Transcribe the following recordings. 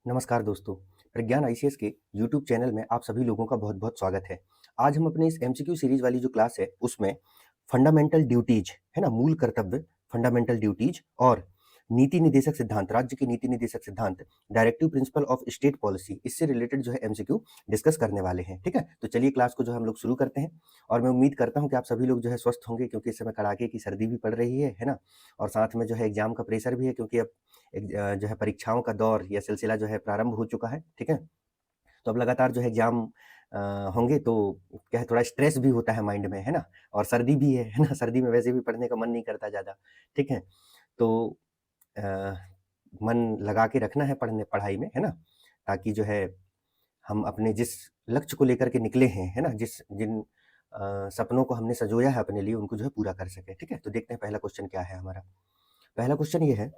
नमस्कार दोस्तों, प्रज्ञान आईसीएस के यूट्यूब चैनल में आप सभी लोगों का बहुत-बहुत स्वागत है। आज हम अपने इस एमसीक्यू सीरीज वाली जो क्लास है, उसमें फंडामेंटल ड्यूटीज, है ना, मूल कर्तव्य, फंडामेंटल ड्यूटीज और नीति निर्देशक सिद्धांत, राज्य के नीति निर्देशक सिद्धांत, directive principle of state policy, इससे रिलेटेड जो है एमसीक्यू डिस्कस करने वाले हैं, ठीक है? तो चलिए क्लास को जो है हम लोग शुरू करते हैं और मैं उम्मीद करता हूँ कि आप सभी लोग जो है स्वस्थ होंगे क्योंकि इस समय कड़ाके की सर्दी भी पड़ रही है ना? और साथ में जो है एग्जाम का प्रेशर भी है क्योंकि अब जो है परीक्षाओं का दौर या सिलसिला जो है प्रारंभ हो चुका है, ठीक है? तो अब लगातार जो है एग्जाम होंगे तो क्या है, थोड़ा स्ट्रेस भी होता है माइंड में, है ना? और सर्दी भी है ना? सर्दी में वैसे भी पढ़ने का मन नहीं करता ज़्यादा, ठीक है? तो अ, मन लगा के रखना है पढ़ाई में, है ना? ताकि जो है हम अपने जिस लक्ष्य को लेकर के निकले हैं, है ना? जिन सपनों को हमने संजोया है अपने लिए उनको जो है पूरा कर सकें, ठीक है? तो देखते हैं पहला क्वेश्चन क्या है हमारा। पहला क्वेश्चन ये है,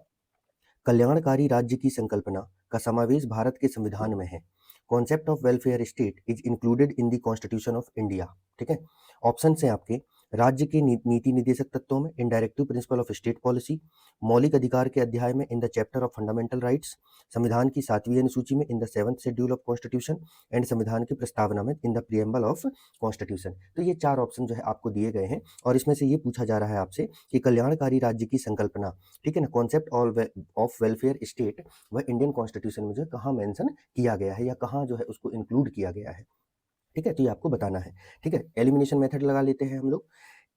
कल्याणकारी राज्य की संकल्पना का समावेश भारत के संविधान में है। Concept of welfare state is included in the constitution of India. ठीक है, ऑप्शन है आपके, राज्य के नीति निर्देशक तत्वों में, in directive principle of state policy, मौलिक अधिकार के अध्याय में, in the chapter of fundamental rights, संविधान की 7वीं अनुसूची में, in the 7th schedule of constitution and संविधान की प्रस्तावना में, in the preamble of constitution. तो ये 4 ऑप्शन जो है आपको दिए गए हैं और इसमें से ये पूछा जा रहा है आपसे कि कल्याणकारी राज्य की संकल्पना, ठीक है ना, कॉन्सेप्ट ऑफ वेलफेयर स्टेट, वह इंडियन कॉन्स्टिट्यूशन में जो है कहाँ मेंशन किया गया है या कहाँ जो है उसको इंक्लूड किया गया है। ठीक है, तो ये आपको बताना है। ठीक है, एलिमिनेशन मेथड लगा लेते हैं हम लोग।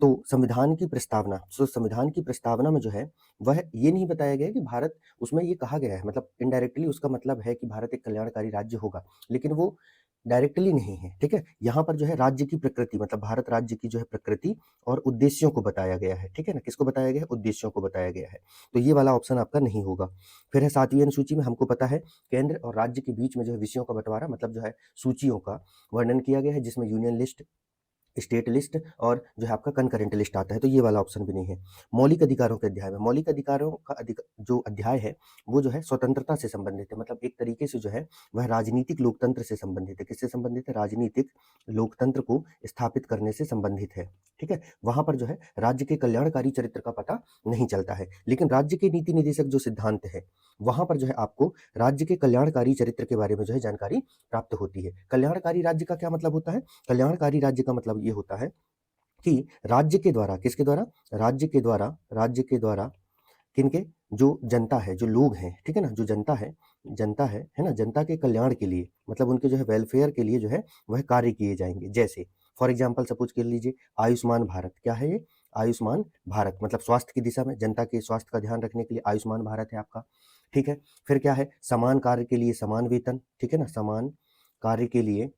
तो संविधान की प्रस्तावना, तो संविधान की प्रस्तावना में जो है वह ये नहीं बताया गया कि भारत, उसमें ये कहा गया है, मतलब इनडायरेक्टली उसका मतलब है कि भारत एक कल्याणकारी राज्य होगा, लेकिन वो डायरेक्टली नहीं है। ठीक है, यहाँ पर जो है राज्य की प्रकृति, मतलब भारत राज्य की जो है प्रकृति और उद्देश्यों को बताया गया है। ठीक है ना, किसको बताया गया है? उद्देश्यों को बताया गया है। तो ये वाला ऑप्शन आपका नहीं होगा। फिर है 7वीं अनुसूची में, हमको पता है केंद्र और राज्य के बीच में जो है विषयों का बंटवारा, मतलब जो है सूचियों का वर्णन किया गया है, जिसमें यूनियन लिस्ट, स्टेट लिस्ट और जो है आपका कंकरेंट लिस्ट आता है, तो ये वाला ऑप्शन भी नहीं है। मौलिक अधिकारों के अध्याय में, मौलिक अधिकारों का जो अध्याय है वो जो है स्वतंत्रता से संबंधित है, मतलब एक तरीके से जो है वह राजनीतिक लोकतंत्र से संबंधित है। किससे संबंधित है? राजनीतिक लोकतंत्र को स्थापित करने से संबंधित है। ठीक है, वहां पर जो है राज्य के कल्याणकारी चरित्र का पता नहीं चलता है, लेकिन राज्य के नीति निर्देशक जो सिद्धांत है वहां पर जो है आपको राज्य के कल्याणकारी चरित्र के बारे में जो है जानकारी प्राप्त होती है। कल्याणकारी राज्य का क्या मतलब होता है? कल्याणकारी राज्य का मतलब ये होता है कि राज्य के द्वारा, किसके द्वारा? राज्य के द्वारा किनके? जो जनता है, जो लोग हैं, ठीक है ना, जो जनता है ना, जनता के कल्याण के लिए, मतलब उनके जो है वेलफेयर के लिए जो है वह कार्य किए जाएंगे। जैसे फॉर एग्जाम्पल सपोज कर लीजिए आयुष्मान भारत, क्या है ये? आयुष्मान भारत मतलब स्वास्थ्य की दिशा में, जनता के स्वास्थ्य का ध्यान रखने के लिए आयुष्मान भारत है आपका। ठीक है, फिर क्या है? समान कार्य के लिए समान वेतन, ठीक है ना, समान कार्य के लिए,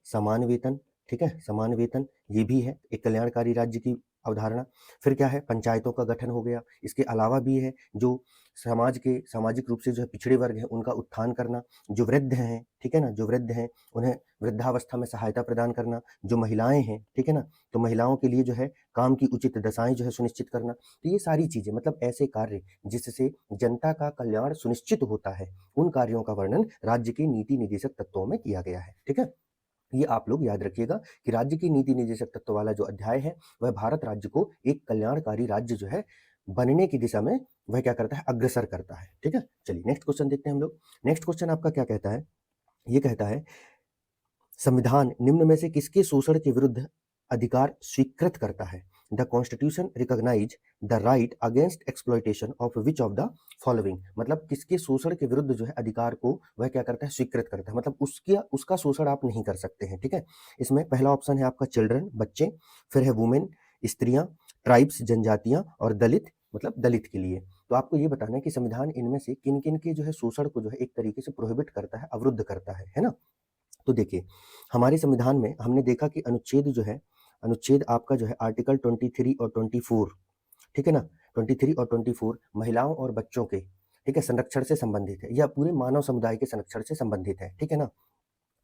समान वेतन, ठीक है, समान वेतन, ये भी है एक कल्याणकारी राज्य की अवधारणा। फिर क्या है? पंचायतों का गठन हो गया। इसके अलावा भी है जो सामाजिक रूप से जो है पिछड़े वर्ग हैं उनका उत्थान करना, जो वृद्ध हैं, ठीक है ना, जो वृद्ध हैं उन्हें वृद्धावस्था में सहायता प्रदान करना, जो महिलाएं हैं, ठीक है ना, तो महिलाओं के लिए जो है काम की उचित दशाएं जो है सुनिश्चित करना। तो ये सारी चीजें, मतलब ऐसे कार्य जिससे जनता का कल्याण सुनिश्चित होता है, उन कार्यों का वर्णन राज्य के नीति निर्देशक तत्वों में किया गया है। ठीक है, ये आप लोग याद रखिएगा कि राज्य की नीति निर्देशक तत्व वाला जो अध्याय है वह भारत राज्य को एक कल्याणकारी राज्य जो है बनने की दिशा में वह क्या करता है? अग्रसर करता है। ठीक है, चलिए नेक्स्ट क्वेश्चन देखते हैं हम लोग। नेक्स्ट क्वेश्चन आपका क्या कहता है? ये कहता है, संविधान निम्न में से किसके शोषण के विरुद्ध अधिकार स्वीकृत करता है? The constitution recognise the right against exploitation of which of the following, मतलब किसके शोषण के विरुद्ध जो है अधिकार को वह क्या करता है? स्वीकृत करता है, मतलब उसका शोषण आप नहीं कर सकते हैं। ठीक है, इसमें पहला ऑप्शन है आपका चिल्ड्रन, बच्चे, फिर है वुमेन, स्त्रियां, ट्राइब्स, जनजातियां, और दलित, मतलब दलित के लिए। तो आपको ये बताना है कि संविधान इनमें से किन किन के जो है शोषण को जो है एक तरीके से प्रोहिबिट करता है, अवरुद्ध करता है ना? तो देखिए, हमारे संविधान में हमने देखा कि अनुच्छेद जो है, अनुच्छेद आपका जो है आर्टिकल 23 और 24, ठीक है ना, 23 और 24 महिलाओं और बच्चों के, ठीक है, संरक्षण से संबंधित है या पूरे मानव समुदाय के संरक्षण से संबंधित है। ठीक है ना,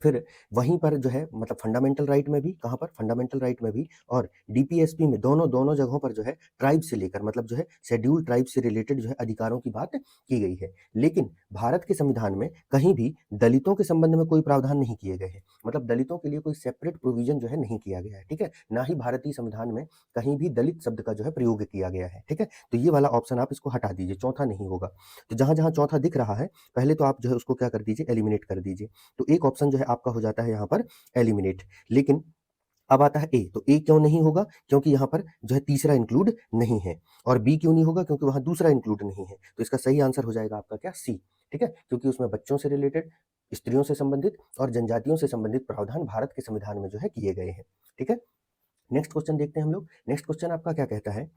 फिर वहीं पर जो है मतलब फंडामेंटल राइट में भी, कहाँ पर, फंडामेंटल राइट में भी और डीपीएसपी में, दोनों दोनों जगहों पर जो है ट्राइब से लेकर मतलब जो है शेड्यूल्ड ट्राइब से रिलेटेड जो है अधिकारों की बात की गई है। लेकिन भारत के संविधान में कहीं भी दलितों के संबंध में कोई प्रावधान नहीं किए गए हैं, मतलब दलितों के लिए कोई सेपरेट प्रोविजन जो है नहीं किया गया है, ठीक है। ना ही भारतीय संविधान में कहीं भी दलित शब्द का जो है प्रयोग किया गया है, ठीक है। तो ये वाला ऑप्शन आप इसको हटा दीजिए, चौथा नहीं होगा। तो जहां जहां चौथा दिख रहा है पहले तो आप जो है उसको क्या कर दीजिए, एलिमिनेट कर दीजिए। तो एक ऑप्शन जो है आपका हो जाता है यहाँ पर एलिमिनेट। लेकिन अब आता है ए, तो ए क्यों नहीं होगा, क्योंकि यहाँ पर जो है तीसरा इंक्लूड नहीं है। और बी क्यों नहीं होगा, क्योंकि वहां दूसरा इंक्लूड नहीं है। तो इसका सही आंसर हो जाएगा आपका क्या, सी, ठीक है। क्योंकि उसमें बच्चों से रिलेटेड, स्त्रियों से संबंधित और जनजातियों से संबंधित प्रावधान भारत के संविधान में जो है किए गए हैं, ठीक है। नेक्स्ट क्वेश्चन देखते हैं हम लोग। नेक्स्ट क्वेश्चन आपका क्या कहता है,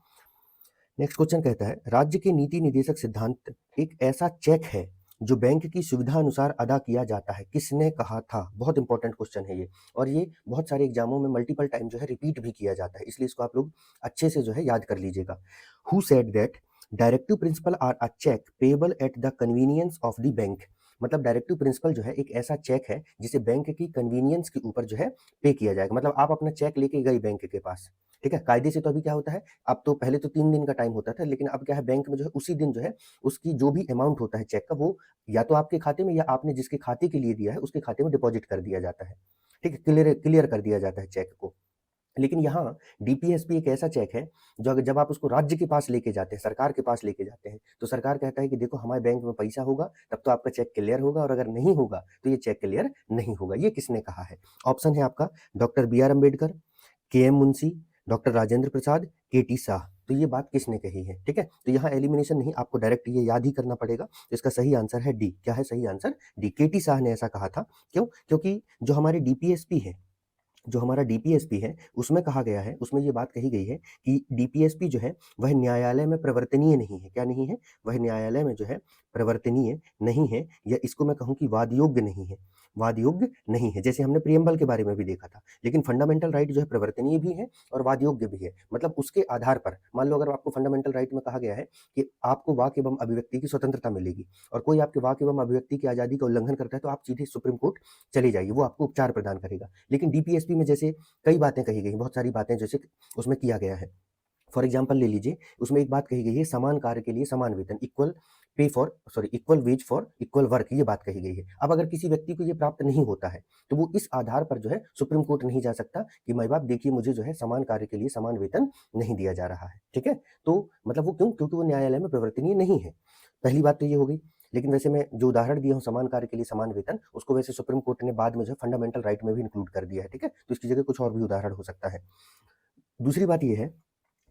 नेक्स्ट क्वेश्चन कहता है राज्य के नीति निदेशक सिद्धांत एक ऐसा चेक है जो बैंक की सुविधा अनुसार अदा किया जाता है, किसने कहा था। बहुत इंपॉर्टेंट क्वेश्चन है ये, और ये बहुत सारे एग्जामों में मल्टीपल टाइम जो है रिपीट भी किया जाता है, इसलिए इसको आप लोग अच्छे से जो है याद कर लीजिएगा। Who said that directive principle are a cheque payable at the convenience of the bank. मतलब डायरेक्टिव प्रिंसिपल जो है एक ऐसा चेक है जिसे बैंक की कन्वीनियंस के ऊपर जो है पे किया जाएगा। मतलब आप अपना चेक लेके गए बैंक के पास, ठीक है। कायदे से तो अभी क्या होता है, अब तो पहले तो 3 दिन का टाइम होता था, लेकिन अब क्या है, बैंक में जो है उसी दिन जो है उसकी जो भी अमाउंट होता है चेक का, वो या तो आपके खाते में या आपने जिसके खाते के लिए दिया है उसके खाते में डिपॉजिट कर दिया जाता है, ठीक है। क्लियर क्लियर कर दिया जाता है चेक को। लेकिन यहाँ डीपीएसपी एक ऐसा चेक है जो जब आप उसको राज्य के पास लेके जाते हैं, सरकार के पास लेके जाते हैं, तो सरकार कहता है कि देखो हमारे बैंक में पैसा होगा तब तो आपका चेक क्लियर होगा, और अगर नहीं होगा तो ये चेक क्लियर नहीं होगा। ये किसने कहा है, ऑप्शन है आपका डॉक्टर बी आर अम्बेडकर, के एम मुंशी, डॉक्टर राजेंद्र प्रसाद, के टी शाह। तो ये बात किसने कही है, ठीक है। तो यहाँ एलिमिनेशन नहीं, आपको डायरेक्ट ये याद ही करना पड़ेगा। तो इसका सही आंसर है डी। क्या है सही आंसर, डी, के टी शाह ने ऐसा कहा था। क्यों, क्योंकि जो हमारे डीपीएसपी है, जो हमारा डीपीएसपी है उसमें कहा गया है, उसमें ये बात कही गई है कि डीपीएसपी जो है वह न्यायालय में प्रवर्तनीय नहीं है। क्या नहीं है, वह न्यायालय में जो है प्रवर्तनीय नहीं है, या इसको मैं कहूँ कि वाद योग्य नहीं है, वाद योग्य नहीं है। जैसे हमने प्रियम्बल के बारे में भी देखा था। लेकिन फंडामेंटल राइट जो है प्रवर्तनीय भी है और वाद योग्य भी है। मतलब उसके आधार पर मान लो अगर आपको फंडामेंटल राइट में कहा गया है कि आपको वाक एवं अभिव्यक्ति की स्वतंत्रता मिलेगी, और कोई आपके वाक एवं अभिव्यक्ति की आजादी का उल्लंघन करता है, तो आप सीधे सुप्रीम कोर्ट चले जाइए, वो आपको उपचार प्रदान करेगा। लेकिन डीपीएसपी में जैसे कई बातें कही गई, बहुत सारी बातें जैसे उसमें किया गया है। फॉर एग्जाम्पल ले लीजिए, उसमें एक बात कही गई है, समान कार्य के लिए समान वेतन, equal pay for equal ways for equal work, ये बात कही गई है। अब अगर किसी व्यक्ति को ये प्राप्त नहीं होता है तो वो इस आधार पर जो है सुप्रीम कोर्ट नहीं जा सकता कि माई बाप देखिए मुझे जो है समान कार्य के लिए समान वेतन नहीं दिया जा रहा है, ठीक है। तो मतलब वो क्यों, क्योंकि वो न्यायालय में प्रवर्तनीय नहीं है। पहली बात तो ये हो गई। लेकिन वैसे मैं जो उदाहरण दिया हूँ समान कार्य के लिए समान वेतन, उसको वैसे सुप्रीम कोर्ट ने बाद में जो है फंडामेंटल राइट में भी इंक्लूड कर दिया है, ठीक है। तो इसकी जगह कुछ और भी उदाहरण हो सकता है। दूसरी बात ये है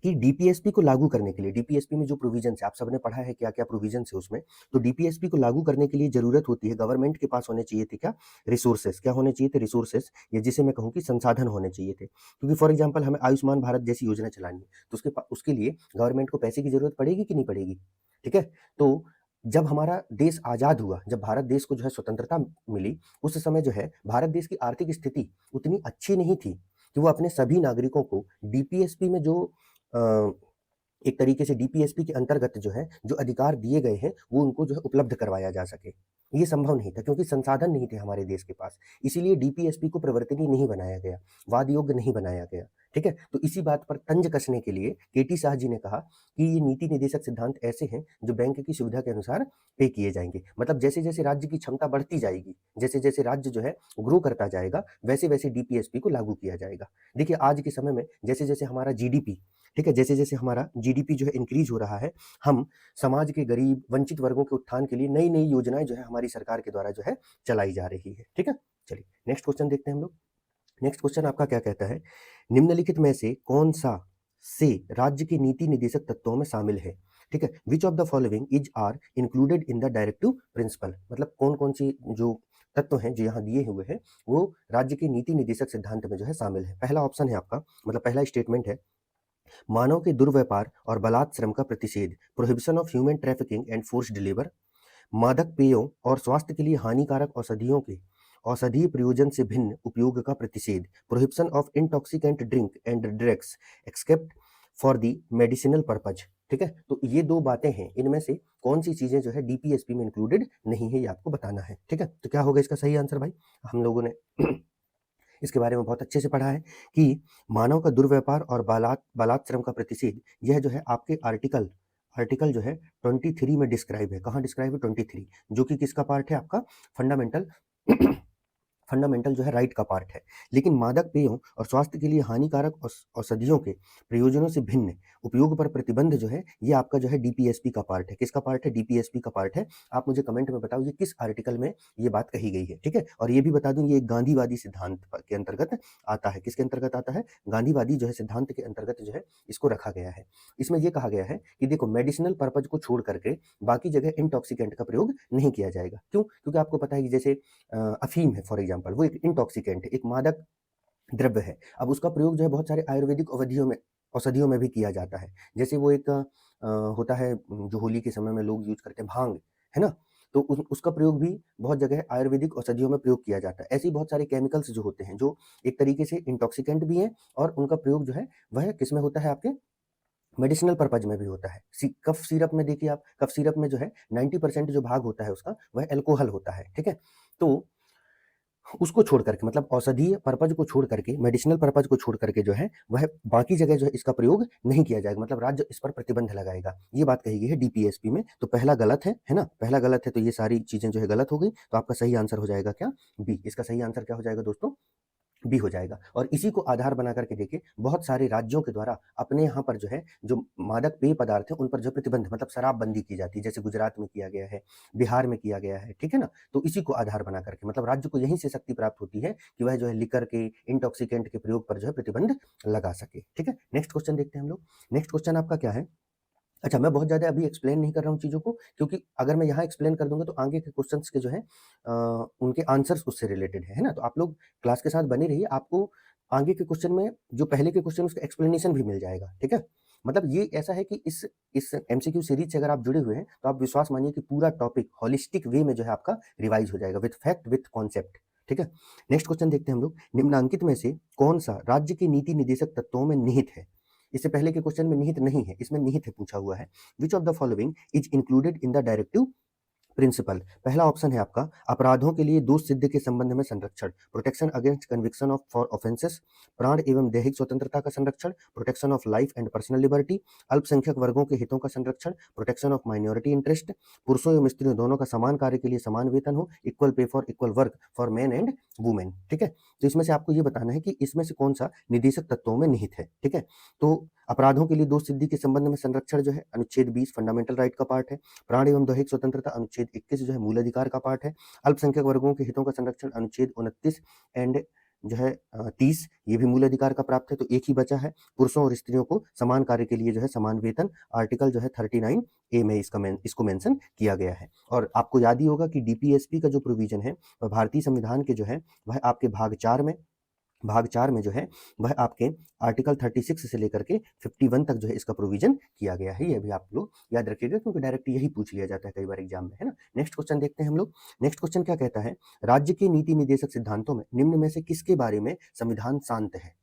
कि डीपीएसपी को लागू करने के लिए, डीपीएसपी में जो प्रोविजन है, आप सबने पढ़ा है क्या क्या प्रोविजन है उसमें, तो डीपीएसपी को लागू करने के लिए जरूरत होती है, गवर्नमेंट के पास होने चाहिए थे क्या, रिसोर्सेस। क्या होने चाहिए थे, रिसोर्सेस, या जिसे मैं कहूँ कि संसाधन होने चाहिए थे। क्योंकि फॉर एग्जाम्पल हमें आयुष्मान भारत जैसी योजना चलानी है, तो उसके लिए गवर्नमेंट को पैसे की जरूरत पड़ेगी कि नहीं पड़ेगी, ठीक है। तो जब हमारा देश आजाद हुआ, जब भारत देश को जो है स्वतंत्रता मिली, उस समय जो है भारत देश की आर्थिक स्थिति उतनी अच्छी नहीं थी कि वो अपने सभी नागरिकों को डीपीएसपी में जो अ, एक तरीके से डीपीएसपी के अंतर्गत जो है जो अधिकार दिए गए हैं वो उनको जो है उपलब्ध करवाया जा सके। ये संभव नहीं था क्योंकि संसाधन नहीं थे हमारे देश के पास। इसीलिए डीपीएसपी को प्रवर्तनीय नहीं बनाया गया, वाद योग्य नहीं बनाया गया, ठीक है। तो इसी बात पर तंज कसने के लिए केटी शाह जी ने कहा कि ये नीति निदेशक सिद्धांत ऐसे हैं जो बैंक की सुविधा के अनुसार पे किए जाएंगे। मतलब जैसे जैसे राज्य की क्षमता बढ़ती जाएगी, जैसे जैसे राज्य जो है ग्रो करता जाएगा, वैसे वैसे डीपीएसपी को लागू किया जाएगा। देखिए आज के समय में जैसे जैसे हमारा जीडीपी, ठीक है, जैसे जैसे हमारा जीडीपी जो है इंक्रीज हो रहा है, हम समाज के गरीब वंचित वर्गों के उत्थान के लिए नई नई योजनाएं जो है हमारी सरकार के द्वारा जो है चलाई जा रही है, ठीक है। चलिए नेक्स्ट क्वेश्चन देखते हैं हम लोग। नेक्स्ट क्वेश्चन आपका क्या कहता है, निम्नलिखित में से कौन सा से राज्य के नीति निदेशक तत्वों में शामिल है, ठीक है। Which of the following is are included in the directive principle. मतलब कौन कौन सी जो तत्व हैं जो यहाँ दिए हुए हैं वो राज्य के नीति निदेशक सिद्धांत में जो है शामिल है। पहला ऑप्शन है आपका, मतलब पहला स्टेटमेंट है, मानव के दुर्व्यापार और बलात् श्रम का प्रतिषेध, prohibition of human trafficking and forced labour, मादक पेयों और स्वास्थ्य के लिए हानिकारक औषधियों के औषधीय प्रयोजन से भिन्न उपयोग का प्रतिषेध, prohibition of intoxicant drink and drugs except for the medicinal purpose. ठीक है। तो ये दो बातें हैं, इनमें से कौन सी चीजें जो है डीपीएसपी में इंक्लूडेड नहीं है, ये आपको बताना है। ठीक है, तो क्या होगा इसका सही आंसर भाई? हम लोगों ने इसके बारे में बहुत अच्छे से पढ़ा है कि मानव का दुर्व्यापार और बालात श्रम का प्रतिषेध, यह जो है आपके आर्टिकल आर्टिकल जो है 23 में डिस्क्राइब है। कहाँ डिस्क्राइब है? 23, जो कि किसका पार्ट है? आपका फंडामेंटल फंडामेंटल जो है राइट का पार्ट है। लेकिन मादक पेयों और स्वास्थ्य के लिए हानिकारक औषधियों के प्रयोजनों से भिन्न उपयोग पर प्रतिबंध जो है, ये आपका जो है डीपीएसपी का पार्ट है। किसका पार्ट है? डीपीएसपी का पार्ट है। आप मुझे कमेंट में बताओ ये किस आर्टिकल में ये बात कही गई है। ठीक है, और ये भी बता दूं, ये एक गांधीवादी सिद्धांत के अंतर्गत आता है। किसके अंतर्गत आता है? गांधीवादी जो है सिद्धांत के अंतर्गत जो है इसको रखा गया है। इसमें यह कहा गया है कि देखो, मेडिसिनल पर्पज को छोड़ करके बाकी जगह इंटॉक्सिकेंट का प्रयोग नहीं किया जाएगा। क्यों? क्योंकि आपको पता है कि जैसे अफीम है फॉर एग्जांपल, वो एक इंटॉक्सिकेंट है, एक मादक द्रव्य है। अब उसका प्रयोग जो है बहुत सारे आयुर्वेदिक औषधियों में भी किया जाता है। जैसे वो एक होता है जो होली के समय में लोग यूज करते हैं, भांग, है ना? तो उसका प्रयोग भी बहुत जगह आयुर्वेदिक औषधियों में प्रयोग किया जाता है। ऐसे ही बहुत सारे केमिकल्स जो होते हैं, जो एक तरीके से इंटॉक्सिकेंट भी हैं, और उनका प्रयोग जो है वह किसमें होता है? आपके मेडिसिनल पर्पज में भी होता है। कफ सिरप में देखिए आप, कफ सिरप में जो है 90% जो भाग होता है उसका, वह एल्कोहल होता है। ठीक है, तो उसको छोड़ करके, मतलब औषधीय पर्पज को छोड़ करके, मेडिसिनल पर्पज को छोड़ करके जो है वह बाकी जगह जो है इसका प्रयोग नहीं किया जाएगा, मतलब राज्य इस पर प्रतिबंध लगाएगा। ये बात कही गई है डीपीएसपी में। तो पहला गलत है ना? पहला गलत है, तो ये सारी चीजें जो है गलत हो गई। तो आपका सही आंसर हो जाएगा क्या? बी। इसका सही आंसर क्या हो जाएगा दोस्तों? भी हो जाएगा। और इसी को आधार बना करके देखिए, बहुत सारे राज्यों के द्वारा अपने यहाँ पर जो है जो मादक पेय पदार्थ है उन पर जो प्रतिबंध, मतलब शराबबंदी की जाती है। जैसे गुजरात में किया गया है, बिहार में किया गया है। ठीक है ना? तो इसी को आधार बना करके, मतलब राज्य को यहीं से शक्ति प्राप्त होती है कि वह जो है लिकर के, इंटॉक्सिकेंट के प्रयोग पर जो है प्रतिबंध लगा सके। ठीक है, नेक्स्ट क्वेश्चन देखते हैं हम लोग। नेक्स्ट क्वेश्चन आपका क्या है? अच्छा, मैं बहुत ज़्यादा अभी एक्सप्लेन नहीं कर रहा हूँ चीज़ों को, क्योंकि अगर मैं यहाँ एक्सप्लेन कर दूंगा तो आगे के क्वेश्चंस के जो है उनके आंसर्स उससे रिलेटेड है ना? तो आप लोग क्लास के साथ बने रहिए, आपको आगे के क्वेश्चन में जो पहले के क्वेश्चन उसका एक्सप्लेनेशन भी मिल जाएगा। ठीक है, मतलब ये ऐसा है कि इस एमसीक्यू सीरीज से अगर आप जुड़े हुए हैं तो आप विश्वास मानिए कि पूरा टॉपिक होलिस्टिक वे में जो है आपका रिवाइज हो जाएगा, विथ फैक्ट, विथ कॉन्सेप्ट। ठीक है, नेक्स्ट क्वेश्चन देखते हैं हम लोग। निम्नांकित में से कौन सा राज्य के नीति निदेशक तत्वों में निहित है? इससे पहले के क्वेश्चन में निहित नहीं है, इसमें निहित है पूछा हुआ है। Which of the following is included in the directive principal? पहला ऑप्शन है आपका अपराधों के लिए दोष सिद्ध के संबंध में संरक्षण, protection against conviction of for offences, प्राण एवं दैहिक स्वतंत्रता का संरक्षण, protection of life and personal liberty, अल्पसंख्यक वर्गों के हितों का संरक्षण, प्रोटेक्शन ऑफ माइनॉरिटी इंटरेस्ट, पुरुषों एवं स्त्रियों दोनों का समान कार्य के लिए समान वेतन हो, equal pay for equal work for man and women. ठीक है, तो इसमें से आपको ये बताना है कि इसमें से कौन सा निदेशक तत्वों में निहित है। ठीक है, तो अपराधों के लिए दोष सिद्धि के संबंध में संरक्षण जो है अनुच्छेद 20 फंडामेंटल राइट का पार्ट है। प्राण एवं दैहिक स्वतंत्रता अनुच्छेद 21 जो है मूल अधिकार का पार्ट है। अल्पसंख्यक वर्गों के हितों का संरक्षण अनुच्छेद 29 एंड जो है 30, ये भी मूल अधिकार का प्राप्त है। तो एक ही बचा है, पुरुषों और स्त्रियों को समान कार्य के लिए जो है समान वेतन, आर्टिकल जो है 39 ए में इसको मेंशन किया गया है। और आपको याद ही होगा कि डीपीएसपी का जो प्रोविजन है वह भारतीय संविधान के जो है वह आपके भाग 4 में जो है वह आपके आर्टिकल 36 से लेकर के 51 तक जो है इसका प्रोविजन किया गया है। ये भी आप लोग याद रखिएगा, क्योंकि डायरेक्ट यही पूछ लिया जाता है कई बार एग्जाम में, है ना? नेक्स्ट क्वेश्चन देखते हैं हम लोग। नेक्स्ट क्वेश्चन क्या कहता है? राज्य के नीति निदेशक सिद्धांतों में निम्न में से किसके बारे में संविधान शांत है?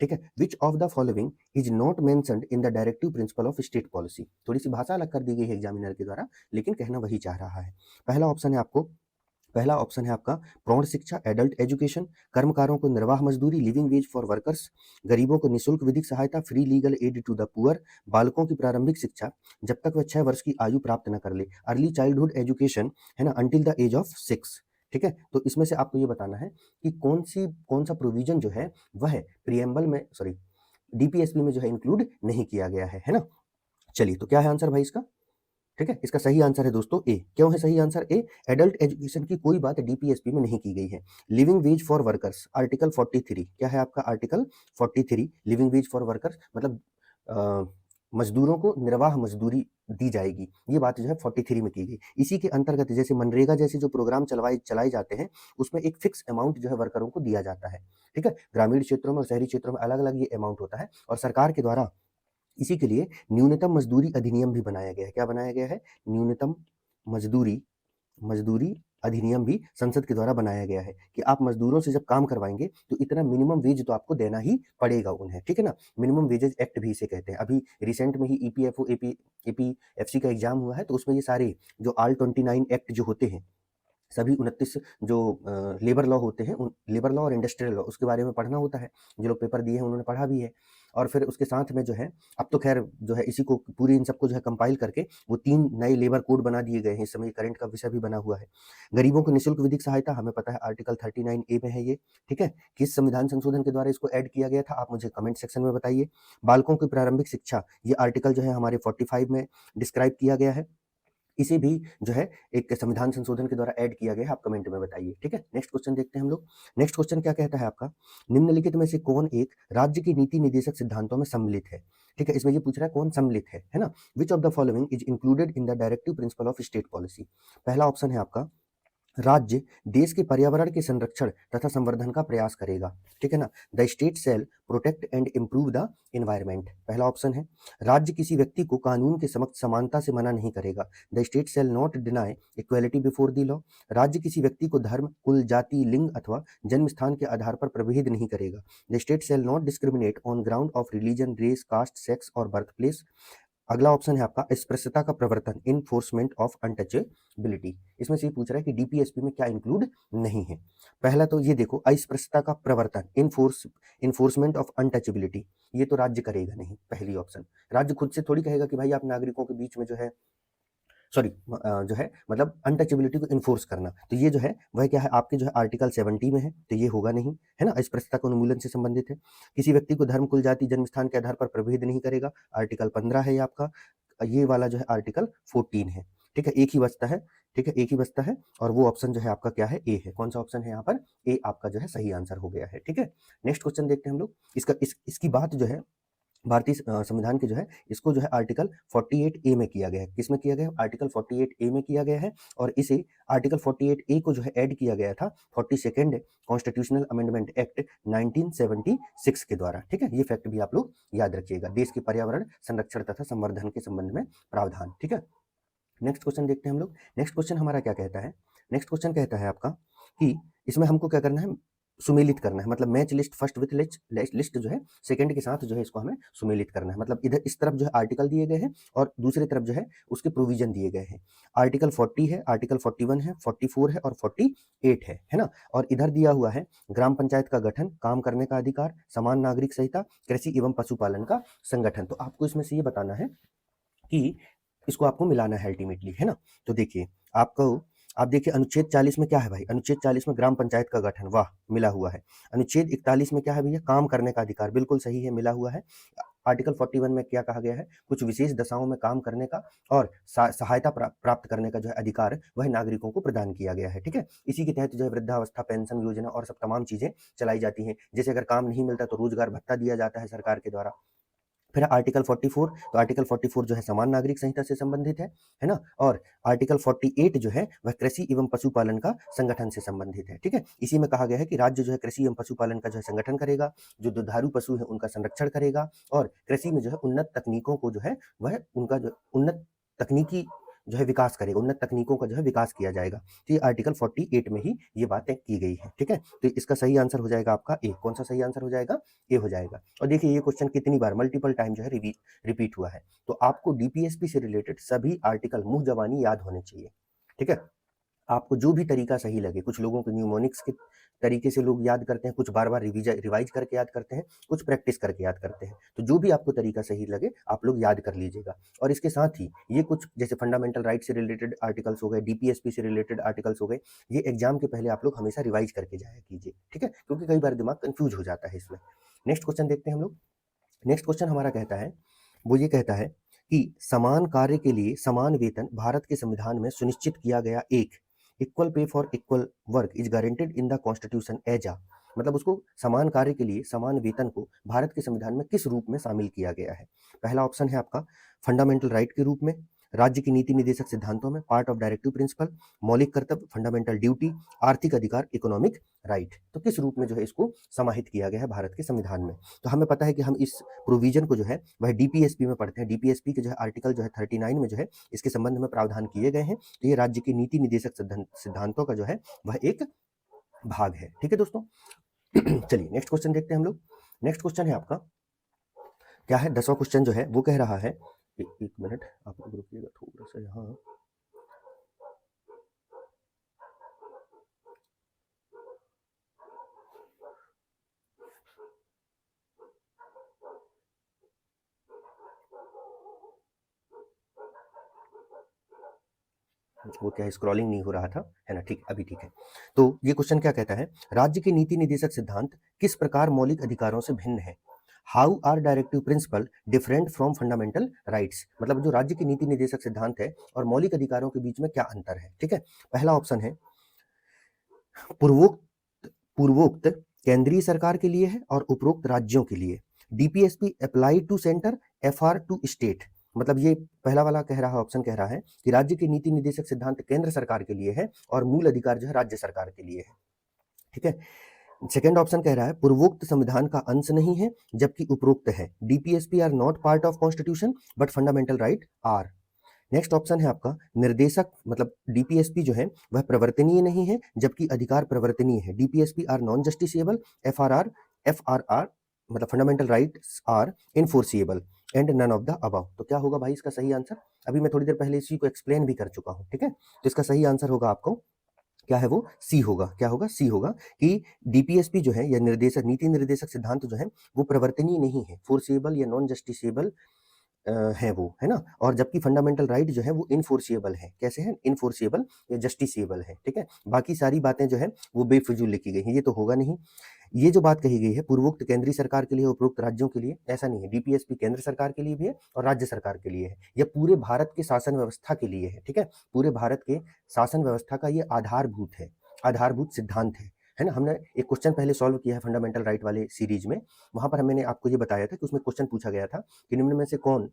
ठीक है, which of the following is not mentioned in the directive principle of state policy? थोड़ी सी भाषा अलग कर दी गई है एग्जामिनर के द्वारा, लेकिन कहना वही चाह रहा है। पहला ऑप्शन है आपका प्रौढ़ शिक्षा, एडल्ट एजुकेशन, कर्मकारों को निर्वाह मजदूरी, लिविंग वेज फॉर वर्कर्स, गरीबों को निःशुल्क विधिक सहायता, free legal aid to the poor, बालकों की प्रारंभिक शिक्षा जब तक वह 6 वर्ष की आयु प्राप्त न कर ले, अर्ली चाइल्डहुड एजुकेशन, है ना, अंटिल द एज ऑफ 6। ठीक है, तो इसमें से आपको ये बताना है कि कौन सा प्रोविजन जो है वह प्रियम्बल में, सॉरी, डीपीएसपी में जो है इंक्लूड नहीं किया गया है ना? चलिए, तो क्या है आंसर भाई इसका? ठीक है, इसका सही आंसर है दोस्तों ए। क्यों है सही आंसर ए? एडल्ट एजुकेशन की कोई बात डीपीएसपी में नहीं की गई है। Living ways for workers, article 43, क्या है आपका article 43, living ways for workers, मतलब मजदूरों को निर्वाह मजदूरी दी जाएगी, ये बात जो है 43 में की गई। इसी के अंतर्गत जैसे मनरेगा जैसे जो प्रोग्राम चलाए जाते हैं, उसमें एक फिक्स अमाउंट जो है वर्करों को दिया जाता है। ठीक है, ग्रामीण क्षेत्रों में और शहरी क्षेत्रों में अलग अलग ये अमाउंट होता है, और सरकार के द्वारा इसी के लिए न्यूनतम मजदूरी अधिनियम भी बनाया गया है। क्या बनाया गया है? न्यूनतम मजदूरी मजदूरी अधिनियम भी संसद के द्वारा बनाया गया है कि आप मजदूरों से जब काम करवाएंगे तो इतना मिनिमम वेज तो आपको देना ही पड़ेगा उन्हें, ठीक है ना। मिनिमम वेजेज एक्ट भी इसे कहते हैं। अभी रिसेंट में ही ईपीएफओ एपीएफसी का एग्जाम हुआ है, तो उसमें ये सारे जो आल 29 एक्ट जो होते हैं, सभी 29 जो लेबर लॉ होते हैं, उन लेबर लॉ और इंडस्ट्रियल लॉ उसके बारे में पढ़ना होता है। जो लोग पेपर दिए हैं उन्होंने पढ़ा भी है। और फिर उसके साथ में जो है, अब तो खैर जो है इसी को पूरी इन सबको जो है कंपाइल करके वो 3 नए लेबर कोड बना दिए गए हैं। इस समय करंट का विषय भी बना हुआ है। गरीबों को निःशुल्क विधिक सहायता, हमें पता है आर्टिकल 39 ए में है ये, ठीक है। किस संविधान संशोधन के द्वारा इसको ऐड किया गया था, आप मुझे कमेंट सेक्शन में बताइए। बालकों की प्रारंभिक शिक्षा, ये आर्टिकल जो है हमारे 45 में डिस्क्राइब किया गया है। इसे भी जो है एक संविधान संशोधन के द्वारा ऐड किया गया है, आप कमेंट में बताइए, ठीक है। नेक्स्ट क्वेश्चन देखते हैं हम लोग। नेक्स्ट क्वेश्चन क्या कहता है आपका, निम्नलिखित में से कौन एक राज्य की नीति निर्देशक सिद्धांतों में सम्मिलित है, ठीक है। इसमें ये पूछ रहा है कौन सम्मिलित है ना। Which of the following is included in the directive principle of state policy. पहला ऑप्शन है आपका, राज्य देश के पर्यावरण के संरक्षण तथा संवर्धन का प्रयास करेगा, ठीक है ना। The state shell protect and improve the environment, पहला ऑप्शन है। राज्य किसी व्यक्ति को कानून के समक्ष समानता से मना नहीं करेगा, the state shall not deny equality before the law. राज्य किसी व्यक्ति को धर्म, कुल, जाति, लिंग अथवा जन्म स्थान के आधार पर प्रभेद नहीं करेगा, the state shall not discriminate on ground of religion, race, caste, sex और बर्थ प्लेस। अगला ऑप्शन है आपका, अस्पृश्यता का प्रवर्तन, इन्फोर्समेंट ऑफ अनटचेबिलिटी। इसमें से ये पूछ रहा है कि डीपीएसपी में क्या इंक्लूड नहीं है। पहला तो ये देखो, अस्पृश्यता का प्रवर्तन, इन्फोर्समेंट ऑफ अनटचेबिलिटी, ये तो राज्य करेगा नहीं, पहली ऑप्शन। राज्य खुद से थोड़ी कहेगा कि भाई आप नागरिकों के बीच में जो है सॉरी जो है मतलब अनटचेबिलिटी को इन्फोर्स करना, तो ये जो है वह क्या है आपके जो है आर्टिकल 70 में है, तो ये होगा नहीं, है ना। अस्पृश्यता के उन्मूलन से संबंधित है। किसी व्यक्ति को धर्म, कुल, जाति, जन्म स्थान के आधार पर प्रभेद नहीं करेगा, आर्टिकल 15 है ये आपका। ये वाला जो है आर्टिकल 14 है, ठीक है। एक ही बचता है, ठीक है, एक ही बचता है, और वो ऑप्शन जो है आपका क्या है, ए है। कौन सा ऑप्शन है यहाँ पर, ए आपका जो है सही आंसर हो गया है, ठीक है। नेक्स्ट क्वेश्चन देखते हैं हम लोग। इसकी बात जो है भारतीय संविधान के जो है इसको जो है आर्टिकल 48 ए में किया गया है। किसमें किया गया है, आर्टिकल 48 ए में किया गया है। और इसे आर्टिकल 48 ए को जो है ऐड किया गया था 42nd कॉन्स्टिट्यूशनल अमेंडमेंट एक्ट 1976 के द्वारा, ठीक है। ये फैक्ट भी आप लोग याद रखिएगा, देश के पर्यावरण संरक्षण तथा संवर्धन के संबंध में प्रावधान, ठीक है। नेक्स्ट क्वेश्चन देखते हैं हम लोग। नेक्स्ट क्वेश्चन हमारा क्या कहता है, नेक्स्ट क्वेश्चन कहता है आपका कि इसमें हमको क्या करना है, सुमेलित करना है। मतलब match list first with list जो है सेकंड के साथ जो है इसको हमें सुमेलित करना है। मतलब इधर इस तरफ जो है आर्टिकल दिए गए हैं और दूसरी तरफ जो है उसके प्रोविजन दिए गए हैं। आर्टिकल 40 है, आर्टिकल 41 है, 44 है और 48 है ना। और इधर दिया हुआ है ग्राम पंचायत का गठन, काम करने का अधिकार, समान नागरिक संहिता, कृषि एवं पशुपालन का संगठन। तो आपको इसमें से ये बताना है कि इसको आपको मिलाना है अल्टीमेटली, है ना। तो देखिए आपको, आप देखिए अनुच्छेद 40 में क्या है भाई, अनुच्छेद 40 में ग्राम पंचायत का गठन, वाह मिला हुआ है। अनुच्छेद 41 में क्या है भैया, काम करने का अधिकार, बिल्कुल सही है, मिला हुआ है। आर्टिकल 41 में क्या कहा गया है, कुछ विशेष दशाओं में काम करने का और सहायता प्राप्त करने का जो है अधिकार वह नागरिकों को प्रदान किया गया है, ठीक है। इसी के तहत जो है वृद्धावस्था पेंशन योजना और सब तमाम चीजें चलाई जाती हैं। जैसे अगर काम नहीं मिलता तो रोजगार भत्ता दिया जाता है सरकार के द्वारा। फिर आर्टिकल 44, तो आर्टिकल 44 जो है समान नागरिक संहिता से संबंधित है ना। और आर्टिकल 48 जो है वह कृषि एवं पशुपालन का संगठन से संबंधित है, ठीक है। इसी में कहा गया है कि राज्य जो है कृषि एवं पशुपालन का जो है संगठन करेगा, जो दुधारू पशु है उनका संरक्षण करेगा, और कृषि में जो है उन्नत तकनीकों को जो है वह उनका जो उन्नत तकनीकी जो है विकास करेगा, उन्नत तकनीकों का जो है विकास किया जाएगा। तो ये आर्टिकल 48 में ही ये बातें की गई है, ठीक है। तो इसका सही आंसर हो जाएगा आपका ए। कौन सा सही आंसर हो जाएगा, ए हो जाएगा। और देखिए ये क्वेश्चन कितनी बार मल्टीपल टाइम जो है रिपीट हुआ है। तो आपको डीपीएसपी से रिलेटेड सभी आर्टिकल मुंह जबानी याद होने चाहिए, ठीक है। आपको जो भी तरीका सही लगे, कुछ लोगों को न्यूमोनिक्स के तरीके से लोग याद करते हैं, कुछ बार बार रिवाइज करके याद करते हैं, कुछ प्रैक्टिस करके याद करते हैं। तो जो भी आपको तरीका सही लगे आप लोग याद कर लीजिएगा। और इसके साथ ही ये कुछ जैसे फंडामेंटल राइट से रिलेटेड आर्टिकल्स हो गए, डीपीएसपी से रिलेटेड आर्टिकल्स हो गए, ये एग्जाम के पहले आप लोग हमेशा रिवाइज करके जाया कीजिए, ठीक है, क्योंकि कई बार दिमाग कंफ्यूज हो जाता है इसमें। नेक्स्ट क्वेश्चन देखते हैं हम लोग। नेक्स्ट क्वेश्चन हमारा कहता है, वो ये कहता है कि समान कार्य के लिए समान वेतन भारत के संविधान में सुनिश्चित किया गया एक equal pay for equal work is guaranteed in the constitution as a. मतलब उसको समान कार्य के लिए समान वेतन को भारत के संविधान में किस रूप में शामिल किया गया है। पहला ऑप्शन है आपका फंडामेंटल राइट के रूप में, राज्य की नीति निदेशक सिद्धांतों में पार्ट ऑफ डायरेक्टिव प्रिंसिपल, मौलिक कर्तव्य, फंडामेंटल ड्यूटी, आर्थिक अधिकार, इकोनॉमिक राइट। तो किस रूप में जो है इसको समाहित किया गया है भारत के संविधान में? तो हमें पता है कि हम इस प्रोविजन को जो है वह डीपीएसपी में पढ़ते हैं। डीपीएसपी के जो है आर्टिकल जो है 39 में जो है इसके संबंध में प्रावधान किए गए हैं। तो ये राज्य की नीति निदेशक सिद्धांतों का जो है वह एक भाग है। ठीक है दोस्तों। चलिए नेक्स्ट क्वेश्चन देखते हैं हम लोग। नेक्स्ट क्वेश्चन है आपका, क्या है 10वां क्वेश्चन जो है वो कह रहा है, एक मिनट आप लोग रुकिएगा थोड़ा सा यहाँ। वो क्या है, स्क्रॉलिंग नहीं हो रहा था, है ना? ठीक, अभी ठीक है। तो ये क्वेश्चन क्या कहता है, राज्य के नीति निदेशक सिद्धांत किस प्रकार मौलिक अधिकारों से भिन्न है? How are directive principle different from fundamental rights? मतलब जो राज्य की नीति निदेशक सिद्धांत है और मौलिक अधिकारों के बीच में क्या अंतर है? ठीक है, पहला ऑप्शन है पूर्वोक्त पूर्वोक्त केंद्रीय सरकार के लिए है और उपरोक्त राज्यों के लिए। DPSP apply to centre, FR to state. मतलब ये पहला वाला कह रहा है, ऑप्शन कह रहा है कि राज्य के नीति निदेशक सिद्धांत केंद्र सरकार के लिए है और मूल अधिकार जो है राज्य सरकार के लिए है। ठीक है। सेकेंड ऑप्शन कह रहा है पूर्वोक्त संविधान का अंश नहीं है जबकि उपरोक्त है। DPSP are not part of constitution but fundamental right are. Next option है आपका निर्देशक, मतलब डीपीएसपी जो है वह प्रवर्तनीय नहीं है जबकि अधिकार प्रवर्तनीय है। DPSP are non justiciable, FRR मतलब fundamental rights are enforceable and none of the above. तो क्या होगा भाई इसका सही आंसर? अभी मैं थोड़ी देर पहले इसी को एक्सप्लेन भी कर चुका हूं। ठीक है, तो इसका सही आंसर होगा आपको क्या है, वो सी होगा। क्या होगा? सी होगा कि डीपीएसपी जो है या निर्देशक नीति निर्देशक सिद्धांत जो है वो प्रवर्तनीय नहीं है, फोर्सिएबल या नॉन जस्टिसेबल है वो, है ना? और जबकि फंडामेंटल राइट जो है वो इनफोर्सिएबल है। कैसे है? इनफोर्सिएबल या जस्टिसिएबल है। ठीक है, बाकी सारी बातें जो है वो बेफिजूल लिखी गई हैं, ये तो होगा नहीं। ये जो बात कही गई है पूर्वोक्त केंद्रीय सरकार के लिए, उपरोक्त राज्यों के लिए, ऐसा नहीं है। डीपीएसपी केंद्र सरकार के लिए भी है और राज्य सरकार के लिए है। यह पूरे भारत के शासन व्यवस्था के लिए है। ठीक है, पूरे भारत के शासन व्यवस्था का ये आधारभूत है, आधारभूत सिद्धांत है ना? हमने एक क्वेश्चन पहले सॉल्व किया है फंडामेंटल राइट वाले सीरीज में, वहां पर मैंने आपको ये बताया था कि उसमें क्वेश्चन पूछा गया था कि निम्न में से कौन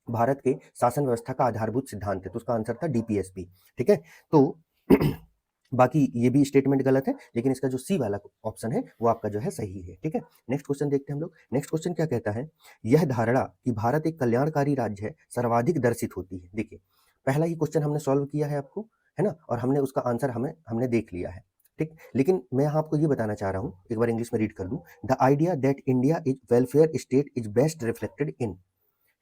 भारत के शासन व्यवस्था का आधारभूत सिद्धांत है, तो उसका आंसर था डीपीएसपी। ठीक है, तो बाकी ये भी स्टेटमेंट गलत है, लेकिन इसका जो सी वाला ऑप्शन है वो आपका जो है सही है। ठीक है, नेक्स्ट क्वेश्चन देखते हैं हम लोग। नेक्स्ट क्वेश्चन क्या कहता है, यह धारणा कि भारत एक कल्याणकारी राज्य है सर्वाधिक दर्शित होती है। देखिए पहला ही क्वेश्चन हमने सॉल्व किया है आपको, है ना, और हमने उसका आंसर हमने देख लिया है। ठीक, लेकिन मैं यहाँ आपको ये बताना चाह रहा हूँ, एक बार इंग्लिश में रीड कर दूं, the idea that India is welfare state is best reflected in,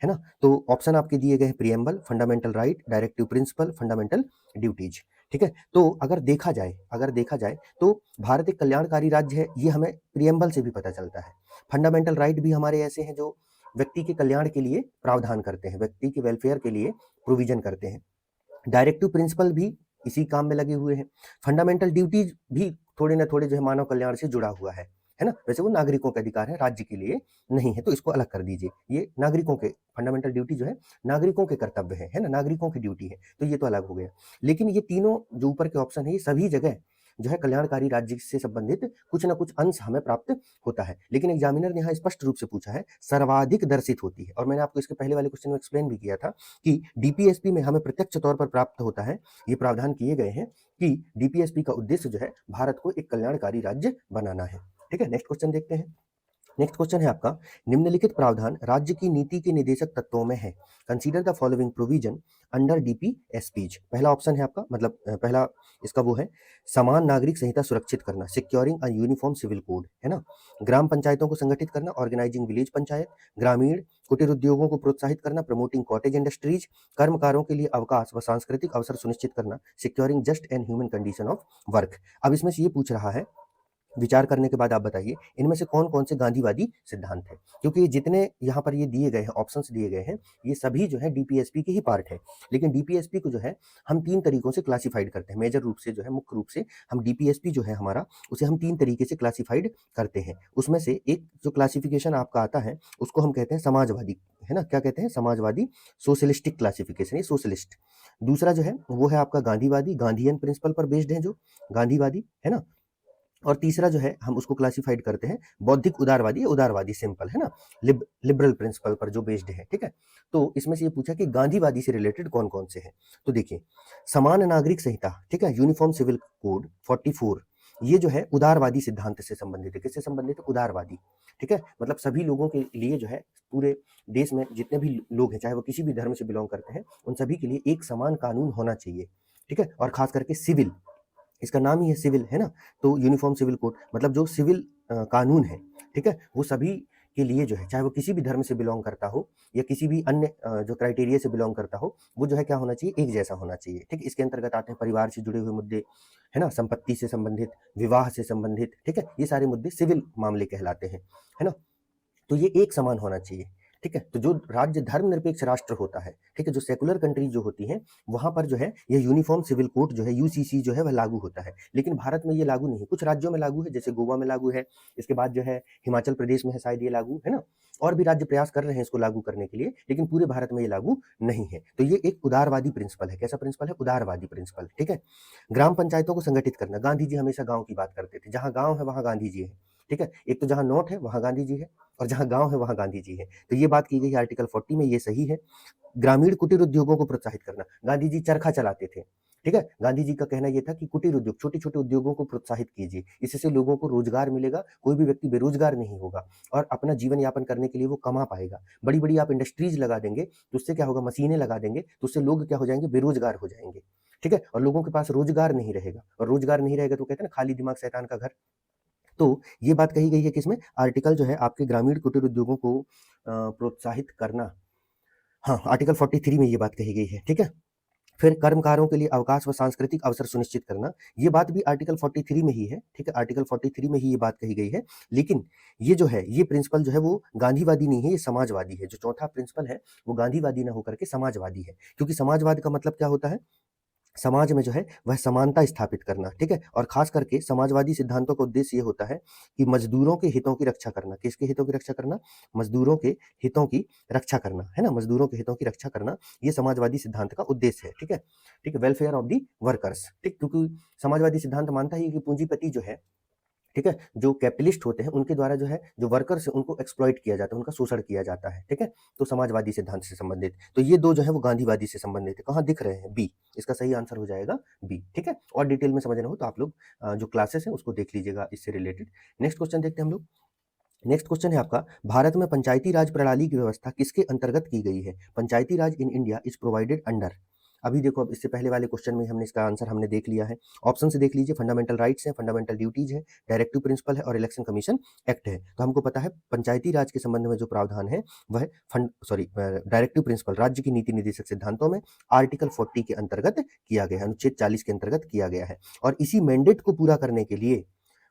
है ना? तो ऑप्शन आपके दिए गए हैं preamble, fundamental right, directive principle, fundamental duties. ठीक है, तो अगर देखा जाए तो भारत एक कल्याणकारी राज्य है, ये हमें प्रियम्बल से भी पता चलता है। फंडामेंटल राइट भी हमारे ऐसे हैं जो व्यक्ति के कल्याण के लिए प्रावधान करते हैं, व्यक्ति के वेलफेयर के लिए प्रोविजन करते हैं। डायरेक्टिव प्रिंसिपल भी इसी काम में लगे हुए हैं। फंडामेंटल ड्यूटीज भी थोड़े ना थोड़े जो है मानव कल्याण से जुड़ा हुआ है ना? वैसे वो नागरिकों का अधिकार है, राज्य के लिए नहीं है, तो इसको अलग कर दीजिए। ये नागरिकों के फंडामेंटल ड्यूटी जो है नागरिकों के कर्तव्य है ना, नागरिकों की ड्यूटी है, तो ये तो अलग हो गया। लेकिन ये तीनों जो ऊपर के ऑप्शन है ये सभी जगह जो है कल्याणकारी राज्य से संबंधित कुछ ना कुछ अंश हमें प्राप्त होता है। लेकिन एग्जामिनर ने यहाँ स्पष्ट रूप से पूछा है सर्वाधिक दर्शित होती है, और मैंने आपको इसके पहले वाले क्वेश्चन में एक्सप्लेन भी किया था कि डीपीएसपी में हमें प्रत्यक्ष तौर पर प्राप्त होता है। ये प्रावधान किए गए हैं कि डीपीएसपी का उद्देश्य जो है भारत को एक कल्याणकारी राज्य बनाना है। ठीक है, नेक्स्ट क्वेश्चन देखते हैं। नेक्स्ट क्वेश्चन है आपका, निम्नलिखित प्रावधान राज्य की नीति के निदेशक तत्वों में है। Consider the following provision under DPSPs. पहला ऑप्शन है आपका, मतलब पहला इसका वो है समान नागरिक संहिता सुरक्षित करना, securing a uniform civil code, है ना? ग्राम पंचायतों को संगठित करना, ऑर्गेनाइजिंग विलेज पंचायत। ग्रामीण कुटीर उद्योगों को प्रोत्साहित करना, प्रमोटिंग कॉटेज इंडस्ट्रीज। कर्मकारों के लिए अवकाश व सांस्कृतिक अवसर सुनिश्चित करना, securing just and human condition of work. अब इसमें से ये पूछ रहा है, विचार करने के बाद आप बताइए इनमें से कौन कौन से गांधीवादी सिद्धांत है, क्योंकि ये जितने यहाँ पर ये दिए गए हैं, ऑप्शंस दिए गए हैं, ये सभी जो है डीपीएसपी के ही पार्ट है। लेकिन डीपीएसपी को जो है हम तीन तरीकों से क्लासिफाइड करते हैं, मेजर रूप से जो है, मुख्य रूप से हम डीपीएसपी जो है हमारा, उसे हम तीन तरीके से क्लासिफाइड करते हैं। उसमें से एक जो क्लासिफिकेशन आपका आता है उसको हम कहते हैं समाजवादी, है ना? क्या कहते हैं? समाजवादी, सोशलिस्टिक क्लासिफिकेशन, ये सोशलिस्ट। दूसरा जो है वो है आपका गांधीवादी, गांधीयन प्रिंसिपल पर बेस्ड है जो गांधीवादी, है ना? और तीसरा जो है हम उसको क्लासिफाइड करते हैं बौद्धिक उदारवादी, उदारवादी सिंपल है ना, लिबरल प्रिंसिपल पर जो बेस्ड है, ठीक है। तो इसमें से ये पूछा कि गांधीवादी से रिलेटेड कौन कौन से हैं। तो देखिए, समान नागरिक संहिता, ठीक है, यूनिफॉर्म सिविल कोड 44, ये जो है उदारवादी सिद्धांत से संबंधित है। किससे संबंधित है? उदारवादी, ठीक है। मतलब सभी लोगों के लिए जो है, पूरे देश में जितने भी लोग हैं, चाहे वो किसी भी धर्म से बिलोंग करते हैं, उन सभी के लिए एक समान कानून होना चाहिए, ठीक है। और खास करके सिविल, इसका नाम ही है सिविल, है ना। तो यूनिफॉर्म सिविल कोड मतलब जो सिविल कानून है, ठीक है, वो सभी के लिए जो है, चाहे वो किसी भी धर्म से बिलोंग करता हो या किसी भी अन्य जो क्राइटेरिया से बिलोंग करता हो, वो जो है क्या होना चाहिए? एक जैसा होना चाहिए, ठीक। इसके अंतर्गत आते हैं परिवार से जुड़े हुए मुद्दे, है ना, संपत्ति से संबंधित, विवाह से संबंधित, ठीक है, ये सारे मुद्दे सिविल मामले कहलाते हैं, है ना। तो ये एक समान होना चाहिए, ठीक है। तो जो राज्य धर्मनिरपेक्ष राष्ट्र होता है, ठीक है, जो सेकुलर कंट्री जो होती हैं, वहां पर जो है ये यूनिफॉर्म सिविल कोड जो है, यूसीसी जो है वह लागू होता है। लेकिन भारत में ये लागू नहीं है, कुछ राज्यों में लागू है, जैसे गोवा में लागू है, इसके बाद जो है हिमाचल प्रदेश में है शायद ये लागू, है ना। और भी राज्य प्रयास कर रहे हैं इसको लागू करने के लिए, लेकिन पूरे भारत में ये लागू नहीं है। तो ये एक उदारवादी प्रिंसिपल है। कैसा प्रिंसिपल है? उदारवादी प्रिंसिपल, ठीक है। ग्राम पंचायतों को संगठित करना, गांधी जी हमेशा गांव की बात करते थे, जहां गांव है वहां गांधी जी है, ठीक है। एक तो जहां नोट है वहां गांधी जी है, और जहां गांव है वहां गांधी जी है। तो ये बात की गई है आर्टिकल 40 में, ये सही है। ग्रामीण कुटीर उद्योगों को प्रोत्साहित करना, गांधी जी चरखा चलाते थे, ठीक है। गांधी जी का कहना यह था कि कुटीर उद्योग, छोटे छोटे उद्योगों को प्रोत्साहित कीजिए, इससे लोगों को रोजगार मिलेगा, कोई भी व्यक्ति बेरोजगार नहीं होगा और अपना जीवन यापन करने के लिए वो कमा पाएगा। बड़ी बड़ी आप इंडस्ट्रीज लगा देंगे तो उससे क्या होगा? मशीनें लगा देंगे तो उससे लोग क्या हो जाएंगे? बेरोजगार हो जाएंगे, ठीक है। और लोगों के पास रोजगार नहीं रहेगा, और रोजगार नहीं रहेगा तो कहते हैं ना, खाली दिमाग शैतान का घर। तो ये बात कही गई है किसमें? आर्टिकल जो है आपके ग्रामीण कुटीर उद्योगों को प्रोत्साहित करना, हाँ, आर्टिकल 43 में ये बात कही गई है, ठीक है। फिर कर्मकारों के लिए अवकाश व सांस्कृतिक अवसर सुनिश्चित करना, ये बात भी आर्टिकल 43 में ही है, ठीक है। आर्टिकल 43 में ही ये बात कही गई है। लेकिन ये जो है, ये प्रिंसिपल जो है वो गांधीवादी नहीं है, ये समाजवादी है। जो चौथा प्रिंसिपल है वो गांधीवादी ना होकर के समाजवादी है, क्योंकि समाजवाद का मतलब क्या होता है? समाज में जो है वह समानता स्थापित करना, ठीक है। और खास करके समाजवादी सिद्धांतों का उद्देश्य ये होता है कि मजदूरों के हितों की रक्षा करना। किसके हितों की रक्षा करना? मजदूरों के हितों की रक्षा करना, है ना। मजदूरों के हितों की रक्षा करना, ये समाजवादी सिद्धांत का उद्देश्य है, ठीक है। ठीक है, वेलफेयर ऑफ दी वर्कर्स, ठीक, क्योंकि समाजवादी सिद्धांत मानता है कि पूंजीपति जो है, ठीक है, जो कैपिटलिस्ट होते हैं उनके द्वारा जो है, जो वर्कर्स है उनको एक्सप्लॉइट किया जाता है, उनका शोषण किया जाता है, ठीक है। तो समाजवादी सिद्धांत से संबंधित, तो ये दो जो है वो गांधीवादी से संबंधित है। कहाँ दिख रहे हैं? बी, इसका सही आंसर हो जाएगा बी, ठीक है। और डिटेल में समझना हो तो आप लोग जो क्लासेस है उसको देख लीजिएगा इससे रिलेटेड। नेक्स्ट क्वेश्चन देखते हैं हम लोग। नेक्स्ट क्वेश्चन है आपका, भारत में पंचायती राज प्रणाली की व्यवस्था किसके अंतर्गत की गई है? Panchayati Raj in India is provided under, अभी देखो, अब इससे पहले वाले क्वेश्चन में हमने इसका आंसर हमने देख लिया है। ऑप्शन से देख लीजिए, फंडामेंटल राइट्स है, फंडामेंटल ड्यूटीज है, डायरेक्टिव प्रिंसिपल है और इलेक्शन कमीशन एक्ट है। तो हमको पता है पंचायती राज के संबंध में जो प्रावधान है वह डायरेक्टिव प्रिंसिपल, राज्य की नीति निर्देशक सिद्धांतों में आर्टिकल 40 के अंतर्गत किया गया है, अनुच्छेद 40 के अंतर्गत किया गया है। और इसी मैंडेट को पूरा करने के लिए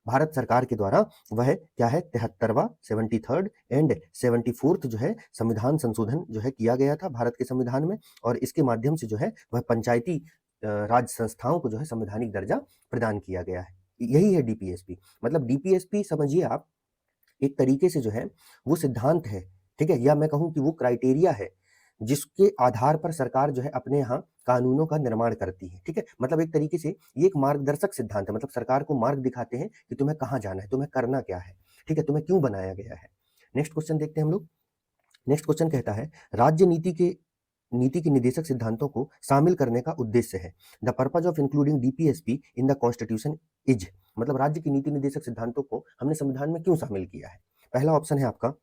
भारत सरकार के द्वारा वह क्या है, 73वां 73rd एंड 74th जो है संविधान संशोधन जो है किया गया था भारत के संविधान में। और इसके माध्यम से जो है वह पंचायती राज संस्थाओं को जो है संवैधानिक दर्जा प्रदान किया गया है। यही है डीपीएसपी। मतलब डीपीएसपी समझिए आप, एक तरीके से जो है वो सिद्धांत है, ठीक है, या मैं कहूं कि वो क्राइटेरिया है जिसके आधार पर सरकार जो है अपने यहाँ कानूनों का निर्माण करती है, ठीक है। मतलब एक तरीके से ये एक मार्गदर्शक सिद्धांत है, मतलब सरकार को मार्ग दिखाते हैं कि तुम्हें कहाँ जाना है, तुम्हें करना क्या है, ठीक है, तुम्हें क्यों बनाया गया है। नेक्स्ट क्वेश्चन देखते हैं हम लोग। नेक्स्ट क्वेश्चन कहता है, राज्य नीति के निदेशक सिद्धांतों को शामिल करने का उद्देश्य है। The purpose of including DPSP in the constitution is, मतलब राज्य की नीति निर्देशक सिद्धांतों को हमने संविधान में क्यों शामिल किया है? पहला ऑप्शन है आपका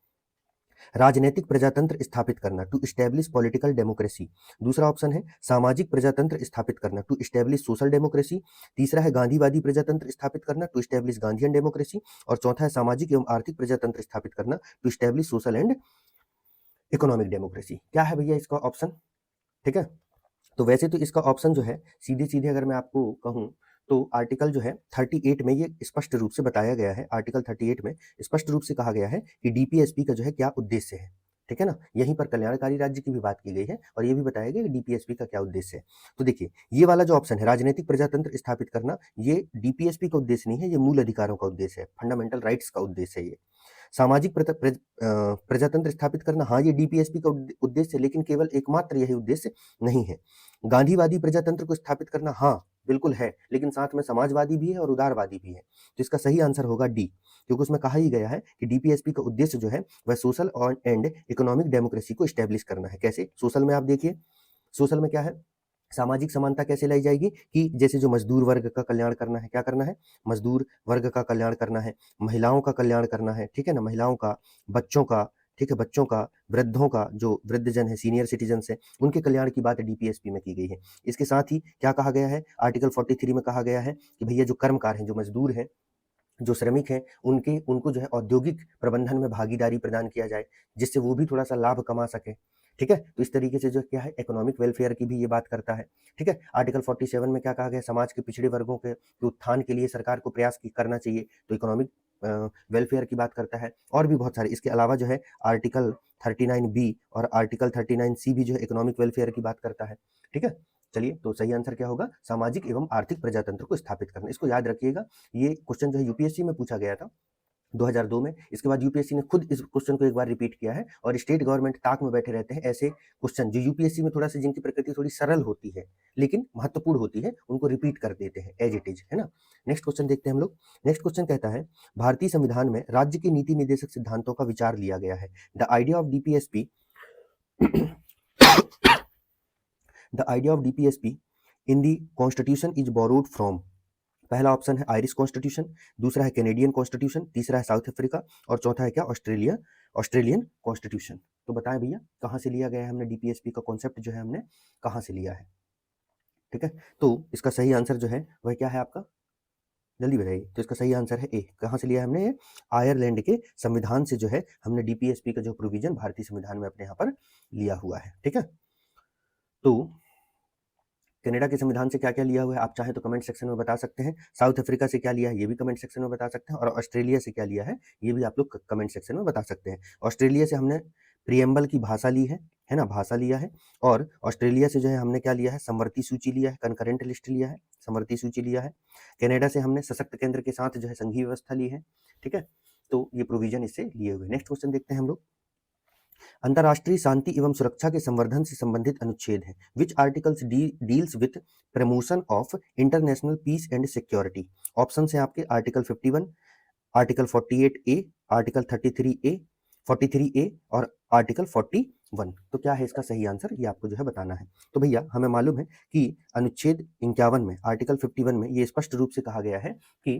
राजनीतिक प्रजातंत्र स्थापित करना, टू इस्टेब्लिश पॉलिटिकल डेमोक्रेसी। दूसरा ऑप्शन है सामाजिक प्रजातंत्र स्थापित करना, टू इस्टेब्लिश सोशल डेमोक्रेसी। तीसरा है गांधीवादी प्रजातंत्र स्थापित करना, टू इस्टेब्लिश गांधीयन डेमोक्रेसी। और चौथा है सामाजिक एवं आर्थिक प्रजातंत्र स्थापित करना, to establish social and economic democracy. क्या है भैया इसका ऑप्शन? ठीक है, तो वैसे तो इसका ऑप्शन जो है सीधे सीधे अगर मैं आपको कहूं तो आर्टिकल जो है 38 में ये स्पष्ट रूप से बताया गया है। आर्टिकल 38 में स्पष्ट रूप से कहा गया है कि डीपीएसपी का जो है क्या उद्देश्य है, ठीक है ना। यहीं पर कल्याणकारी राज्य की भी बात की गई है और ये भी बताया गया कि डीपीएसपी का क्या उद्देश्य है। तो देखिए, ये वाला जो ऑप्शन है राजनीतिक प्रजातंत्र स्थापित करना, ये डीपीएसपी का उद्देश्य नहीं है, ये मूल अधिकारों का उद्देश्य है, फंडामेंटल राइट्स का उद्देश्य है ये। सामाजिक प्रजातंत्र स्थापित करना, हाँ, ये डीपीएसपी का उद्देश्य है, लेकिन केवल एकमात्र यही उद्देश्य नहीं है। गांधीवादी प्रजातंत्र को स्थापित करना, हाँ बिल्कुल है, लेकिन साथ में समाजवादी भी है और उदारवादी भी है। तो इसका सही आंसर होगा डी, क्योंकि उसमें कहा ही गया है कि डीपीएसपी का उद्देश्य जो है वह सोशल और एंड इकोनॉमिक डेमोक्रेसी को एस्टैब्लिश करना है। कैसे? सोशल में आप देखिए, सोशल में क्या है, सामाजिक समानता कैसे लाई जाएगी कि जैसे जो मजदूर वर्ग का कल्याण करना है, क्या करना है, मजदूर वर्ग का कल्याण करना है, महिलाओं का कल्याण करना है, ठीक है ना, महिलाओं का, बच्चों का, ठीक है, बच्चों का, वृद्धों का, जो वृद्धजन है, सीनियर सिटीजन है, उनके कल्याण की बात डीपीएसपी में की गई है। इसके साथ ही क्या कहा गया है, आर्टिकल 43 में कहा गया है कि भैया जो कर्मकार हैं, जो मजदूर हैं, जो श्रमिक हैं, उनको जो है औद्योगिक प्रबंधन में भागीदारी प्रदान किया जाए, जिससे वो भी थोड़ा-सा लाभ कमा सकें। ठीक है? तो इस तरीके से जो क्या है, इकोनॉमिक वेलफेयर की भी ये बात करता है। ठीक है? आर्टिकल 47 में क्या कहा गया है, समाज के पिछड़े वर्गों के उत्थान के लिए सरकार को प्रयास करना चाहिए, तो इकोनॉमिक वेलफेयर की बात करता है। और भी बहुत सारे इसके अलावा जो है आर्टिकल 39 बी और आर्टिकल 39 सी भी जो है इकोनॉमिक वेलफेयर की बात करता है। ठीक है? चलिए, तो सही आंसर क्या होगा, सामाजिक एवं आर्थिक प्रजातंत्र को स्थापित करना। इसको याद रखिएगा, ये क्वेश्चन जो है यूपीएससी में पूछा गया था 2002 में। इसके बाद यूपीएससी ने खुद इस क्वेश्चन को एक बार रिपीट किया है, और स्टेट गवर्नमेंट ताक में बैठे रहते हैं ऐसे क्वेश्चन जो यूपीएससी में थोड़ा सा, जिनकी प्रकृति थोड़ी सरल होती है लेकिन महत्वपूर्ण होती है, उनको रिपीट कर देते हैं एज इट इज, है ना। नेक्स्ट क्वेश्चन देखते हैं हम लोग। नेक्स्ट क्वेश्चन कहता है, भारतीय संविधान में राज्य के नीति निर्देशक सिद्धांतों का विचार लिया गया है। The idea of DPSP the idea of DPSP in the constitution is borrowed from. पहला ऑप्शन है आयरिश कॉन्स्टिट्यूशन, दूसरा है कैनेडियन कॉन्स्टिट्यूशन, तीसरा है साउथ अफ्रीका, और चौथा है क्या, ऑस्ट्रेलियन कॉन्स्टिट्यूशन। तो बताएं भैया कहाँ से लिया गया है, हमने डीपीएसपी का कॉन्सेप्ट जो है हमने कहाँ से लिया है। ठीक है, तो इसका सही आंसर जो है वह क्या है आपका, जल्दी बताइए। तो इसका सही आंसर है ए। कहाँ से लिया है हमने, ये आयरलैंड के संविधान से जो है हमने डीपीएसपी का जो प्रोविजन भारतीय संविधान में अपने यहाँ पर लिया हुआ है। ठीक है, तो कनाडा के संविधान से क्या-क्या लिया हुआ है, आप चाहें तो कमेंट सेक्शन में बता सकते हैं। साउथ अफ्रीका से क्या लिया है, ये भी कमेंट सेक्शन में बता सकते हैं, और ऑस्ट्रेलिया से क्या लिया है, ये भी आप लोग कमेंट सेक्शन में बता सकते हैं। ऑस्ट्रेलिया से हमने प्रिएम्बल की भाषा ली है ना, भाषा लिया है। और ऑस्ट्रेलिया से जो है हमने क्या लिया है, समवर्ती सूची लिया है, कंकरेंट लिस्ट लिया है, समवर्ती सूची लिया है। कनाडा से हमने सशक्त केंद्र के साथ जो है संघीय व्यवस्था ली है। ठीक है, तो ये प्रोविजन इससे लिए हुए। नेक्स्ट क्वेश्चन देखते हैं हम लोग। अंतर्राष्ट्रीय शांति एवं सुरक्षा के संवर्धन से संबंधित अनुच्छेद है। Which articles deals with promotion of international peace and security. Option है आपके article 51, article 48 A, article 33 A, 43 A और आर्टिकल 41। तो क्या है इसका सही आंसर, ये आपको जो है बताना है। तो भैया हमें मालूम है कि अनुच्छेद 51 में, आर्टिकल 51 में ये स्पष्ट रूप से कहा गया है कि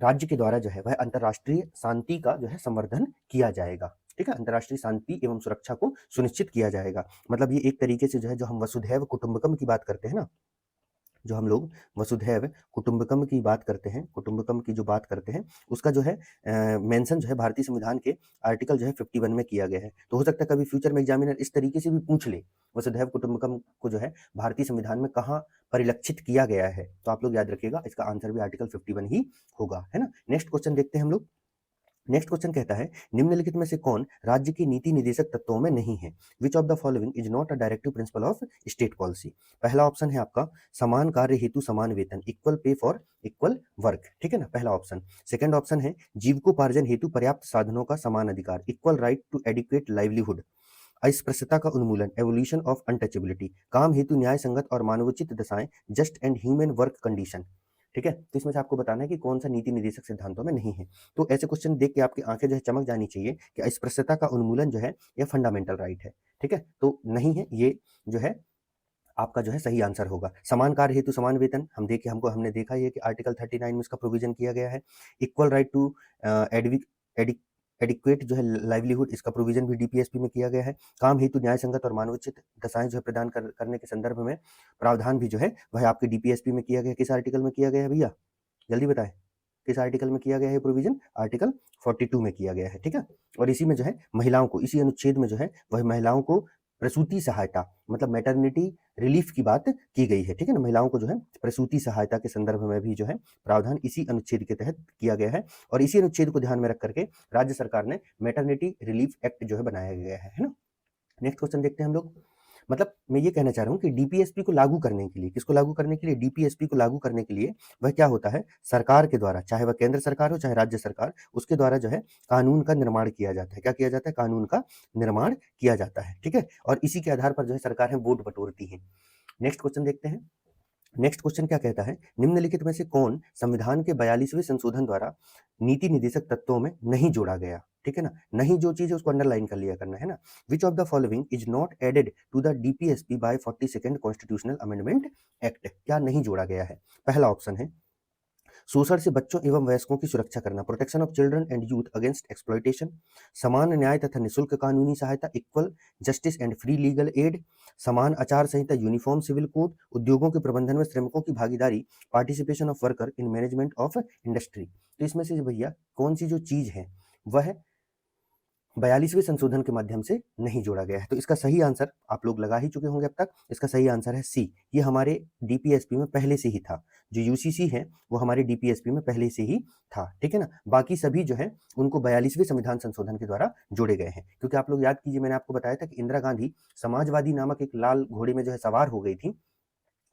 राज्य के द्वारा जो है वह अंतर्राष्ट्रीय शांति का जो है संवर्धन किया जाएगा। ठीक है, अंतर्राष्ट्रीय शांति एवं सुरक्षा को सुनिश्चित किया जाएगा। मतलब ये एक तरीके से जो है, जो हम वसुधैव कुटुंबकम की बात करते हैं ना, जो हम लोग वसुधैव कुटुंबकम की बात करते हैं, कुटुंबकम की जो बात करते हैं, उसका जो है मेंशन जो है भारतीय संविधान के आर्टिकल जो है 51 में किया गया है। तो हो सकता है कभी फ्यूचर में एग्जामिनर इस तरीके से भी पूछ ले, वसुधैव कुटुंबकम को जो है भारतीय संविधान में कहाँ परिलक्षित किया गया है। तो आप लोग याद रखिएगा, इसका आंसर भी आर्टिकल 51 ही होगा, है ना। नेक्स्ट क्वेश्चन देखते हैं हम लोग। नेक्स्ट क्वेश्चन कहता है, निम्नलिखित में से कौन राज्य की नीति निर्देशक तत्वों में नहीं है। Which of the following is not a directive principle of state policy. पहला ऑप्शन है आपका समान कार्य हेतु समान वेतन, equal pay for equal work. ठीक है ना, पहला ऑप्शन। सेकंड ऑप्शन है जीविकोपार्जन हेतु पर्याप्त साधनों का समान अधिकार, equal right to adequate livelihood. अस्पृश्यता का उन्मूलन, एवोल्यूशन ऑफ अनटचेबिलिटी। काम हेतु न्याय संगत और मानवोचित दशाएं, just and human work condition. ठीक है, तो इसमें से आपको बताना है कि कौन सा नीति निर्देशक सिद्धांतों में नहीं है। तो ऐसे क्वेश्चन देख के आपकी आंखें जो है चमक जानी चाहिए कि अस्पृश्यता का उन्मूलन जो है यह फंडामेंटल राइट है। ठीक है, तो नहीं है, ये जो है आपका जो है सही आंसर होगा। समान कार्य हेतु समान वेतन, हमने देखा ही है कि आर्टिकल 39 में इसका प्रोविजन किया गया है। इक्वल राइट टू एडिक्वेट जो है लाइवलीहुड, इसका प्रोविजन भी डीपीएसपी में किया गया है। काम हेतु न्याय संगत और मानवोचित दशाएं जो है प्रदान करने के संदर्भ में प्रावधान भी जो है वह आपके डीपीएसपी में किया गया है। किस आर्टिकल में किया गया है भैया, जल्दी बताएं, किस आर्टिकल में किया गया है प्रोविजन, आर्टिकल 42 में किया गया है। ठीक है, और इसी में जो है महिलाओं को, इसी अनुच्छेद में जो है वह महिलाओं को प्रसूति सहायता, मतलब मैटरनिटी रिलीफ की बात की गई है। ठीक है ना, महिलाओं को जो है प्रसूति सहायता के संदर्भ में भी जो है प्रावधान इसी अनुच्छेद के तहत किया गया है, और इसी अनुच्छेद को ध्यान में रख करके राज्य सरकार ने मैटरनिटी रिलीफ एक्ट जो है बनाया गया है ना। नेक्स्ट क्वेश्चन देखते हैं हम लोग। मतलब मैं ये कहना चाह रहा हूँ कि डीपीएसपी को लागू करने के लिए, किसको लागू करने के लिए, डीपीएसपी को लागू करने के लिए वह क्या होता है, सरकार के द्वारा, चाहे वह केंद्र सरकार हो चाहे राज्य सरकार, उसके द्वारा जो है कानून का निर्माण किया जाता है। क्या किया जाता है, कानून का निर्माण किया जाता है। ठीक है, और इसी के आधार पर जो है सरकारें वोट बटोरती हैं। नेक्स्ट क्वेश्चन देखते हैं। नेक्स्ट क्वेश्चन क्या कहता है, निम्नलिखित में से कौन संविधान के 42वें संशोधन द्वारा नीति निर्देशक तत्वों में नहीं जोड़ा गया? ठीक है ना, नहीं जो चीज है उसको अंडरलाइन कर लिया करना है ना। Which of the following is not added to the DPSP by 42nd constitutional amendment act? क्या नहीं जोड़ा गया है? पहला ऑप्शन है शोषण से बच्चों एवं वयस्कों की सुरक्षा करना, protection of children and youth against exploitation, समान न्याय तथा निःशुल्क कानूनी सहायता, equal justice and free legal add, समान आचार संहिता, यूनिफॉर्म सिविल कोड, उद्योगों के प्रबंधन में श्रमिकों की भागीदारी, participation of worker in management of industry. तो इसमें से भैया कौन सी जो चीज है वह 42वें संशोधन के माध्यम से नहीं जोड़ा गया है? तो इसका सही आंसर आप लोग लगा ही चुके होंगे अब तक। इसका सही आंसर है सी। ये हमारे डीपीएसपी में पहले से ही था, जो यूसीसी है वो हमारे डीपीएसपी में पहले से ही था। ठीक है ना, बाकी सभी जो है उनको 42वें संविधान संशोधन के द्वारा जोड़े गए हैं। क्योंकि आप लोग याद कीजिए, मैंने आपको बताया था कि इंदिरा गांधी समाजवादी नामक एक लाल घोड़े में जो है सवार हो गई थी,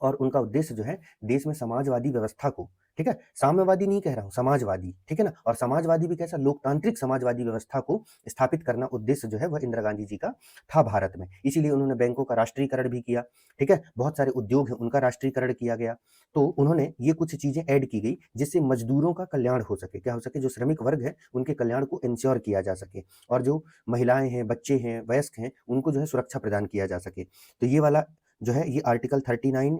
और उनका उद्देश्य जो है देश में समाजवादी व्यवस्था को, ठीक है, साम्यवादी नहीं कह रहा हूं, समाजवादी, ठीक है ना, और समाजवादी भी कैसा, लोकतांत्रिक समाजवादी व्यवस्था को स्थापित करना उद्देश्य जो है वह इंदिरा गांधी जी का था भारत में। इसीलिए उन्होंने बैंकों का राष्ट्रीयकरण भी किया। ठीक है, बहुत सारे उद्योग हैं उनका राष्ट्रीयकरण किया गया। तो उन्होंने ये कुछ चीजें ऐड की गई जिससे मजदूरों का कल्याण हो सके, क्या हो सके, जो श्रमिक वर्ग है उनके कल्याण को इंश्योर किया जा सके, और जो महिलाएं हैं, बच्चे हैं, वयस्क हैं, उनको जो है सुरक्षा प्रदान किया जा सके। तो ये वाला जो है ये आर्टिकल 39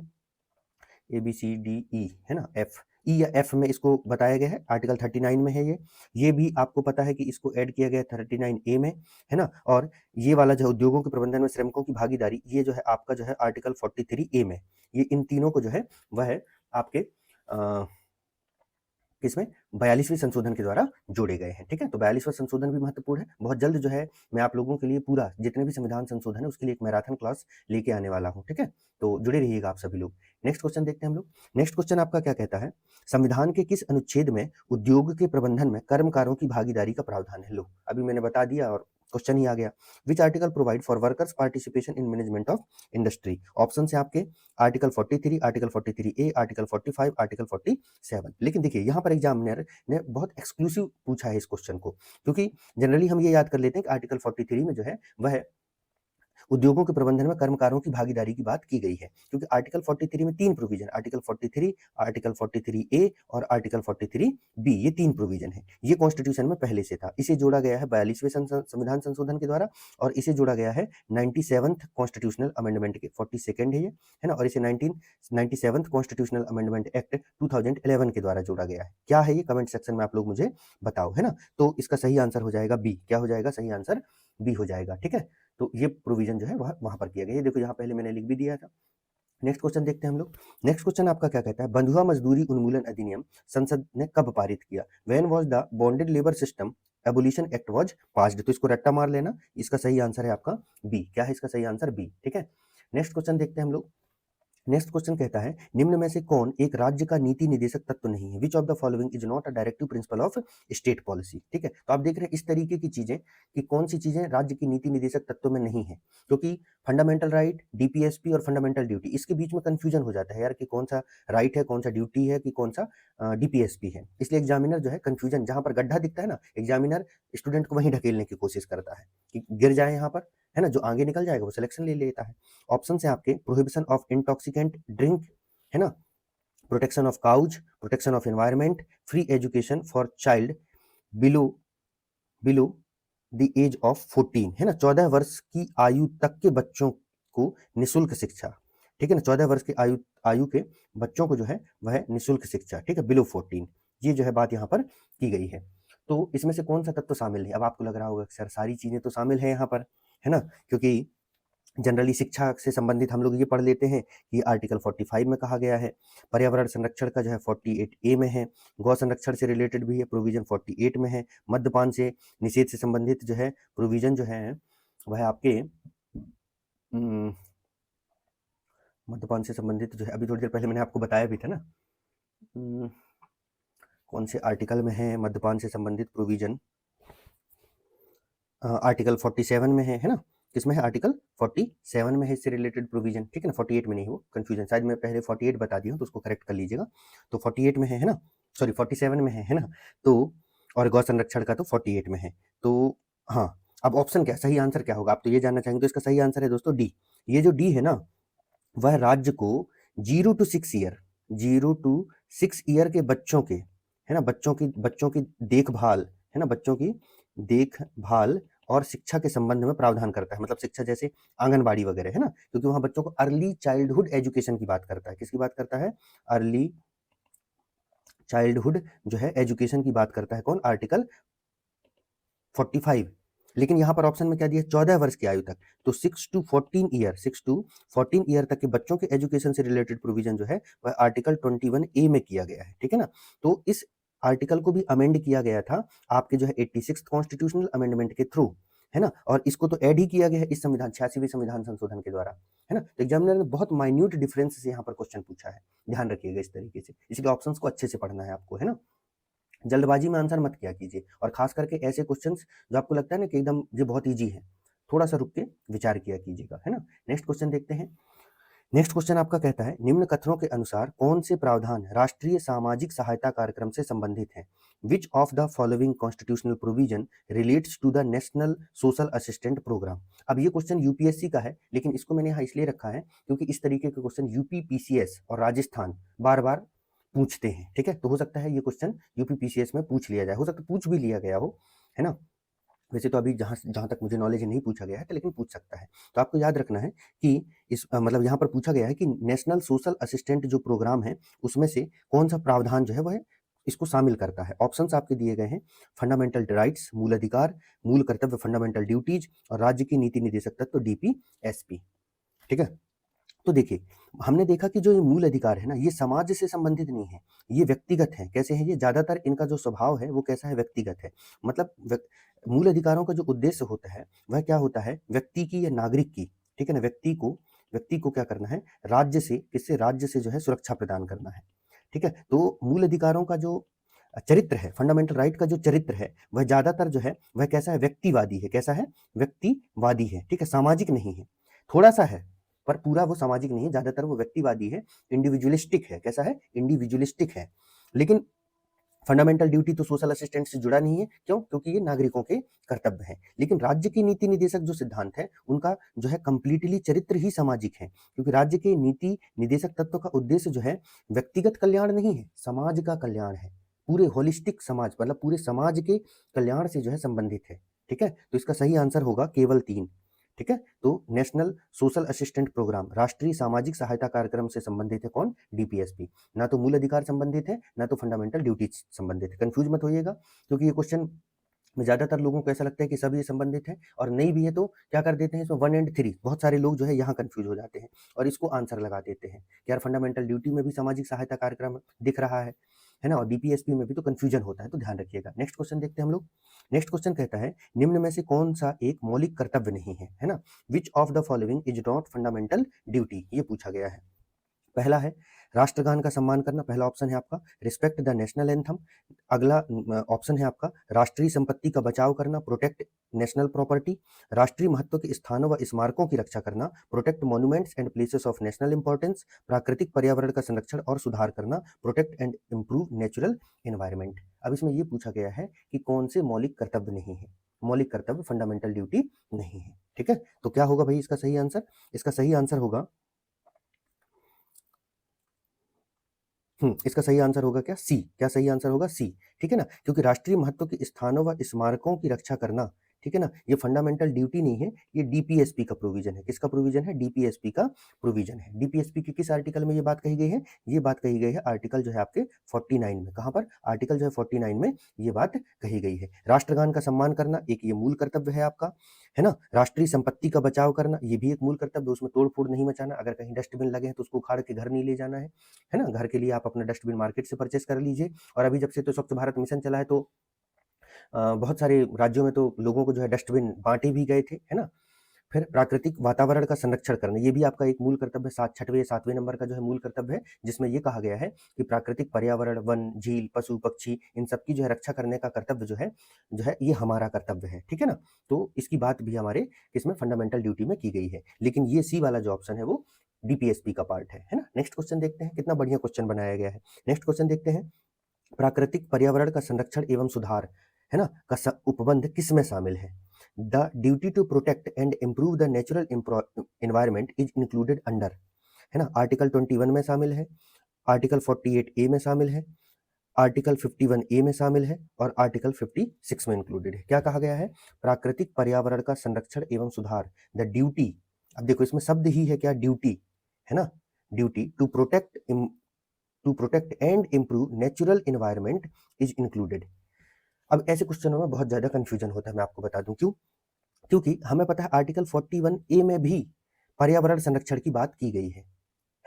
ABCDE है ना, एफ ई या एफ में इसको बताया गया है, आर्टिकल 39 में है ये भी आपको पता है कि इसको ऐड किया गया 39A में, है ना। और ये वाला जो उद्योगों के प्रबंधन में श्रमिकों की भागीदारी, ये जो है आपका जो है आर्टिकल 43A में, ये इन तीनों को जो है वह आपके किसमें 42वें संशोधन के द्वारा जोड़े गए हैं। ठीक है, तो 42वां संशोधन भी महत्वपूर्ण है। बहुत जल्द जो है मैं आप लोगों के लिए पूरा जितने भी संविधान संशोधन है उसके लिए एक मैराथन क्लास लेके आने वाला हूं। ठीक है, तो जुड़े रहिएगा आप सभी लोग। नेक्स्ट क्वेश्चन देखते हैं हम लोग। नेक्स्ट क्वेश्चन आपका क्या कहता है, संविधान के किस अनुच्छेद में उद्योग के प्रबंधन में कर्मकारों की भागीदारी का प्रावधान है? लो अभी मैंने बता दिया और क्वेश्चन ही आ गया। Which article provide for workers participation in management of industry? Option है आपके article 43, article 43A, article 45, article 47। लेकिन देखिए यहाँ पर एग्जामिनर ने बहुत एक्सक्लूसिव पूछा है इस क्वेश्चन को, क्योंकि जनरली हम ये याद कर लेते हैं कि आर्टिकल 43 में जो है वह उद्योगों के प्रबंधन में कर्मकारों की भागीदारी की बात की गई है, क्योंकि आर्टिकल 43 में तीन प्रोविजन, आर्टिकल 43, आर्टिकल 43A और आर्टिकल 43B, ये तीन प्रोविजन है। ये कॉन्स्टिट्यूशन में पहले से था। इसे जोड़ा गया है 42वें संविधान संशोधन के द्वारा, और इसे जोड़ा गया है 97th कॉन्स्टिट्यूशनल अमेंडमेंट के 42nd है ये, है ना, और इसे 97th कॉन्स्टिट्यूशनल अमेंडमेंट एक्ट 2011 के द्वारा जोड़ा गया है। क्या है ये, कमेंट सेक्शन में आप लोग मुझे बताओ, है ना। तो इसका सही आंसर हो जाएगा बी। क्या हो जाएगा, सही आंसर बी हो जाएगा। ठीक है, तो ये प्रोविजन जो है वह वहां पर किया गया है। देखो यहाँ पहले मैंने लिख भी दिया था। नेक्स्ट क्वेश्चन देखते हैं हम लोग। नेक्स्ट क्वेश्चन आपका क्या कहता है, बंधुआ मजदूरी उन्मूलन अधिनियम संसद ने कब पारित किया? When was the bonded labour system abolition act was passed? तो इसको रट्टा मार लेना, इसका सही आंसर है आपका बी। क्या है इसका सही आंसर? बी। ठीक है, नेक्स्ट क्वेश्चन देखते हैं हम लोग। नेक्स्ट क्वेश्चन कहता है, निम्न में से कौन एक राज्य का नीति निर्देशक तत्व नहीं है? Which of the following is not a directive principle of state policy? ठीक है, तो आप देख रहे हैं इस तरीके की चीजें कि कौन सी चीजें राज्य की नीति निर्देशक तत्व में नहीं है, क्योंकि फंडामेंटल राइट, डीपीएसपी और फंडामेंटल ड्यूटी, इसके बीच में कंफ्यूजन हो जाता है यार कि कौन सा राइट है, कौन सा ड्यूटी है, कि कौन सा डीपीएसपी है। इसलिए एग्जामिनर जो है कंफ्यूजन, जहां पर गड्ढा दिखता है ना, एग्जामिनर स्टूडेंट को वहीं ढकेलने की कोशिश करता है कि गिर जाए यहाँ पर, है ना, जो आगे निकल जाएगा वो सिलेक्शन ले लेता है। ऑप्शन है आपके प्रोहिबिशन ऑफ इंटॉक्सिकेंट ड्रिंक, है ना, protection of cows, protection of environment, free education for child below below the age of 14, है ना, 14 वर्ष की आयु तक के बच्चों को निशुल्क शिक्षा। ठीक है ना, 14 वर्ष की आयु आयु के बच्चों को जो है वह निशुल्क शिक्षा, ठीक है, बिलो 14, ये जो है बात यहाँ पर की गई है। तो इसमें से कौन सा तत्व शामिल है? अब आपको लग रहा होगा सर सारी चीजें तो शामिल है यहाँ पर, है ना, क्योंकि जनरली शिक्षा से संबंधित हम लोग ये पढ़ लेते हैं कि आर्टिकल 45 में कहा गया है, पर्यावरण संरक्षण का जो है 48A में है, गौ संरक्षण से रिलेटेड भी है प्रोविजन 48 में है, मद्यपान से निषेध से संबंधित जो है प्रोविजन जो है वह आपके मद्यपान से संबंधित जो है अभी थोड़ी देर पहले मैंने आपको बताया भी था ना, कौन से आर्टिकल में है मद्यपान से संबंधित प्रोविजन, आर्टिकल 47 में है ना, किसमें है, आर्टिकल 47 में है इससे रिलेटेड प्रोविजन। ठीक है ना, 48 में नहीं, वो कंफ्यूजन, शायद मैं पहले 48 बता दिया हूं तो उसको करेक्ट कर लीजिएगा। तो 48 में है ना, सॉरी 47 में है ना, तो और गौ संरक्षण का तो 48 में है। तो हाँ, अब ऑप्शन क्या, सही आंसर क्या होगा, आप तो ये जानना चाहेंगे। तो इसका सही आंसर है दोस्तों डी। ये जो डी है ना, वह राज्य को 0 to 6 ईयर, 0 to 6 ईयर के बच्चों के, है ना, बच्चों की देखभाल, है ना, बच्चों की देखभाल और शिक्षा के संबंध में प्रावधान करता है। मतलब शिक्षा जैसे आंगनबाड़ी वगैरह, है ना, क्योंकि वहां बच्चों को अर्ली चाइल्डहुड एजुकेशन की बात करता है। किसकी बात करता है? अर्ली चाइल्डहुड जो है एजुकेशन की बात करता है कौन? आर्टिकल 45। लेकिन यहां पर ऑप्शन में क्या दिया? 14 वर्ष की आयु तक। तो 6 to 14 ईयर, 6 to 14 ईयर तक के बच्चों के एजुकेशन से रिलेटेड प्रोविजन जो है वह आर्टिकल 21A में किया गया है। ठीक है ना? तो इस आर्टिकल को भी अमेंड किया गया था आपके जो है 86 कॉन्स्टिट्यूशनल अमेंडमेंट के थ्रू, है ना, और इसको तो ऐड ही किया गया है इस संविधान 86वें संविधान संशोधन के द्वारा, है ना। तो एग्जामिनर ने बहुत माइन्यूट डिफरेंस से यहाँ पर क्वेश्चन पूछा है, ध्यान रखिएगा इस तरीके से, इसलिए ऑप्शंस को अच्छे से पढ़ना है आपको, है ना। जल्दबाजी में आंसर मत किया कीजिए, और खास करके ऐसे क्वेश्चंस जो आपको लगता है ना कि एकदम ये बहुत इजी है, थोड़ा सा रुक के विचार किया कीजिएगा, है ना। नेक्स्ट क्वेश्चन देखते हैं। नेक्स्ट क्वेश्चन आपका कहता है, निम्न कथनों के अनुसार कौन से प्रावधान राष्ट्रीय सामाजिक सहायता कार्यक्रम से संबंधित हैं? Which of the following constitutional provision relates to the national social assistant program? अब ये क्वेश्चन यूपीएससी का है, लेकिन इसको मैंने यहाँ इसलिए रखा है क्योंकि इस तरीके के क्वेश्चन यूपी पीसीएस और राजस्थान बार बार पूछते हैं। ठीक है, तो हो सकता है ये क्वेश्चन यूपी पीसीएस में पूछ लिया जाए, हो सकता है पूछ भी लिया गया हो, है ना। वैसे तो अभी जहां तक मुझे नॉलेज नहीं पूछा गया है, तो लेकिन पूछ सकता है। तो आपको याद रखना है कि इस मतलब यहाँ पर पूछा गया है कि नेशनल सोशल असिस्टेंट जो प्रोग्राम है उसमें से कौन सा प्रावधान जो है वह इसको शामिल करता है। ऑप्शंस आपके दिए गए हैं, फंडामेंटल राइट्स, मूल अधिकार, मूल कर्तव्य फंडामेंटल ड्यूटीज, और राज्य की नीति निदेशक तत्व डीपीएसपी। ठीक है, तो देखिए हमने देखा कि जो ये मूल अधिकार है ना, ये समाज से संबंधित नहीं है, ये व्यक्तिगत है। कैसे है ये? ज्यादातर इनका जो स्वभाव है वो कैसा है? व्यक्तिगत है। मतलब मूल अधिकारों का जो उद्देश्य होता है वह क्या होता है? व्यक्ति की या नागरिक की, ठीक है ना, व्यक्ति को क्या करना है? राज्य से, किससे? राज्य से जो है सुरक्षा प्रदान करना है। ठीक है, तो मूल अधिकारों का जो चरित्र है, फंडामेंटल राइट का जो चरित्र है वह ज्यादातर जो है वह कैसा है? व्यक्तिवादी है। कैसा है? व्यक्तिवादी है। ठीक है, सामाजिक नहीं है, थोड़ा सा है पर पूरा वो सामाजिक नहीं है, ज्यादातर वो व्यक्तिवादी है, इंडिविजुअलिस्टिक है। कैसा है? इंडिविजुअलिस्टिक है। लेकिन फंडामेंटल ड्यूटी तो सोशल असिस्टेंट से जुड़ा नहीं है। क्यों? क्योंकि ये नागरिकों के कर्तव्य है। लेकिन राज्य की नीति निदेशक जो सिद्धांत है उनका जो है कंप्लीटली चरित्र ही सामाजिक है, क्योंकि राज्य के नीति निदेशक तत्व का उद्देश्य जो है व्यक्तिगत कल्याण नहीं है, समाज का कल्याण है। पूरे होलिस्टिक समाज, मतलब पूरे समाज के कल्याण से जो है संबंधित है। ठीक है, तो इसका सही आंसर होगा केवल 3। ठीक है, तो नेशनल सोशल असिस्टेंट प्रोग्राम, राष्ट्रीय सामाजिक सहायता कार्यक्रम से संबंधित है कौन? डीपीएसपी। ना तो मूल अधिकार संबंधित है, ना तो फंडामेंटल ड्यूटीज संबंधित है। कंफ्यूज मत होइएगा, क्योंकि ये क्वेश्चन में ज्यादातर लोगों को ऐसा लगता है कि सभी ये संबंधित है, और नहीं भी है तो क्या कर देते हैं इसमें 1 and 3, बहुत सारे लोग जो है यहाँ कंफ्यूज हो जाते हैं और इसको आंसर लगा देते हैं कि यार फंडामेंटल ड्यूटी में भी सामाजिक सहायता कार्यक्रम दिख रहा है ना, और डीपीएसपी में भी, तो कंफ्यूजन होता है, तो ध्यान रखिएगा। नेक्स्ट क्वेश्चन देखते हैं हम लोग। नेक्स्ट क्वेश्चन कहता है, निम्न में से कौन सा एक मौलिक कर्तव्य नहीं है ना। Which of the following is not fundamental duty, ये पूछा गया है। पहला है राष्ट्रगान का सम्मान करना, पहला ऑप्शन है आपका। रिस्पेक्ट द नेशनल एंथम, अगला ऑप्शन है आपका राष्ट्रीय संपत्ति का बचाव करना, प्रोटेक्ट नेशनल प्रॉपर्टी। राष्ट्रीय महत्व के स्थानों व स्मारकों की रक्षा करना, protect monuments and places of national importance. प्राकृतिक पर्यावरण का संरक्षण और सुधार करना, protect and improve natural environment. अब इसमें यह पूछा गया है कि कौन से मौलिक कर्तव्य नहीं है। मौलिक कर्तव्य, फंडामेंटल ड्यूटी नहीं है। ठीक है, तो क्या होगा भाई इसका सही आंसर? इसका सही आंसर होगा इसका सही आंसर होगा क्या? सी। क्या सही आंसर होगा? सी। ठीक है ना, क्योंकि राष्ट्रीय महत्व के स्थानों व स्मारकों की रक्षा करना, ठीक है ना, ये फंडामेंटल ड्यूटी नहीं है, ये डीपीएसपी का प्रोविजन है। किसका प्रोविजन है? डीपीएसपी का प्रोविजन है। डीपीएसपी के किस आर्टिकल में ये बात कही गई है? ये बात कही गई है आर्टिकल जो है आपके 49 में। कहां पर? आर्टिकल जो है 49 में ये बात कही गई है। राष्ट्रगान का सम्मान करना एक ये मूल कर्तव्य है आपका, है ना। राष्ट्रीय संपत्ति का बचाव करना ये भी एक मूल कर्तव्य, उसमें तोड़ फोड़ नहीं मचाना। अगर कहीं डस्टबिन लगे हैं तो उसको उखाड़ के घर नहीं ले जाना है ना। घर के लिए आप अपना डस्टबिन मार्केट से परचेस कर लीजिए। और अभी जब से तो स्वच्छ भारत मिशन चला है, तो बहुत सारे राज्यों में तो लोगों को जो है डस्टबिन बांटे भी गए थे, है ना। फिर प्राकृतिक वातावरण का संरक्षण करना, ये भी आपका एक मूल कर्तव्य, 6वें नंबर का जो है मूल कर्तव्य है, जिसमें ये कहा गया है कि प्राकृतिक पर्यावरण, वन, झील, पशु पक्षी, इन सबकी जो है रक्षा करने का कर्तव्य जो है ये हमारा कर्तव्य है। ठीक है ना, तो इसकी बात भी हमारे इसमें फंडामेंटल ड्यूटी में की गई है। लेकिन ये सी वाला जो ऑप्शन है वो डीपीएसपी का पार्ट है ना। नेक्स्ट क्वेश्चन देखते हैं, कितना बढ़िया क्वेश्चन बनाया गया है। नेक्स्ट क्वेश्चन देखते हैं, प्राकृतिक पर्यावरण का संरक्षण एवं सुधार, है ना, का उपबंध किस में शामिल है? The duty to protect and improve the natural environment is included under. है ना। आर्टिकल 21 में शामिल है, आर्टिकल 48A में शामिल है, आर्टिकल 51A में शामिल है और आर्टिकल 56 में इंक्लूडेड है। क्या कहा गया है? प्राकृतिक पर्यावरण का संरक्षण एवं सुधार, द ड्यूटी। अब देखो इसमें शब्द ही है क्या? ड्यूटी, है ना। Duty to protect and improve natural environment is included. अब ऐसे क्वेश्चनों में बहुत ज्यादा कंफ्यूजन होता है, मैं आपको बता दूं क्यों। क्योंकि हमें पता है आर्टिकल 41A में भी पर्यावरण संरक्षण की बात की गई है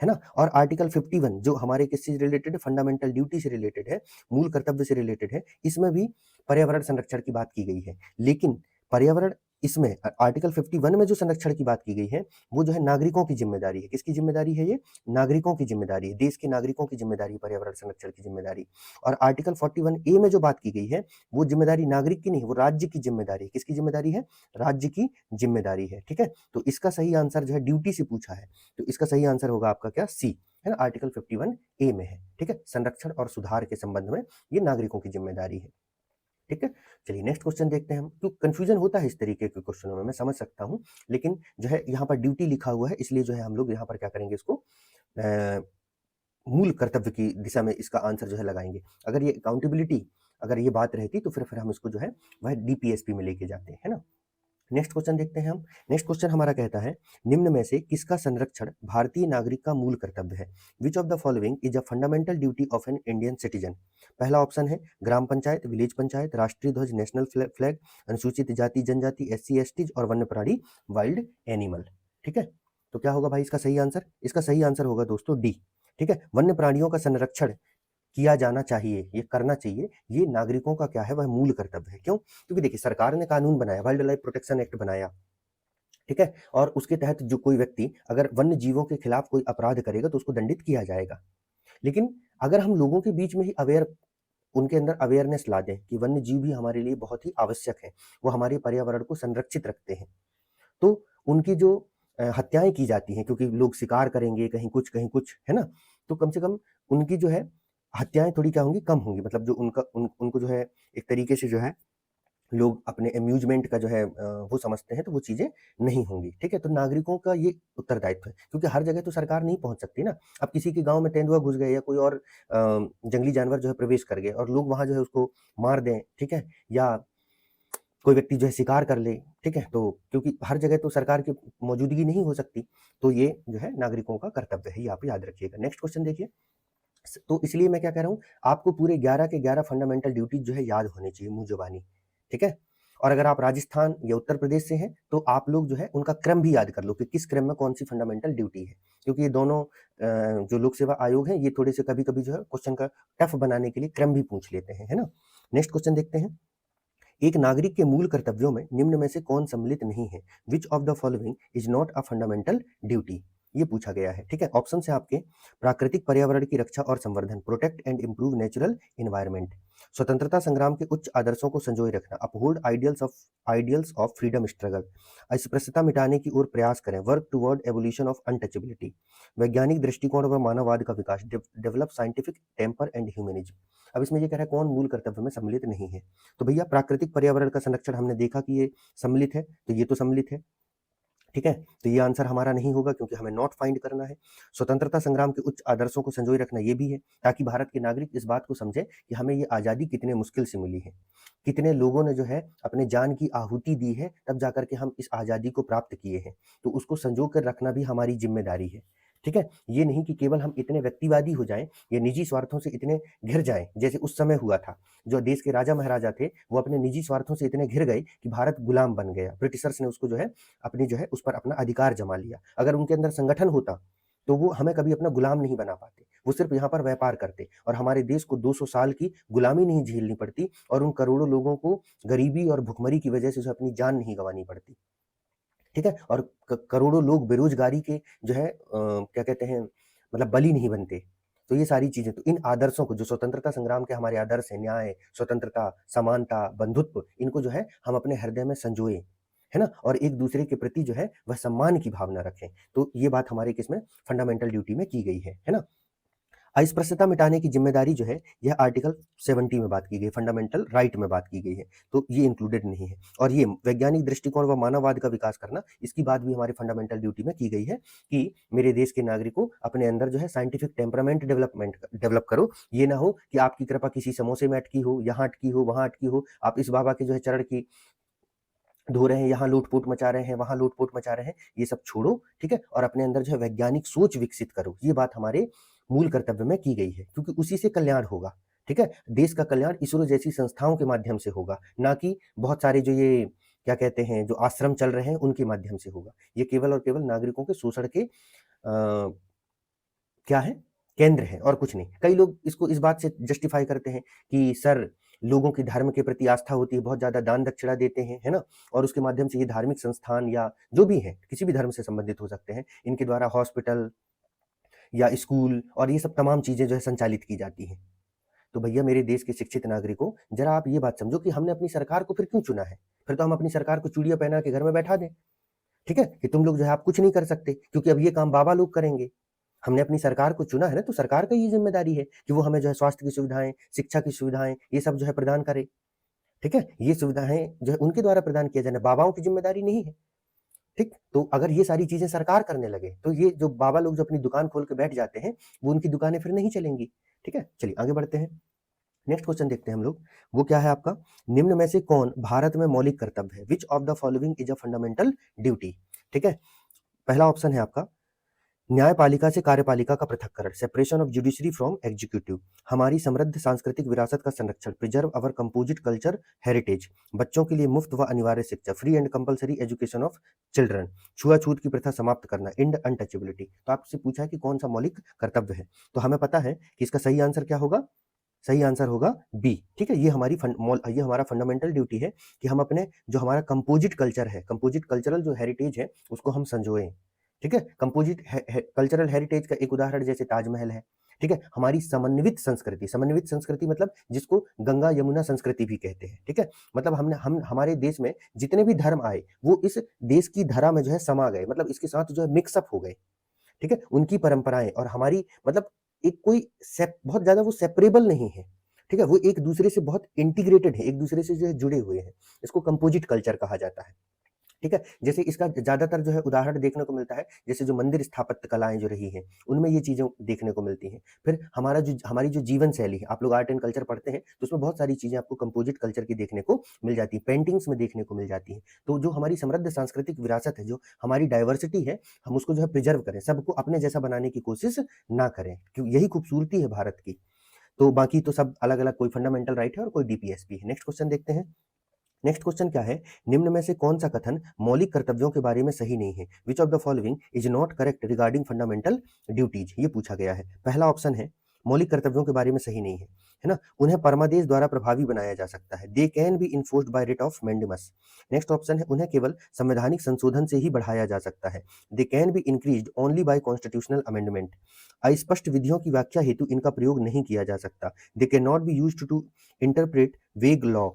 ना। और आर्टिकल 51 जो हमारे किससे रिलेटेड है? फंडामेंटल ड्यूटी से रिलेटेड है, मूल कर्तव्य से रिलेटेड है, इसमें भी पर्यावरण संरक्षण की बात की गई है। लेकिन पर्यावरण इसमें आर्टिकल 51 में जो संरक्षण की बात की गई है वो जो है नागरिकों की जिम्मेदारी है। किसकी जिम्मेदारी है? ये नागरिकों की जिम्मेदारी है, देश के नागरिकों की जिम्मेदारी है पर्यावरण संरक्षण की जिम्मेदारी। और आर्टिकल 41A में जो बात की गई है वो जिम्मेदारी नागरिक की नहीं, वो राज्य की जिम्मेदारी है। किसकी जिम्मेदारी है? राज्य की जिम्मेदारी है, ठीक है। तो इसका सही आंसर जो है ड्यूटी से पूछा है, तो इसका सही आंसर होगा आपका क्या? सी, है ना, आर्टिकल 51A में है, ठीक है। संरक्षण और सुधार के संबंध में ये नागरिकों की जिम्मेदारी है, ठीक है। चलिए नेक्स्ट क्वेश्चन देखते हैं हम। तो कंफ्यूजन होता है इस तरीके के क्वेश्चनों में, मैं समझ सकता हूं, लेकिन जो है यहाँ पर ड्यूटी लिखा हुआ है इसलिए जो है हम लोग यहाँ पर क्या करेंगे, इसको मूल कर्तव्य की दिशा में इसका आंसर जो है लगाएंगे। अगर ये अकाउंटेबिलिटी अगर ये बात रहती तो फिर हम इसको जो है वह डीपीएसपी में लेके जाते हैं, है ना। नेक्स्ट क्वेश्चन देखते हैं हम। नेक्स्ट क्वेश्चन हमारा कहता है निम्न में से किसका संरक्षण भारतीय नागरिक का मूल कर्तव्य है? Which of the following is a fundamental duty of an Indian citizen? पहला ऑप्शन है ग्राम पंचायत, विलेज पंचायत, राष्ट्रीय ध्वज, नेशनल फ्लैग, अनुसूचित जाति जनजाति, एससी एसटीज और वन्य प्राणी वाइल्ड एनिमल, ठीक है। तो क्या होगा भाई इसका सही आंसर? इसका सही आंसर होगा दोस्तों डी, ठीक है। वन्य प्राणियों का संरक्षण किया जाना चाहिए, ये करना चाहिए, ये नागरिकों का क्या है, वह मूल कर्तव्य है। क्यों? क्योंकि देखिए सरकार ने कानून बनाया, वाइल्ड लाइफ प्रोटेक्शन एक्ट बनाया, ठीक है। और उसके तहत जो कोई व्यक्ति अगर वन्य जीवों के खिलाफ कोई अपराध करेगा तो उसको दंडित किया जाएगा। लेकिन अगर हम लोगों के बीच में ही उनके अंदर अवेयरनेस ला दें कि वन्य जीव भी हमारे लिए बहुत ही आवश्यक है, वो हमारे पर्यावरण को संरक्षित रखते हैं, तो उनकी जो हत्याएं की जाती हैं, क्योंकि लोग शिकार करेंगे कहीं कुछ, है ना, तो कम से कम उनकी जो है हत्याएं थोड़ी क्या होंगी, कम होंगी। मतलब जो उनको जो है एक तरीके से जो है लोग अपने अम्यूजमेंट का जो है वो समझते हैं, तो वो चीजें नहीं होंगी, ठीक है। तो नागरिकों का ये उत्तरदायित्व है, क्योंकि हर जगह तो सरकार नहीं पहुंच सकती ना। अब किसी के गांव में तेंदुआ घुस गए या कोई और जंगली जानवर जो है प्रवेश कर गए और लोग वहां जो है उसको मार दें, ठीक है, या कोई व्यक्ति जो है शिकार कर ले, ठीक है, तो क्योंकि हर जगह तो सरकार की मौजूदगी नहीं हो सकती, तो ये जो है नागरिकों का कर्तव्य है, ये आप याद रखिएगा। नेक्स्ट क्वेश्चन देखिए। तो इसलिए मैं क्या कह रहा हूँ, आपको पूरे 11 के 11 फंडामेंटल ड्यूटीज जो है याद होने चाहिए मुंह जुबानी, ठीक है। और अगर आप राजस्थान या उत्तर प्रदेश से हैं तो आप लोग जो है उनका क्रम भी याद कर लो कि किस क्रम में कौन सी फंडामेंटल ड्यूटी है, क्योंकि ये दोनों जो लोक सेवा आयोग हैं ये थोड़े से कभी कभी जो है क्वेश्चन का टफ बनाने के लिए क्रम भी पूछ लेते हैं, है ना। नेक्स्ट क्वेश्चन देखते हैं। एक नागरिक के मूल कर्तव्यों में निम्न में से कौन सम्मिलित नहीं है? Which of the following is not a fundamental duty? ये पूछा गया है, ठीक है। ऑप्शन है आपके प्राकृतिक पर्यावरण की रक्षा और संवर्धन, protect and improve natural environment, स्वतंत्रता संग्राम के उच्च आदर्शों को संजोए रखना, uphold ideals of freedom struggle, अस्पृश्यता मिटाने की ओर प्रयास करें, work toward evolution of untouchability, वैज्ञानिक दृष्टिकोण व मानववाद का विकास, develop scientific temper and humanism. अब इसमें ये कह रहा है कौन मूल कर्तव्य में सम्मिलित नहीं है? तो भैया प्राकृतिक पर्यावरण का संरक्षण हमने देखा कि ये सम्मिलित है, तो ये तो सम्मिलित है, ठीक है। तो ये आंसर हमारा नहीं होगा क्योंकि हमें नॉट फाइंड करना है। स्वतंत्रता संग्राम के उच्च आदर्शों को संजोए रखना ये भी है, ताकि भारत के नागरिक इस बात को समझे कि हमें ये आज़ादी कितने मुश्किल से मिली है, कितने लोगों ने जो है अपने जान की आहुति दी है, तब जाकर के हम इस आज़ादी को प्राप्त किए हैं। तो उसको संजो कर रखना भी हमारी जिम्मेदारी है, ठीक है। ये नहीं कि केवल हम इतने व्यक्तिवादी हो जाएं या निजी स्वार्थों से इतने घिर जाएं, जैसे उस समय हुआ था। जो देश के राजा महाराजा थे वो अपने निजी स्वार्थों से इतने घिर गए कि भारत गुलाम बन गया, ब्रिटिशर्स ने उसको जो है अपनी जो है उस पर अपना अधिकार जमा लिया। अगर उनके अंदर संगठन होता तो वो हमें कभी अपना गुलाम नहीं बना पाते, वो सिर्फ यहाँ पर व्यापार करते और हमारे देश को 200 साल की गुलामी नहीं झेलनी पड़ती और उन करोड़ों लोगों को गरीबी और भुखमरी की वजह से जो अपनी जान नहीं गंवानी पड़ती, ठीक है। और करोड़ों लोग बेरोजगारी के जो है क्या कहते हैं, मतलब बलि नहीं बनते। तो ये सारी चीजें, तो इन आदर्शों को, जो स्वतंत्रता संग्राम के हमारे आदर्श है, न्याय, स्वतंत्रता, समानता, बंधुत्व, इनको जो है हम अपने हृदय में संजोए, है ना, और एक दूसरे के प्रति जो है वह सम्मान की भावना रखें। तो ये बात हमारे किसमें फंडामेंटल ड्यूटी में की गई है ना। अस्पृश्यता मिटाने की जिम्मेदारी जो है यह आर्टिकल 70 में बात की गई, फंडामेंटल राइट में बात की गई है, तो ये इंक्लूडेड नहीं है। और ये वैज्ञानिक दृष्टिकोण व मानववाद का विकास करना, इसकी बात भी हमारे फंडामेंटल ड्यूटी में की गई है कि मेरे देश के नागरिकों अपने अंदर जो है साइंटिफिक टेम्परामेंट डेवलप करो। ये ना हो कि आपकी कृपा किसी समोसे में अटकी हो, यहाँ अटकी हो, वहां अटकी हो, आप इस बाबा के जो है चरण की धो रहे हैं, यहाँ लूटपूट मचा रहे हैं, वहां लूटपूट मचा रहे हैं, ये सब छोड़ो, ठीक है, और अपने अंदर जो है वैज्ञानिक सोच विकसित करो। ये बात हमारे मूल कर्तव्य में की गई है, क्योंकि उसी से कल्याण होगा, ठीक है। देश का कल्याण इसरो जैसी संस्थाओं के माध्यम से होगा, ना कि बहुत सारे जो ये क्या कहते हैं जो आश्रम चल रहे हैं उनके माध्यम से होगा। ये केवल और केवल नागरिकों के शोषण के क्या है, केंद्र है और कुछ नहीं। कई लोग इसको इस बात से जस्टिफाई करते हैं कि सर लोगों की धर्म के प्रति आस्था होती है, बहुत ज्यादा दान दक्षिणा देते हैं, है ना, और उसके माध्यम से ये धार्मिक संस्थान या जो भी है किसी भी धर्म से संबंधित हो सकते हैं, इनके द्वारा हॉस्पिटल या स्कूल और ये सब तमाम चीजें जो है संचालित की जाती हैं। तो भैया मेरे देश के शिक्षित नागरिकों, जरा आप ये बात समझो कि हमने अपनी सरकार को फिर क्यों चुना है। फिर तो हम अपनी सरकार को चूड़ियां पहना के घर में बैठा दें, ठीक है, कि तुम लोग जो है आप कुछ नहीं कर सकते, क्योंकि अब ये काम बाबा लोग करेंगे। हमने अपनी सरकार को चुना है ना, तो सरकार का ये जिम्मेदारी है कि वो हमें जो है स्वास्थ्य की सुविधाएं, शिक्षा की सुविधाएं, ये सब जो है प्रदान करे, ठीक है। ये सुविधाएं जो है उनके द्वारा प्रदान किया जाना, बाबाओं की जिम्मेदारी नहीं है, ठीक। तो अगर ये सारी चीजें सरकार करने लगे तो ये जो बाबा लोग जो अपनी दुकान खोल के बैठ जाते हैं, वो उनकी दुकानें फिर नहीं चलेंगी, ठीक है। चलिए आगे बढ़ते हैं, नेक्स्ट क्वेश्चन देखते हैं हम लोग। वो क्या है आपका, निम्न में से कौन भारत में मौलिक कर्तव्य है, which of the following is a fundamental duty, ठीक है। पहला ऑप्शन है आपका न्यायपालिका से कार्यपालिका का पृथक्करण, separation of judiciary from executive, हमारी समृद्ध सांस्कृतिक विरासत का संरक्षण, प्रिजर्व अवर कंपोजिट कल्चर हेरिटेज, बच्चों के लिए मुफ्त व अनिवार्य शिक्षा, free and compulsory education of children, छुआछूत की प्रथा समाप्त करना, इंड अनटचेबिलिटी। तो आपसे पूछा है कि कौन सा मौलिक कर्तव्य है, तो हमें पता है कि इसका सही आंसर क्या होगा, सही आंसर होगा बी, ठीक है। ये हमारा फंडामेंटल ड्यूटी है कि हम अपने जो हमारा कंपोजिट कल्चर है, कंपोजिट कल्चरल जो हेरिटेज है उसको हम संजोएं, ठीक है। कंपोजिट कल्चरल हेरिटेज का एक उदाहरण जैसे ताजमहल है, ठीक है। हमारी समन्वित संस्कृति, समन्वित संस्कृति मतलब जिसको गंगा यमुना संस्कृति भी कहते हैं, ठीक है। मतलब हम हमारे देश में जितने भी धर्म आए वो इस देश की धरा में जो है समा गए, मतलब इसके साथ जो है मिक्सअप हो गए, ठीक है। उनकी परंपराएं और हमारी मतलब एक कोई बहुत ज्यादा वो सेपरेबल नहीं है, ठीक है। वो एक दूसरे से बहुत इंटीग्रेटेड है, एक दूसरे से जो है जुड़े हुए हैं, इसको कंपोजिट कल्चर कहा जाता है, ठीक है। जैसे इसका ज्यादातर जो है उदाहरण देखने को मिलता है, जैसे जो मंदिर स्थापत्य कलाएं जो रही हैं उनमें ये चीजें देखने को मिलती हैं। फिर हमारी जो जीवन शैली है, आप लोग आर्ट एंड कल्चर पढ़ते हैं तो उसमें बहुत सारी चीजें आपको कंपोजिट कल्चर की देखने को मिल जाती है, पेंटिंग्स में देखने को मिल जाती है। तो जो हमारी समृद्ध सांस्कृतिक विरासत है, जो हमारी डाइवर्सिटी है, हम उसको जो है प्रिजर्व करें, सबको अपने जैसा बनाने की कोशिश ना करें, क्योंकि यही खूबसूरती है भारत की। तो बाकी तो सब अलग अलग, कोई फंडामेंटल राइट है और कोई डीपीएसपी है। नेक्स्ट क्वेश्चन देखते हैं। नेक्स्ट क्वेश्चन क्या है, निम्न में से कौन सा कथन मौलिक कर्तव्यों के बारे में सही नहीं है, which of the following is not correct regarding fundamental duties, ये पूछा गया है। पहला ऑप्शन है मौलिक कर्तव्यों के बारे में सही नहीं है ना, उन्हें परमादेश द्वारा प्रभावी बनाया जा सकता है, they can be enforced by writ of mandamus. Next option है उन्हें केवल संवैधानिक संशोधन से ही बढ़ाया जा सकता है, they can be increased only by constitutional amendment, अस्पष्ट विधियों की व्याख्या हेतु इनका प्रयोग नहीं किया जा सकता, they can not be used to interpret vague law.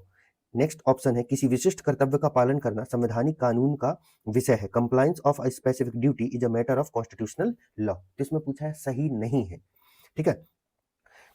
Next option है किसी विशिष्ट कर्तव्य का पालन करना संवैधानिक कानून का विषय है, compliance of a specific duty is a matter of constitutional law. तो इसमें पूछा है सही नहीं है, ठीक है।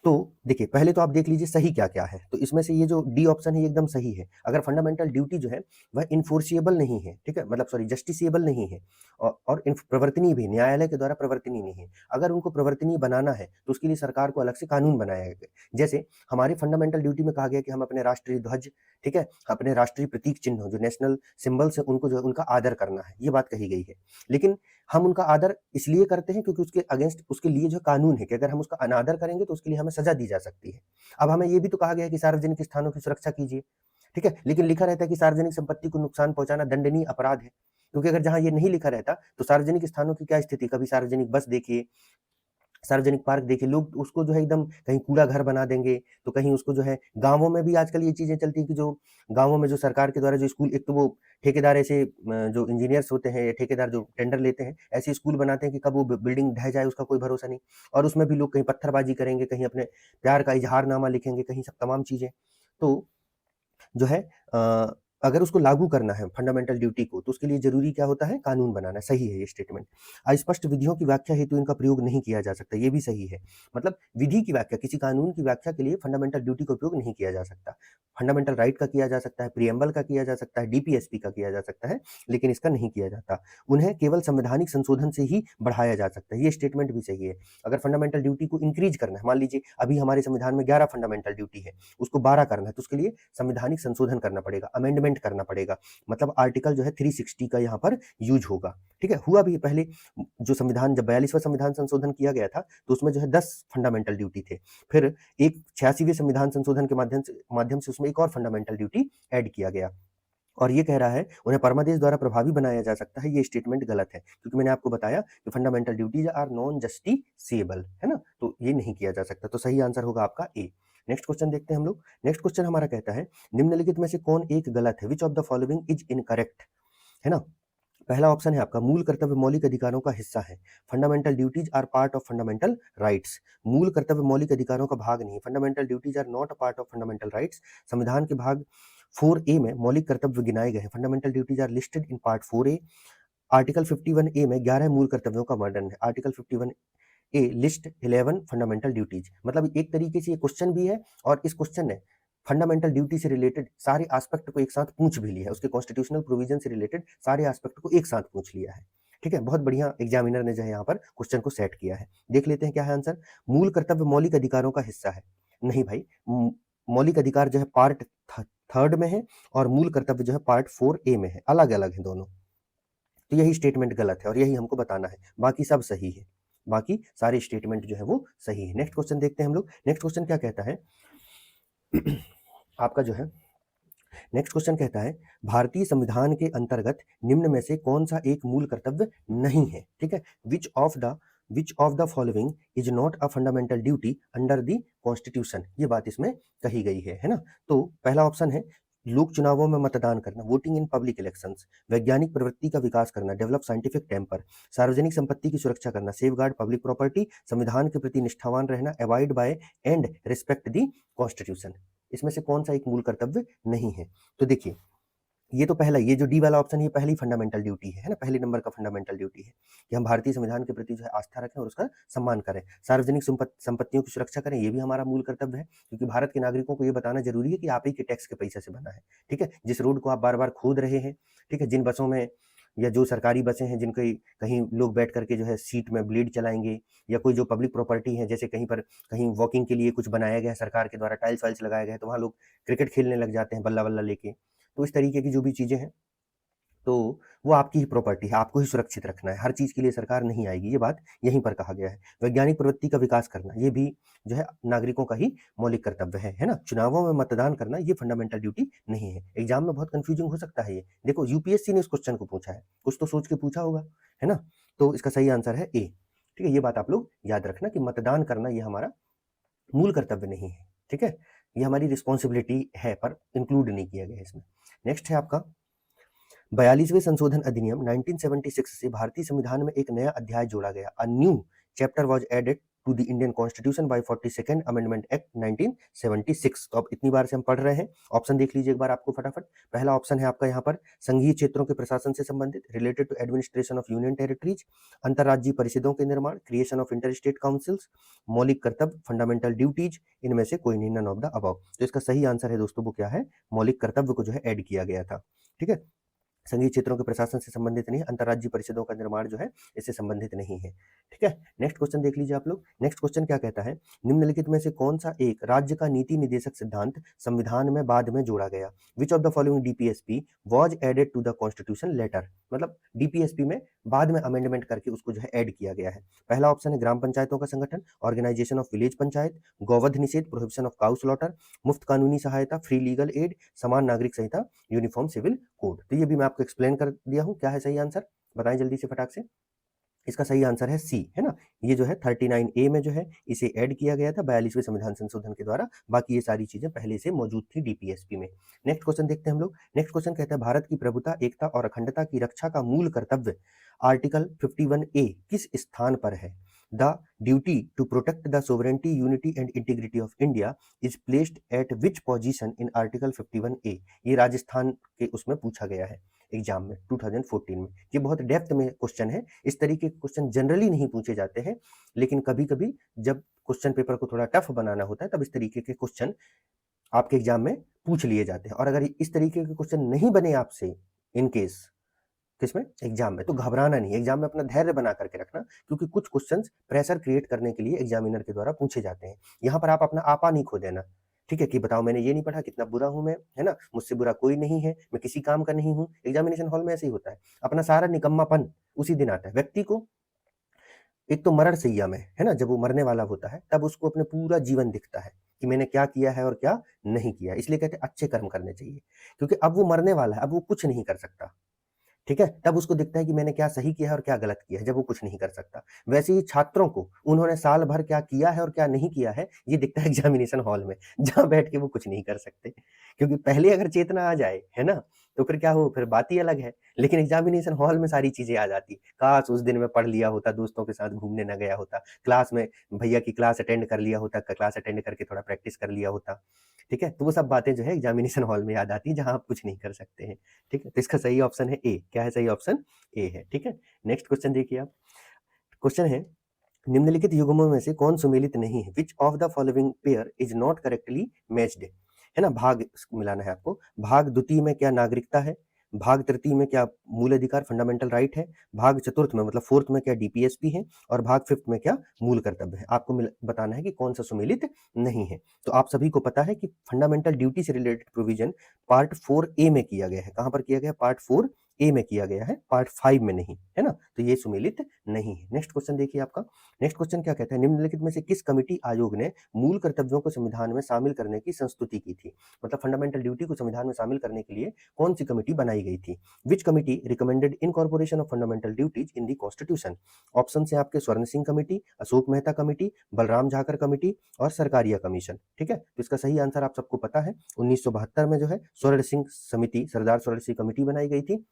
तो देखिए पहले तो आप देख लीजिए सही क्या क्या है, तो इसमें से ये जो डी ऑप्शन है ये एकदम सही है। अगर फंडामेंटल ड्यूटी जो है वह इन्फोर्सिएबल नहीं है, ठीक है, मतलब सॉरी जस्टिसिएबल नहीं है, और प्रवर्तनीय भी, न्यायालय के द्वारा प्रवर्तनीय नहीं है। अगर उनको प्रवर्तनीय बनाना है तो उसके लिए सरकार को अलग से कानून बनाया गया। जैसे हमारे फंडामेंटल ड्यूटी में कहा गया कि हम अपने राष्ट्रीय ध्वज, ठीक है, अपने राष्ट्रीय प्रतीक चिन्ह जो नेशनल सिंबल्स है उनको जो है उनका आदर करना है, ये बात कही गई है। लेकिन हम उनका आदर इसलिए करते हैं क्योंकि उसके अगेंस्ट, उसके लिए जो कानून है कि अगर हम उसका अनादर करेंगे तो उसके लिए हमें सजा दी जा सकती है। अब हमें ये भी तो कहा गया है कि सार्वजनिक स्थानों की सुरक्षा कीजिए, ठीक है, लेकिन लिखा रहता है कि सार्वजनिक संपत्ति को नुकसान पहुंचाना दंडनीय अपराध है। क्योंकि अगर जहां ये नहीं लिखा रहता तो सार्वजनिक स्थानों की क्या स्थिति, कभी सार्वजनिक बस देखिए, सार्वजनिक पार्क देखिए, लोग उसको जो है एकदम कहीं कूड़ा घर बना देंगे, तो कहीं उसको जो है, गांवों में भी आजकल ये चीजें चलती हैं कि जो गांवों में जो सरकार के द्वारा जो स्कूल, एक तो वो ठेकेदार ऐसे जो इंजीनियर्स होते हैं या ठेकेदार जो टेंडर लेते हैं ऐसे स्कूल बनाते हैं कि कब वो बिल्डिंग ढह जाए उसका कोई भरोसा नहीं, और उसमें भी लोग कहीं पत्थरबाजी करेंगे, कहीं अपने प्यार का इजहारनामा लिखेंगे, कहीं सब तमाम चीजें। तो जो है अगर उसको लागू करना है फंडामेंटल ड्यूटी को, तो उसके लिए जरूरी क्या होता है, कानून बनाना। सही है ये स्टेटमेंट। अस्पष्ट विधियों की व्याख्या हेतु इनका प्रयोग नहीं किया जा सकता, ये भी सही है। मतलब विधि की व्याख्या, किसी कानून की व्याख्या के लिए फंडामेंटल ड्यूटी का उपयोग नहीं किया जा सकता। फंडामेंटल राइट का किया जा सकता है, प्रियम्बल का किया जा सकता है, डीपीएसपी का किया जा सकता है, लेकिन इसका नहीं किया जाता। उन्हें केवल संवैधानिक संशोधन से ही बढ़ाया जा सकता है, ये स्टेटमेंट भी सही है। अगर फंडामेंटल ड्यूटी को इंक्रीज करना है, मान लीजिए अभी हमारे संविधान में 11 फंडामेंटल ड्यूटी है, उसको 12 करना है, तो उसके लिए संवैधानिक संशोधन करना पड़ेगा, अमेंडमेंट करना पड़ेगा। मतलब आर्टिकल जो है 360 का यहाँ पर यूज होगा। ठीक है, हुआ भी पहले जो संविधान, जब 42वां संविधान संशोधन किया गया था, तो उसमें जो है 10 फंडामेंटल ड्यूटी थे। फिर एक 86वें संविधान संशोधन के माध्यम से उसमें एक और फंडामेंटल ड्यूटी ऐड किया गया, और ये कह रहा है उन्हें परमादेश द्वारा प्रभावी बनाया जा सकता है। ये स्टेटमेंट गलत है, क्योंकि मैंने आपको बताया कि fundamental duties are non justiciable, है ना, तो ये नहीं किया जा सकता। तो सही आंसर होगा आपका ए। नेक्स्ट क्वेश्चन देखते हैं हम लोग। नेक्स्ट क्वेश्चन हमारा कहता है, निम्नलिखित में से कौन एक गलत है, which of the following is incorrect, है ना। पहला ऑप्शन है आपका, मूल कर्तव्य मौलिक अधिकारों का हिस्सा है, fundamental duties are part of fundamental rights. मूल कर्तव्य मौलिक अधिकारों का भाग नहीं, fundamental duties are not a part of fundamental rights. संविधान के भाग 4A में मौलिक कर्तव्य गिनाए गए हैं, fundamental duties are listed in part 4A। Article 51A में 11 मूल कर्तव्यों का वर्णन है, article 51A list 11 fundamental duties. मतलब एक तरीके से ये क्वेश्चन भी है, और इस क्वेश्चन ने फंडामेंटल ड्यूटी से रिलेटेड सारे एस्पेक्ट को एक साथ पूछ भी लिया है, उसके कॉन्स्टिट्यूशनल प्रोविजन से रिलेटेड सारे एस्पेक्ट को एक साथ पूछ लिया है। ठीक है, बहुत बढ़िया एग्जामिनर ने जो है यहाँ पर क्वेश्चन को सेट किया है। देख लेते हैं क्या है आंसर। मूल कर्तव्य मौलिक अधिकारों का हिस्सा है, नहीं भाई, मौलिक अधिकार जो है पार्ट 3rd में है, और मूल कर्तव्य जो है पार्ट 4A में है, अलग अलग है दोनों। तो यही स्टेटमेंट गलत है, और यही हमको बताना है, बाकी सब सही है, बाकी सारे स्टेटमेंट जो है वो सही है। नेक्स्ट क्वेश्चन देखते हैं हम लोग। नेक्स्ट क्वेश्चन क्या कहता है आपका जो है, नेक्स्ट क्वेश्चन कहता है, भारतीय संविधान के अंतर्गत निम्न में से कौन सा एक मूल कर्तव्य नहीं है। ठीक है, which of the following is not a fundamental duty under the constitution, ये बात इसमें कही गई है ना। तो पहला ऑप्शन है, लोक चुनावों में मतदान करना, वोटिंग इन पब्लिक इलेक्शंस, वैज्ञानिक प्रवृत्ति का विकास करना, डेवलप साइंटिफिक टेम्पर, सार्वजनिक संपत्ति की सुरक्षा करना, सेफ गार्ड पब्लिक प्रॉपर्टी, संविधान के प्रति निष्ठावान रहना, avoid by and respect the constitution. इसमें से कौन सा एक मूल कर्तव्य नहीं है। तो देखिए, ये तो पहला, ये जो डी वाला ऑप्शन है, ये पहली फंडामेंटल ड्यूटी है ना, पहले नंबर का फंडामेंटल ड्यूटी है कि हम भारतीय संविधान के प्रति जो है आस्था रखें और उसका सम्मान करें। सार्वजनिक संपत्तियों की सुरक्षा करें, ये भी हमारा मूल कर्तव्य है, क्योंकि भारत के नागरिकों को ये बताना जरूरी है कि आप ही के टैक्स के पैसे से बना है। ठीक है, जिस रोड को आप बार बार खोद रहे हैं, ठीक है, जिन बसों में या जो सरकारी बसें हैं जिनके कहीं लोग बैठ करके जो है सीट में ब्लेड चलाएंगे, या कोई जो पब्लिक प्रॉपर्टी है, जैसे कहीं पर कहीं वॉकिंग के लिए कुछ बनाया गया है सरकार के द्वारा, टाइल्स वाइल्स लगाया गया है, तो वहाँ लोग क्रिकेट खेलने लग जाते हैं बल्ला बल्ला लेके। तो इस तरीके की जो भी चीजें हैं, तो वो आपकी ही प्रॉपर्टी है, आपको ही सुरक्षित रखना है, हर चीज के लिए सरकार नहीं आएगी, ये बात यहीं पर कहा गया है। वैज्ञानिक प्रवृत्ति का विकास करना, ये भी जो है नागरिकों का ही मौलिक कर्तव्य है ना। चुनावों में मतदान करना, ये फंडामेंटल ड्यूटी नहीं है। एग्जाम में बहुत कंफ्यूजिंग हो सकता है ये, देखो यूपीएससी ने इस क्वेश्चन को पूछा है, कुछ तो सोच के पूछा होगा, है ना। तो इसका सही आंसर है ए। ठीक है, ये बात आप लोग याद रखना कि मतदान करना ये हमारा मूल कर्तव्य नहीं है। ठीक है, ये हमारी रिस्पॉन्सिबिलिटी है, पर इंक्लूड नहीं किया गया इसमें। नेक्स्ट है आपका 42वें संशोधन अधिनियम 1976 से भारतीय संविधान में एक नया अध्याय जोड़ा गया। A new chapter was added to the Indian constitution by 42nd amendment act 1976। तो अब इतनी बार से हम पढ़ रहे हैं, ऑप्शन देख लीजिए एक बार आपको फटाफट। पहला ऑप्शन है आपका यहाँ पर, संघीय क्षेत्रों के प्रशासन से संबंधित, related to administration of union territories, अंतर्राज्यीय परिषदों के निर्माण, creation of inter state councils, मौलिक कर्तव्य, फंडामेंटल ड्यूटीज, इनमें से कोई नहीं, नन ऑफ द अबव। तो इसका सही आंसर है दोस्तों वो क्या है, मौलिक कर्तव्य को जो है ऐड किया गया था। ठीक है, संघीय क्षेत्रों के प्रशासन से संबंधित नहीं, अंतर्राज्यीय परिषदों का निर्माण जो है इससे संबंधित नहीं है। ठीक है, नेक्स्ट क्वेश्चन देख लीजिए आप लोग। नेक्स्ट क्वेश्चन क्या कहता है, निम्नलिखित में से कौन सा एक राज्य का नीति निदेशक सिद्धांत संविधान में बाद में जोड़ा गया। Which of the following DPSP was added to the constitution later, मतलब डीपीएसपी में बाद में अमेंडमेंट करके उसको जो है ऐड किया गया है। पहला ऑप्शन है ग्राम पंचायतों का संगठन, ऑर्गेनाइजेशन ऑफ विलेज पंचायत, गौवध निषेध, प्रोहिबिशन ऑफ काउ स्लॉटर, मुफ्त कानूनी सहायता, फ्री लीगल एड, समान नागरिक संहिता, यूनिफॉर्म सिविल कोड। तो ये भी मैं आपको एक्सप्लेन कर दिया हूं, क्या है सही आंसर, बताएं जल्दी से फटाक से। इसका सही आंसर है सी, है ना। ये जो है 39A में जो है इसे ऐड किया गया था 42वें संविधान संशोधन के द्वारा, बाकी ये सारी चीजें पहले से मौजूद थी डीपीएसपी में। नेक्स्ट क्वेश्चन देखते हैं हम लोग। नेक्स्ट क्वेश्चन कहता है, भारत की प्रभुता, एकता और अखंडता की रक्षा का मूल कर्तव्य आर्टिकल 51A किस स्थान पर है। The duty to protect the sovereignty unity and integrity of India is placed at which position in article 51A। ये राजस्थान के उसमें पूछा गया है एग्जाम में 2014 में। ये बहुत डेप्थ में क्वेश्चन है, इस तरीके के क्वेश्चन जनरली नहीं पूछे जाते हैं, लेकिन कभी कभी जब क्वेश्चन पेपर को थोड़ा टफ बनाना होता है तब इस तरीके के क्वेश्चन आपके एग्जाम में पूछ लिए जाते हैं। और अगर इस तरीके के क्वेश्चन नहीं बने आपसे इन केस किसमें एग्जाम में, तो घबराना नहीं, एग्जाम में अपना धैर्य बना करके रखना, क्योंकि कुछ क्वेश्चंस प्रेशर क्रिएट करने के लिए एग्जामिनर के द्वारा पूछे जाते हैं। यहाँ पर आप अपना आपा नहीं खो देना, ठीक है, कि बताओ मैंने ये नहीं पढ़ा, कितना बुरा हूं मैं, है ना, मुझसे बुरा कोई नहीं है, मैं किसी काम का नहीं हूं। एग्जामिनेशन हॉल में ऐसे ही होता है, अपना सारा निकम्मापन उसी दिन आता है व्यक्ति को। एक तो मरण सैया में, है ना, जब वो मरने वाला होता है तब उसको अपने पूरा जीवन दिखता है कि मैंने क्या किया है और क्या नहीं किया। इसलिए कहते हैं अच्छे कर्म करने चाहिए, क्योंकि अब वो मरने वाला है, अब वो कुछ नहीं कर सकता, ठीक है, तब उसको दिखता है कि मैंने क्या सही किया है और क्या गलत किया है, जब वो कुछ नहीं कर सकता। वैसे ही छात्रों को उन्होंने साल भर क्या किया है और क्या नहीं किया है ये दिखता है एग्जामिनेशन हॉल में, जहां बैठ के वो कुछ नहीं कर सकते, क्योंकि पहले अगर चेतना आ जाए, है ना, तो फिर क्या हो, फिर बात ही अलग है। लेकिन एग्जामिनेशन हॉल में सारी चीजें आ जाती, काश उस दिन में पढ़ लिया होता, दोस्तों के साथ घूमने न गया होता, क्लास में भैया की क्लास अटेंड कर लिया होता, क्लास अटेंड करके थोड़ा प्रैक्टिस कर लिया होता, ठीक है। तो वो सब बातें जो है एग्जामिनेशन हॉल में याद आती है, जहां आप कुछ नहीं कर सकते हैं, ठीक है। तो इसका सही ऑप्शन है ए। क्या है सही ऑप्शन? ए है, ठीक है। नेक्स्ट क्वेश्चन देखिए आप। क्वेश्चन है निम्नलिखित युग्मों में से कौन सुमेलित नहीं है? Which of the following pair is not correctly matched, है ना, भाग मिलाना है आपको। भाग द्वितीय में क्या नागरिकता है, भाग तृतीय में क्या मूल अधिकार फंडामेंटल राइट है, भाग चतुर्थ में मतलब फोर्थ में क्या डीपीएसपी है, और भाग फिफ्थ में क्या मूल कर्तव्य है। आपको बताना है कि कौन सा सुमेलित नहीं है। तो आप सभी को पता है कि फंडामेंटल ड्यूटी से रिलेटेड प्रोविजन पार्ट 4A में किया गया है। कहां पर किया गया? पार्ट 4A में किया गया है, पार्ट 5 में नहीं, है ना। तो ये सुमेलित नहीं है। नेक्स्ट क्वेश्चन देखिए आपका। नेक्स्ट क्वेश्चन क्या कहता है? निम्नलिखित में से किस कमिटी आयोग ने मूल कर्तव्यों को संविधान में शामिल करने की संस्तुति की थी? मतलब फंडामेंटल ड्यूटी को संविधान में शामिल करने के लिए कौन सी कमिटी बनाई गई थी? Which committee recommended incorporation of fundamental duties in the constitution? Option है आपके Swaran Singh committee, Ashok Mehta committee, Balram Jakhar committee और सरकारिया कमीशन, ठीक है। तो इसका सही आंसर आप सबको पता है, 1972 में जो है स्वर्ण सिंह समिति, सरदार स्वर्ण सिंह कमेटी बनाई गई थी,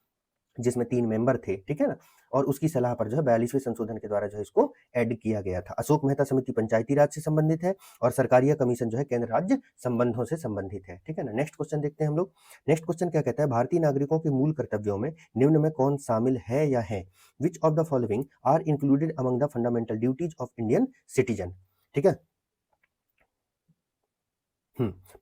जिसमें 3 मेंबर थे, ठीक है ना। और उसकी सलाह पर जो है 42वें संशोधन के द्वारा जो है इसको ऐड किया गया था। अशोक मेहता समिति पंचायती राज से संबंधित है और सरकारिया कमीशन जो है केंद्र राज्य संबंधों से संबंधित है, ठीक है ना। नेक्स्ट क्वेश्चन देखते हैं हम लोग। नेक्स्ट क्वेश्चन क्या कहता है? भारतीय नागरिकों के मूल कर्तव्यों में निम्न में कौन शामिल है या है? Which of the following are included among the fundamental duties of Indian citizen, ठीक है।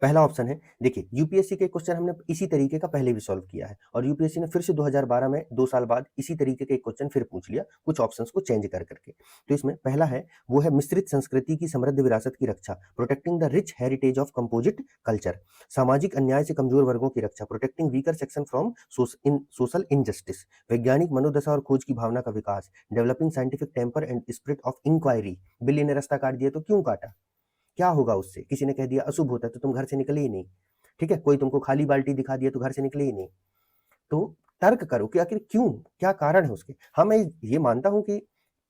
पहला ऑप्शन है, देखिए यूपीएससी के क्वेश्चन हमने इसी तरीके का पहले भी सॉल्व किया है और यूपीएससी ने फिर से 2012 में 2 साल बाद इसी तरीके के क्वेश्चन फिर पूछ लिया, कुछ ऑप्शंस को चेंज कर करके। तो इसमें पहला है वो है मिश्रित संस्कृति की समृद्ध विरासत की रक्षा, protecting the rich heritage of composite culture. सामाजिक अन्याय से कमजोर वर्गों की रक्षा, protecting weaker section from social injustice. वैज्ञानिक मनोदशा और खोज की भावना का विकास, developing scientific temper and spirit of inquiry. बिल्ली ने रास्ता काट दिया तो क्यों काटा? क्या होगा उससे? किसी ने कह दिया अशुभ होता है तो तुम घर से निकले ही नहीं, ठीक है। कोई तुमको खाली बाल्टी दिखा दिया तो घर से निकले ही नहीं। तो तर्क करो कि आखिर क्यों, क्या कारण है उसके। हाँ, मैं ये मानता हूं कि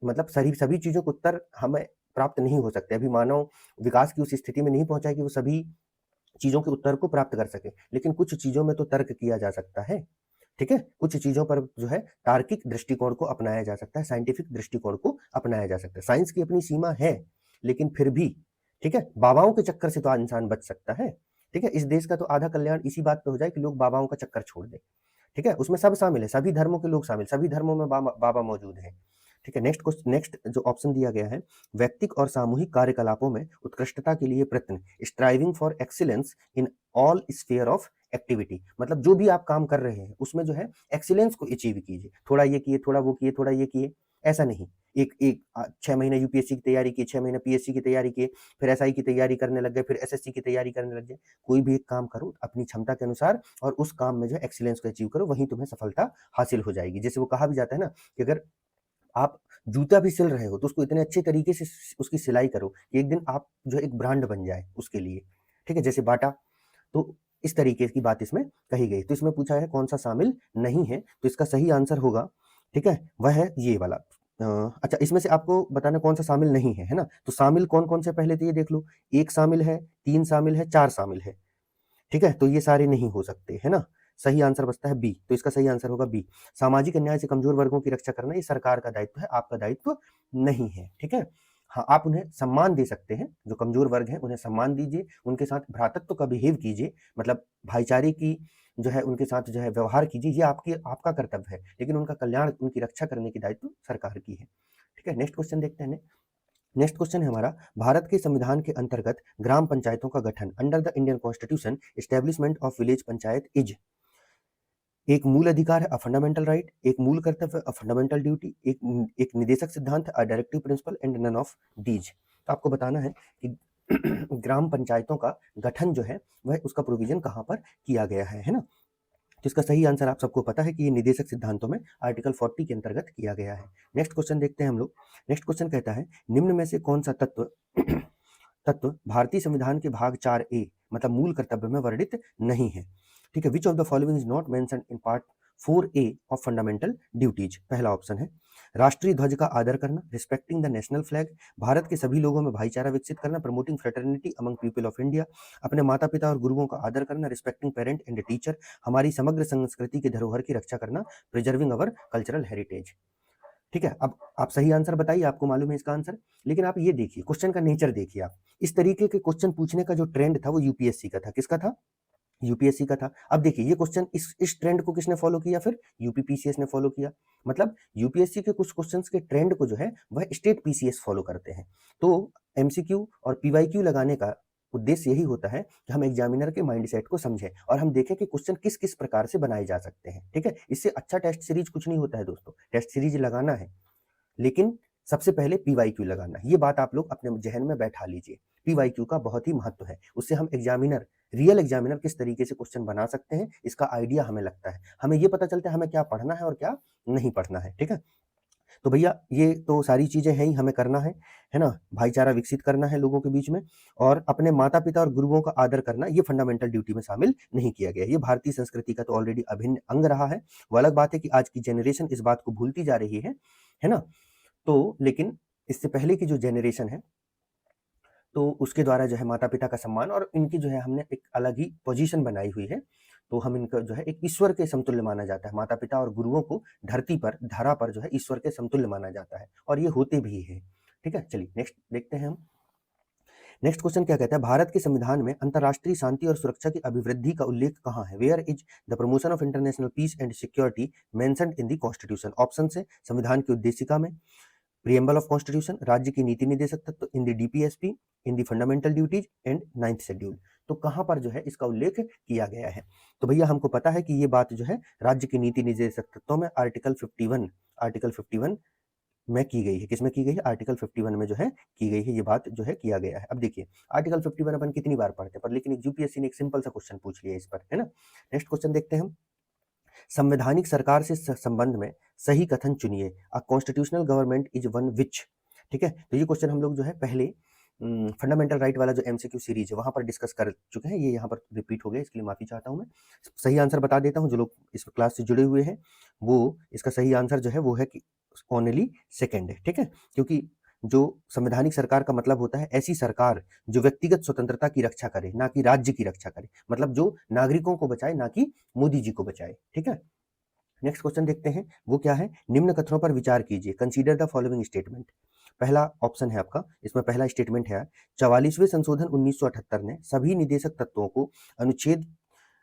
मतलब सभी चीजों के उत्तर हमें प्राप्त नहीं हो सकते, अभी मानव विकास की उस स्थिति में नहीं पहुंचा है कि वो सभी चीजों के उत्तर को प्राप्त कर सके, लेकिन कुछ चीजों में तो तर्क किया जा सकता है, ठीक है। कुछ चीजों पर जो है तार्किक दृष्टिकोण को अपनाया जा सकता है, साइंटिफिक दृष्टिकोण को अपनाया जा सकता है। साइंस की अपनी सीमा है, लेकिन फिर भी, ठीक है, बाबाओं के चक्कर से तो इंसान बच सकता है, ठीक है। इस देश का तो आधा कल्याण इसी बात पे हो जाए कि लोग बाबाओं का चक्कर छोड़ दें, ठीक है। उसमें सब शामिल है, सभी धर्मों के लोग शामिल, सभी धर्मों में बाबा मौजूद हैं, ठीक है। नेक्स्ट जो ऑप्शन दिया गया है, व्यक्तिक और सामूहिक कार्यकलापों में उत्कृष्टता के लिए प्रयत्न, striving for excellence in all sphere of activity. मतलब जो भी आप काम कर रहे हैं उसमें जो है एक्सीलेंस को अचीव कीजिए, थोड़ा ये किए, थोड़ा वो किए, थोड़ा ये किए, ऐसा नहीं। एक एक 6 महीने यूपीएससी की तैयारी की, 6 महीने पीएससी की तैयारी की, फिर एसआई की तैयारी करने लग गए, फिर एसएससी की तैयारी करने लग गए। कोई भी एक काम करो अपनी क्षमता के अनुसार और उस काम में जो है एक्सीलेंस को अचीव करो, वहीं तुम्हें सफलता हासिल हो जाएगी। जैसे वो कहा भी जाता है ना कि अगर आप जूता भी सिल रहे हो तो उसको इतने अच्छे तरीके से उसकी सिलाई करो कि एक दिन आप जो एक ब्रांड बन जाए उसके लिए, ठीक है, जैसे बाटा। तो इस तरीके की बात इसमें कही गई। तो इसमें पूछा है कौन सा शामिल नहीं है, तो इसका सही आंसर होगा, ठीक है, वह है ये वाला। अच्छा, इसमें से आपको बताना कौन सा शामिल नहीं है, है ना। तो शामिल कौन कौन से पहले तो ये देख लो, 1 शामिल है, 3 शामिल है, 4 शामिल है, ठीक है। तो ये सारे नहीं हो सकते, है ना। सही आंसर बचता है बी, तो इसका सही आंसर होगा बी। सामाजिक अन्याय से कमजोर वर्गों की रक्षा करना ये सरकार का दायित्व है, आपका दायित्व नहीं है, ठीक है। हाँ, आप उन्हें सम्मान दे सकते हैं, जो कमजोर वर्ग हैं उन्हें सम्मान दीजिए, उनके साथ भ्रातृत्व का बिहेव कीजिए, मतलब भाईचारे की जो है उनके साथ जो है व्यवहार कीजिए, ये आपका कर्तव्य है, लेकिन उनका कल्याण, उनकी रक्षा करने की दायित्व सरकार की है, ठीक है। नेक्स्ट क्वेश्चन देखते हैं। नेक्स्ट क्वेश्चन है हमारा, भारत के संविधान के अंतर्गत ग्राम पंचायतों का गठन under the Indian constitution establishment of village panchayat is एक मूल अधिकार है, अ फंडामेंटल राइट, एक मूल कर्तव्य, अ फंडामेंटल ड्यूटी, एक निदेशक सिद्धांत, a directive principle and none of these. तो आपको बताना है कि ग्राम पंचायतों का गठन जो है वह उसका प्रोविजन कहाँ पर किया गया है ना। तो इसका सही आंसर आप सबको पता है कि ये निदेशक सिद्धांतों में आर्टिकल 40 के अंतर्गत किया गया है। नेक्स्ट क्वेश्चन देखते हैं हम लोग। नेक्स्ट क्वेश्चन कहता है, निम्न में से कौन सा तत्व तत्व भारतीय संविधान के भाग 4A मतलब मूल कर्तव्य में वर्णित नहीं है, ठीक है। Which of the following is not mentioned in part 4A of fundamental duties. पहला ऑप्शन है राष्ट्रीय ध्वज का आदर करना, respecting the national flag, Bharat के सभी लोगों में भाईचारा विकसित करना, promoting fraternity among people of India, अपने माता पिता और गुरुओं का आदर करना, रिस्पेक्टिंग पेरेंट एंड टीचर, हमारी समग्र संस्कृति की धरोहर की रक्षा करना, प्रिजर्विंग अवर कल्चरल हेरिटेज, ठीक है। अब आप सही आंसर बताइए, आपको मालूम है इसका आंसर, लेकिन आप ये देखिए क्वेश्चन का नेचर देखिए। आप इस तरीके के क्वेश्चन पूछने का जो ट्रेंड था वो यूपीएससी का था, किसका था, यूपीएससी का था। अब देखिए ये क्वेश्चन इस ट्रेंड को किसने फॉलो किया, फिर यूपीपीसीएस ने फॉलो किया। मतलब यूपीएससी के कुछ क्वेश्चंस के ट्रेंड को जो है वह स्टेट पीसीएस फॉलो करते हैं। तो एमसीक्यू और पीवाईक्यू लगाने का उद्देश्य यही होता है कि हम एग्जामिनर के माइंडसेट को समझें और हम देखें कि क्वेश्चन किस किस प्रकार से बनाए जा सकते हैं, ठीक है। इससे अच्छा टेस्ट सीरीज कुछ नहीं होता है दोस्तों, टेस्ट सीरीज लगाना है लेकिन सबसे पहले पीवाईक्यू लगाना है। ये बात आप लोग अपने जहन में बैठा लीजिए, पीवाईक्यू का बहुत ही महत्व है, उससे हम एग्जामिनर, रियल एग्जामिनर किस तरीके से क्वेश्चन बना सकते हैं इसका आइडिया हमें लगता है, हमें ये पता चलता है हमें क्या पढ़ना है और क्या नहीं पढ़ना है, ठीक है। तो भैया ये तो सारी चीजें हैं ही, हमें करना है ना, भाईचारा विकसित करना है लोगों के बीच में, और अपने माता पिता और गुरुओं का आदर करना ये फंडामेंटल ड्यूटी में शामिल नहीं किया गया। ये भारतीय संस्कृति का तो ऑलरेडी अभिन्न अंग रहा है। वो अलग बात है कि आज की जनरेशन इस बात को भूलती जा रही है ना। तो लेकिन इससे पहले की जो जनरेशन है तो उसके द्वारा जो है माता पिता का सम्मान और इनकी जो है हमने एक अलग ही पोजीशन बनाई हुई है। तो हम इनका जो है एक ईश्वर के समतुल्य माना जाता है, माता पिता और गुरुओं को धरती पर, धरा पर जो है ईश्वर के समतुल्य माना जाता है और ये होते भी है, ठीक है। चलिए नेक्स्ट देखते हैं हम। नेक्स्ट क्वेश्चन क्या कहता है, भारत के संविधान में अंतरराष्ट्रीय शांति और सुरक्षा की अभिवृद्धि का उल्लेख कहाँ है, where is the promotion of international peace and security mentioned in the constitution. Option है संविधान की उद्देशिका में, प्रियम्बल ऑफ कॉन्स्टिट्यूशन, राज्य की नीति निदेशक तत्व, in the DPSP, in the fundamental duties and 9th schedule. तो कहां पर जो है इसका उल्लेख किया गया है, तो भैया हमको पता है कि ये बात जो है राज्य की नीति निदेशक तत्वों में आर्टिकल 51 में की गई है। किसमें की गई है, आर्टिकल 51 में जो है की गई है, ये बात जो है किया गया है। अब देखिए आर्टिकल 51 अपन कितनी बार पढ़ते हैं पर, लेकिन यूपीएससी ने एक सिंपल सा क्वेश्चन पूछ लिया इस पर, है ना। नेक्स्ट क्वेश्चन देखते हैं हम, संवैधानिक सरकार से संबंध में सही कथन चुनिए, a constitutional government is one which, ठीक है। तो ये क्वेश्चन हम लोग जो है पहले फंडामेंटल राइट वाला जो एमसीक्यू सीरीज है वहां पर डिस्कस कर चुके हैं, ये यहाँ पर रिपीट हो गया, इसके लिए माफी चाहता हूं मैं। सही आंसर बता देता हूं, जो लोग इस क्लास से जुड़े हुए हैं वो इसका सही आंसर जो है वो है कि ओनली सेकेंड है, ठीक है। क्योंकि जो संवैधानिक सरकार का मतलब होता है ऐसी सरकार जो व्यक्तिगत स्वतंत्रता की रक्षा करे, ना कि राज्य की रक्षा करे, मतलब जो नागरिकों को बचाए ना कि मोदी जी को बचाए, ठीक है। नेक्स्ट क्वेश्चन देखते हैं, वो क्या है, निम्न कथनों पर विचार कीजिए, कंसीडर द फॉलोइंग स्टेटमेंट। पहला ऑप्शन है आपका, इसमें पहला स्टेटमेंट है 44वें संशोधन 1978 ने सभी निदेशक तत्वों को अनुच्छेद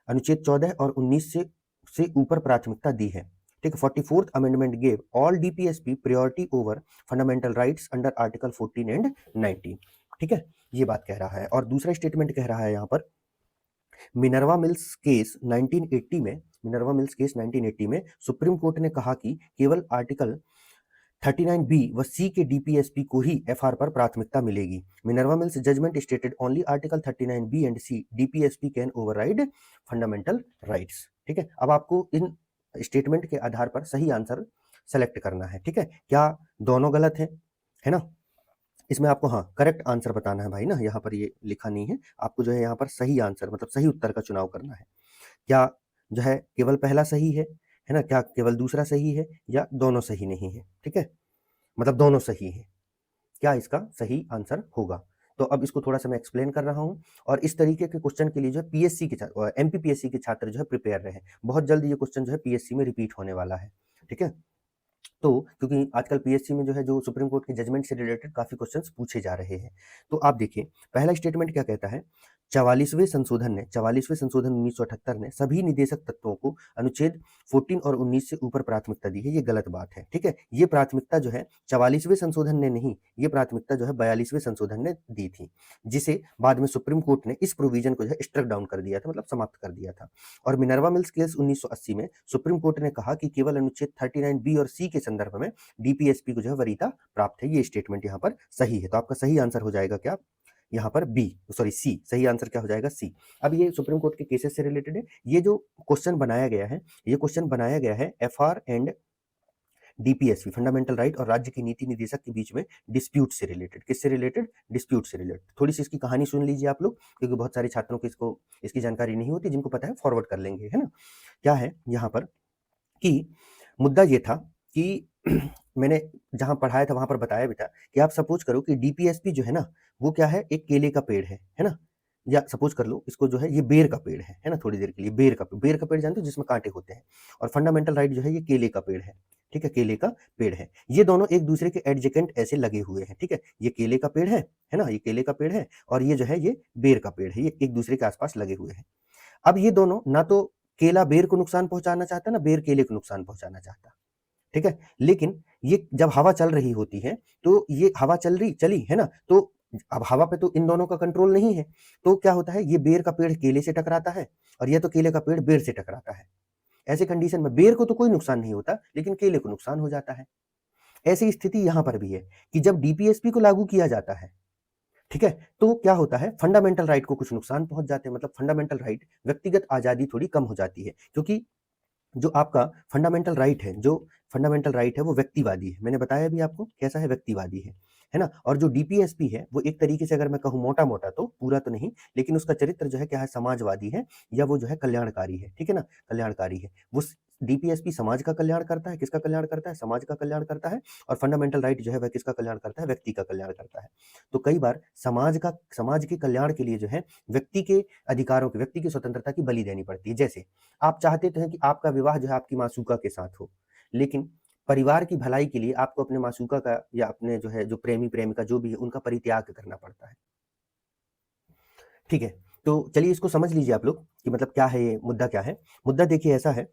अनुच्छेद 14 और 19 से ऊपर प्राथमिकता दी है, ठीक है। 44th amendment gave all DPSP priority over fundamental rights under article 14 and 19, ठीक है, ये बात कह रहा है। और दूसरा स्टेटमेंट कह रहा है यहाँ पर, मिनर्वा मिल्स केस 1980 में सुप्रीम कोर्ट ने कहा कि केवल आर्टिकल 39B व सी के डीपीएसपी को ही एफआर पर प्राथमिकता मिलेगी। Minerva Mills judgment stated only article 39B and C DPSP can override fundamental rights, ठीक है। अब आपको इन स्टेटमेंट के आधार पर सही आंसर सेलेक्ट करना है, ठीक है। क्या दोनों गलत है ना, इसमें आपको हाँ करेक्ट आंसर बताना है भाई ना, यहाँ पर ये लिखा नहीं है, आपको जो है यहाँ पर सही आंसर मतलब सही उत्तर का चुनाव करना है। क्या जो है केवल पहला सही है ना, क्या केवल दूसरा सही है या दोनों सही नहीं है, ठीक है, मतलब दोनों सही है, क्या इसका सही आंसर होगा। तो अब इसको थोड़ा सा मैं एक्सप्लेन कर रहा हूँ और इस तरीके के क्वेश्चन के लिए जो है पीएससी के एमपीपीएससी के छात्र जो है प्रिपेयर रहे। बहुत जल्द ये क्वेश्चन जो है पीएससी में रिपीट होने वाला है। ठीक है, तो क्योंकि आजकल पीएससी में जो है जो सुप्रीम कोर्ट के जजमेंट से रिलेटेड काफी क्वेश्चंस पूछे जा रहे हैं। तो आप देखिए पहला स्टेटमेंट क्या कहता है, 44वें संशोधन 1978 ने सभी निदेशक तत्वों को अनुच्छेद 14 और 19 से ऊपर प्राथमिकता दी है। ये गलत बात है। ठीक है, ये प्राथमिकता जो है 44वें संशोधन ने नहीं, ये प्राथमिकता जो है 42वें संशोधन ने दी थी, जिसे बाद में सुप्रीम कोर्ट ने इस प्रोविजन को जो है स्ट्रक डाउन कर दिया था, मतलब समाप्त कर दिया था। और मिनर्वा मिल्स केस 1980 में सुप्रीम कोर्ट ने कहा कि केवल अनुच्छेद 39 बी और सी के संदर्भ में डीपीएसपी को जो है वरीयता प्राप्त है। ये स्टेटमेंट यहाँ पर सही है। तो आपका सही आंसर हो जाएगा क्या, यहाँ पर बी, सॉरी सी, सही आंसर क्या हो जाएगा सी। अब ये सुप्रीम कोर्ट के केसेस से रिलेटेड है। ये जो क्वेश्चन बनाया गया है, ये क्वेश्चन बनाया गया है FR and DPSP, fundamental right और राज्य की नीति निदेशक के बीच में डिस्प्यूट से रिलेटेड। किससे रिलेटेड, डिस्प्यूट से रिलेटेड। थोड़ी सी इसकी कहानी सुन लीजिए आप लोग, क्योंकि बहुत सारे छात्रों को इसकी जानकारी नहीं होती, जिनको पता है फॉरवर्ड कर लेंगे, है ना। क्या है यहाँ पर कि मुद्दा ये था कि मैंने जहां पढ़ाया था वहां पर बताया भी था कि आप सपोज करो कि डीपीएसपी जो है ना, वो क्या है, एक केले का पेड़ है ना, या सपोज कर लो इसको जो है ये बेर का पेड़ है ना, थोड़ी देर के लिए बेर का पेड़ जानते हो जिसमें कांटे होते हैं, और फंडामेंटल राइट जो है ये केले का पेड़ है। ठीक है, केले का पेड़ है। ये दोनों एक दूसरे के एडजेकेंट ऐसे लगे हुए हैं। ठीक है, ये केले का पेड़ है ना, ये केले का पेड़ है, और ये जो है ये बेर का पेड़ है, ये एक दूसरे के आसपास लगे हुए हैं। अब ये दोनों ना तो केला बेर को नुकसान पहुंचाना चाहता ना बेर केले को नुकसान पहुंचाना चाहता। ठीक है, लेकिन ये जब हवा चल रही होती है तो ये हवा चली है ना, तो अब हवा पे तो इन दोनों का कंट्रोल नहीं है, तो क्या होता है, ये बेर का पेड़ केले से टकराता है और ये तो केले का पेड़ बेर से टकराता है। ऐसे कंडीशन में बेर को तो कोई नुकसान नहीं होता, लेकिन केले को नुकसान हो जाता है। ऐसी स्थिति यहां पर भी है कि जब डीपीएसपी को लागू किया जाता है, ठीक है, तो क्या होता है, फंडामेंटल राइट को कुछ नुकसान पहुंच जाते हैं। मतलब फंडामेंटल राइट, व्यक्तिगत आजादी थोड़ी कम हो जाती है, क्योंकि जो आपका फंडामेंटल राइट है, वो व्यक्तिवादी है। मैंने बताया भी आपको कैसा है, व्यक्तिवादी है ना। और जो डीपीएसपी है वो एक तरीके से अगर मैं कहूँ मोटा मोटा, तो पूरा तो नहीं, लेकिन उसका चरित्र जो है क्या है, समाजवादी है, या वो जो है कल्याणकारी है। ठीक है ना, कल्याणकारी है वो। डीपीएसपी समाज का कल्याण करता है, किसका कल्याण करता है, समाज का कल्याण करता है। और फंडामेंटल राइट जो है वह किसका कल्याण करता है, व्यक्ति का कल्याण करता है। तो कई बार समाज के कल्याण के लिए जो है व्यक्ति के अधिकारों की, व्यक्ति की स्वतंत्रता की बलि देनी पड़ती है। जैसे आप चाहते तो हैं कि आपका विवाह जो है आपकी मासूका के साथ हो, लेकिन परिवार की भलाई के लिए आपको अपने मासूका का या अपने जो है जो प्रेमी प्रेमिका जो भी है उनका परित्याग करना पड़ता है। ठीक है, तो चलिए इसको समझ लीजिए आप लोग कि मतलब क्या है ये मुद्दा, क्या है मुद्दा। देखिए ऐसा है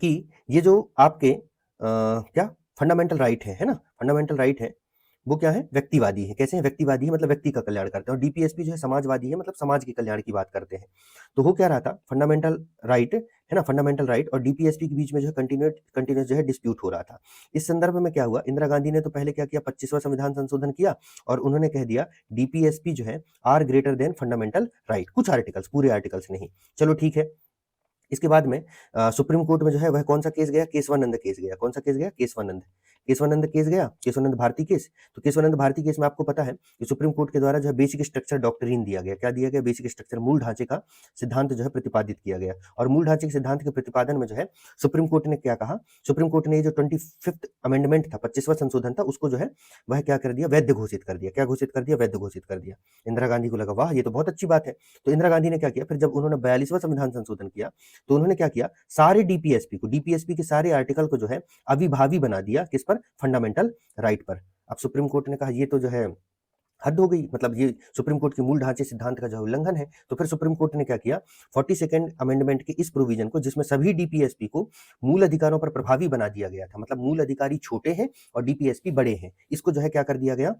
कि ये जो आपके क्या फंडामेंटल राइट है ना, फंडामेंटल राइट है वो क्या है, व्यक्तिवादी है। कैसे है, व्यक्तिवादी है, मतलब व्यक्ति का कल्याण करते हैं। और डीपीएसपी जो है समाजवादी है, मतलब समाज के कल्याण की बात करते हैं। तो हो क्या रहा था, फंडामेंटल राइट है ना, फंडामेंटल राइट और डीपीएसपी के बीच में जो है कंटिन्यूस जो है डिस्प्यूट हो रहा था। इस संदर्भ में क्या हुआ, इंदिरा गांधी ने तो पहले क्या किया, 25वां संविधान संशोधन किया और उन्होंने कह दिया डीपीएसपी जो है are greater than fundamental right. कुछ आर्टिकल्स, पूरे आर्टिकल्स नहीं। चलो ठीक है, इसके बाद में सुप्रीम कोर्ट में जो है वह कौन सा केस गया, केशवानंद केस गया। कौन सा केस गया, केशवानंद केस गया, केशवानंद भारती केस। तो केशवानंद भारती केस में आपको पता है कि सुप्रीम कोर्ट के द्वारा जो है बेसिक स्ट्रक्चर डॉक्ट्रिन दिया गया। क्या दिया गया, बेसिक स्ट्रक्चर, मूल ढांचे का सिद्धांत जो है प्रतिपादित किया गया। और मूल ढांचे के सिद्धांत के प्रतिपादन में जो है सुप्रीम कोर्ट ने क्या कहा, सुप्रीम कोर्ट ने जो 25th अमेंडमेंट था, 25वां संशोधन था, उसको जो है वह क्या कर दिया, वैध घोषित कर दिया। क्या घोषित कर दिया, वैध घोषित कर दिया। इंदिरा गांधी को लगा वाह ये तो बहुत अच्छी बात है। तो इंदिरा गांधी ने क्या किया, फिर जब उन्होंने 42वां संविधान संशोधन किया तो उन्होंने क्या किया, सारे डीपीएसपी के सारे आर्टिकल को जो है अविभावी बना दिया, किस पर, फंडामेंटल राइट पर। अब सुप्रीम कोर्ट ने कहा ये तो जो है हद हो गई, मतलब ये सुप्रीम कोर्ट के मूल ढांचे सिद्धांत का जो उल्लंघन है। तो फिर सुप्रीम कोर्ट ने क्या किया, 42nd अमेंडमेंट के इस प्रोविजन को, जिसमें सभी डीपीएसपी को मूल अधिकारों पर प्रभावी बना दिया गया था, मतलब मूल अधिकारी छोटे हैं और डीपीएसपी बड़े हैं, इसको जो है क्या कर दिया गया,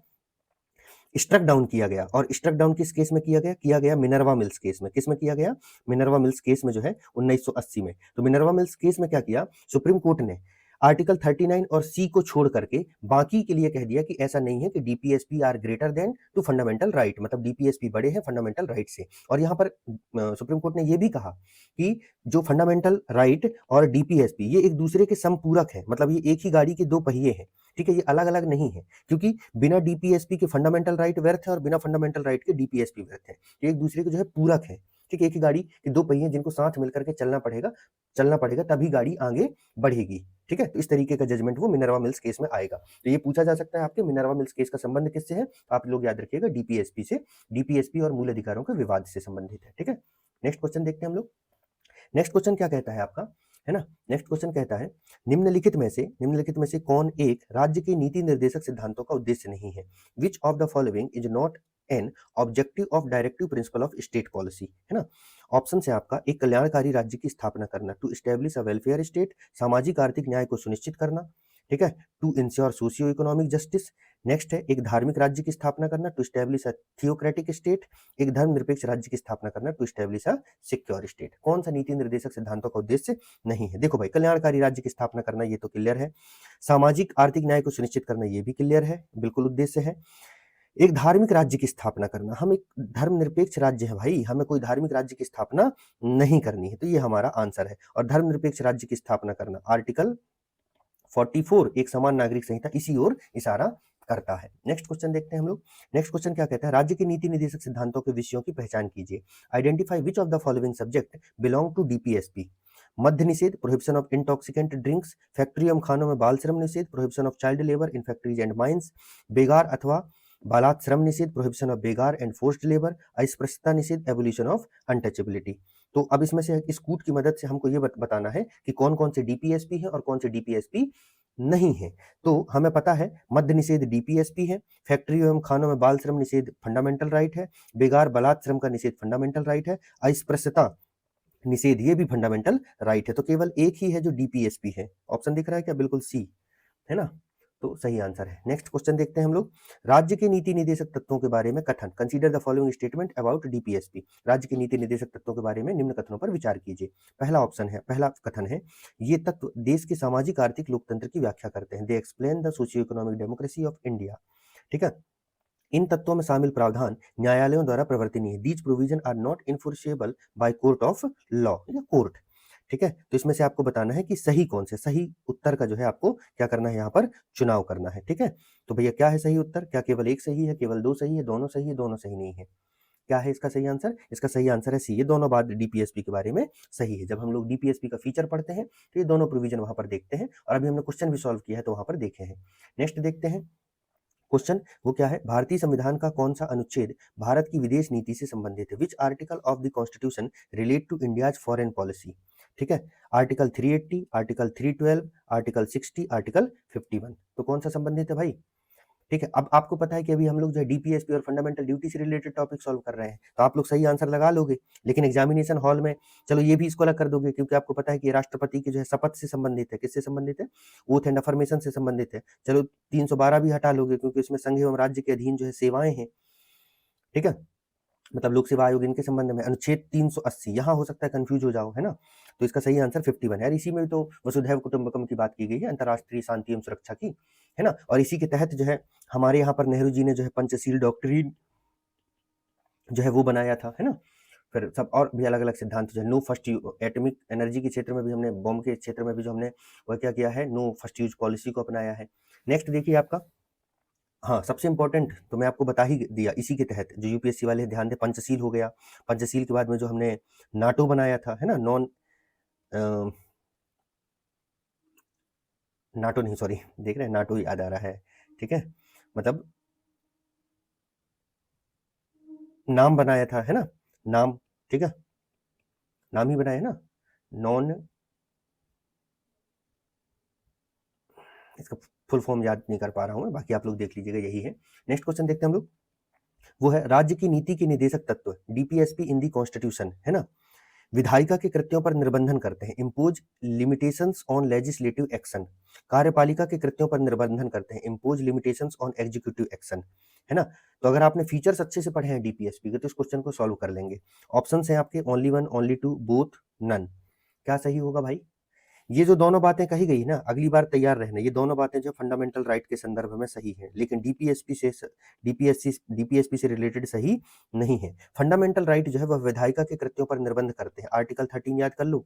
स्ट्रक डाउन किया गया। और स्ट्रक डाउन किस केस में किया गया मिनर्वा मिल्स केस में। किस में किया गया, मिनर्वा मिल्स केस में जो है 1980 में। तो मिनर्वा मिल्स केस में क्या किया, सुप्रीम कोर्ट ने आर्टिकल 39 और सी को छोड़ करके बाकी के लिए कह दिया कि ऐसा नहीं है कि DPSP are greater than to fundamental right, मतलब डीपीएसपी बड़े हैं फंडामेंटल राइट से। और यहाँ पर सुप्रीम कोर्ट ने यह भी कहा कि जो फंडामेंटल राइट और डीपीएसपी ये एक दूसरे के समपूरक है, मतलब ये एक ही गाड़ी के दो पहिए हैं। ठीक है, ये अलग अलग नहीं है, क्योंकि बिना डीपीएसपी के फंडामेंटल राइट व्यर्थ है और बिना फंडामेंटल राइट के डीपीएसपी व्यर्थ है। ये एक दूसरे के जो है पूरक है। ठीक है, एक ही गाड़ी के दो पहिए जिनको साथ मिलकर के चलना पड़ेगा तभी गाड़ी आगे बढ़ेगी। ठीक है, तो इस तरीके का जजमेंट वो मिनर्वा मिल्स केस में आएगा। तो ये पूछा जा सकता है आपके मिनर्वा मिल्स केस का संबंध किससे है, आप लोग याद रखिएगा डीपीएसपी से, डीपीएसपी और मूल अधिकारों के विवाद से संबंधित है। ठीक है, नेक्स्ट क्वेश्चन देखते हैं हम लोग। नेक्स्ट क्वेश्चन क्या कहता है आपका, है ना, नेक्स्ट क्वेश्चन कहता है निम्नलिखित में से कौन एक राज्य के नीति निर्देशक सिद्धांतों का उद्देश्य नहीं है, which of the following is not an objective of directive principle of state policy, है ना। ऑप्शन है आपका, एक कल्याणकारी राज्य की स्थापना करना, to establish a welfare state, सामाजिक आर्थिक न्याय को सुनिश्चित करना, ठीक है, to ensure socio economic justice. Next है एक धार्मिक राज्य की स्थापना करना, to establish a theocratic state, एक धर्मनिरपेक्ष राज्य की स्थापना करना, to establish a secure state. कौन सा नीति निर्देशक सिद्धांतों का उद्देश्य नहीं है? देखो भाई, कल्याणकारी राज्य की स्थापना करना ये तो क्लियर है, सामाजिक आर्थिक न्याय को सुनिश्चित करना ये भी क्लियर है, बिल्कुल उद्देश्य है। एक धार्मिक राज्य की स्थापना करना, हम एक धर्मनिरपेक्ष राज्य है भाई, हमें कोई धार्मिक राज्य की स्थापना नहीं करनी है, तो ये हमारा आंसर है। और धर्मनिरपेक्ष राज्य की स्थापना करना, आर्टिकल 44 एक समान नागरिक संहिता इसी ओर इशारा करता है। नेक्स्ट क्वेश्चन देखते हैं हम लोग। नेक्स्ट क्वेश्चन क्या कहता है, राज्य के नीति निर्देशक सिद्धांतों के विषयों की पहचान कीजिए। Identify which of the following subject belong to DPSP. मद्य निषेध, prohibition of intoxicant drinks, factory एवं खानों में बाल श्रम निषेध, prohibition of child labour in factories and mines, बेगार अथवा बालात श्रम निषेध, prohibition of begar and forced labour, अस्पृश्यता निषेध, एबोलिशन ऑफ अनटचेबिलिटी। तो अब इसमें से इस कूट की मदद से हमको ये बताना है कि कौन कौन से डीपीएसपी है और कौन से डीपीएसपी नहीं है। तो हमें पता है मद्य निषेध डीपीएसपी है, फैक्ट्री एवं खानों में बाल श्रम निषेध फंडामेंटल राइट है, बेगार बलात् श्रम का निषेध फंडामेंटल राइट है, अस्पृश्यता निषेध ये भी फंडामेंटल राइट है। तो केवल एक ही है जो डीपीएसपी है। ऑप्शन दिख रहा है क्या? बिल्कुल सी, है ना, तो सही आंसर है। नेक्स्ट क्वेश्चन देखते हैं हम लोग। राज्य के नीति निर्देशक तत्वों के बारे में कथन, consider the following statement about DPSP. राज्य के नीति निर्देशक तत्वों के बारे में निम्न कथनों पर विचार कीजिए। पहला कथन है, ये तत्व देश के सामाजिक आर्थिक लोकतंत्र की व्याख्या करते हैं। They explain the socio economic democracy of India. ठीक है, इन तत्वों में शामिल प्रावधान न्यायालयों द्वारा प्रवर्तनीय है। These provision are not enforceable by court of law या कोर्ट। ठीक है, तो इसमें से आपको बताना है कि सही कौन से, सही उत्तर का जो है आपको क्या करना है, यहाँ पर चुनाव करना है। ठीक है, तो भैया क्या है सही उत्तर? क्या केवल एक सही है, केवल दो सही है, दोनों सही है, दोनों सही नहीं है? क्या है इसका सही आंसर? इसका सही आंसर है सी, ये दोनों बात डीपीएसपी के बारे में सही है। जब हम लोग डीपीएसपी का फीचर पढ़ते हैं तो ये दोनों प्रोविजन वहां पर देखते हैं, और अभी हमने क्वेश्चन भी सॉल्व किया है तो वहां पर देखे हैं। नेक्स्ट देखते हैं क्वेश्चन, वो क्या है, भारतीय संविधान का कौन सा अनुच्छेद भारत की विदेश नीति से संबंधित है? Which article of the constitution relate to India's foreign policy? ठीक है, आर्टिकल 380, आर्टिकल 312, आर्टिकल 60, आर्टिकल 51। तो कौन सा संबंधित है भाई? ठीक है, अब आपको पता है कि अभी हम लोग जो है डीपीएसपी और फंडामेंटल ड्यूटी से रिलेटेड टॉपिक सॉल्व कर रहे हैं, तो आप लोग सही आंसर लगा लोगे, लेकिन एग्जामिनेशन हॉल में चलो ये भी इसको अलग कर दोगे, क्योंकि आपको पता है कि राष्ट्रपति की जो है शपथ से संबंधित है। किससे संबंधित है? ओथ एंड अफर्मेशन से संबंधित है। चलो 312 भी हटा लोगे, क्योंकि इसमें संघ एवं राज्य के अधीन जो है सेवाएं हैं। ठीक है, मतलब लोक सेवा आयोग इनके संबंध में। अनुच्छेद 380 यहाँ हो सकता है कंफ्यूज हो जाओ, है ना, तो इसका सही आंसर 51 है। इसी में तो वसुधैव कुटुंबकम की बात की गई है, अंतरराष्ट्रीय शांति एवं सुरक्षा की, है ना, और इसी के तहत जो है हमारे यहाँ पर नेहरू जी ने जो है पंचशील डॉक्ट्रिन जो है वो बनाया था, है ना। फिर सब और भी अलग अलग सिद्धांत जो है, no first use, atomic energy के क्षेत्र में भी हमने, बॉम्ब के क्षेत्र में भी जो हमने वह क्या किया है, नो फर्स्ट यूज पॉलिसी को अपनाया है। नेक्स्ट देखिए आपका, हाँ सबसे इंपॉर्टेंट तो मैं आपको बता ही दिया, इसी के तहत जो यूपीएससी वाले ध्यान दे, पंचशील हो गया। पंचशील के बाद में जो हमने नाटो बनाया था, है ना, नाटो नहीं, सॉरी, देख रहे हैं, नाटो याद आ रहा है। ठीक है, मतलब नाम बनाया था, है ना, नाम, ठीक है, नाम ही बनाया ना, नॉन, इसका फुल फॉर्म याद नहीं कर पा रहा हूं मैं, बाकी आप लोग देख लीजिएगा, यही है। नेक्स्ट क्वेश्चन देखते हैं हम लोग, वो है राज्य की नीति के निर्देशक तत्व, डीपीएसपी इन दी कॉन्स्टिट्यूशन, है ना, विधायिका के कृत्यों पर निर्बंधन करते हैं, impose limitations on legislative action. कार्यपालिका के कृत्यों पर निर्बंधन करते हैं, impose limitations on executive action, है ना। तो अगर आपने फीचर्स अच्छे से पढ़े हैं डीपीएसपी के, तो इस क्वेश्चन को सॉल्व कर लेंगे। ऑप्शन है आपके only one, only two, both, none. क्या सही होगा भाई? ये जो दोनों बातें कही गई ना, अगली बार तैयार रहना, ये दोनों बातें जो फंडामेंटल राइट के संदर्भ में सही है, लेकिन डीपीएसपी से रिलेटेड सही नहीं है। फंडामेंटल राइट जो है वह विधायिका के कृत्यों पर निर्बंध करते हैं। आर्टिकल 13 याद कर लो,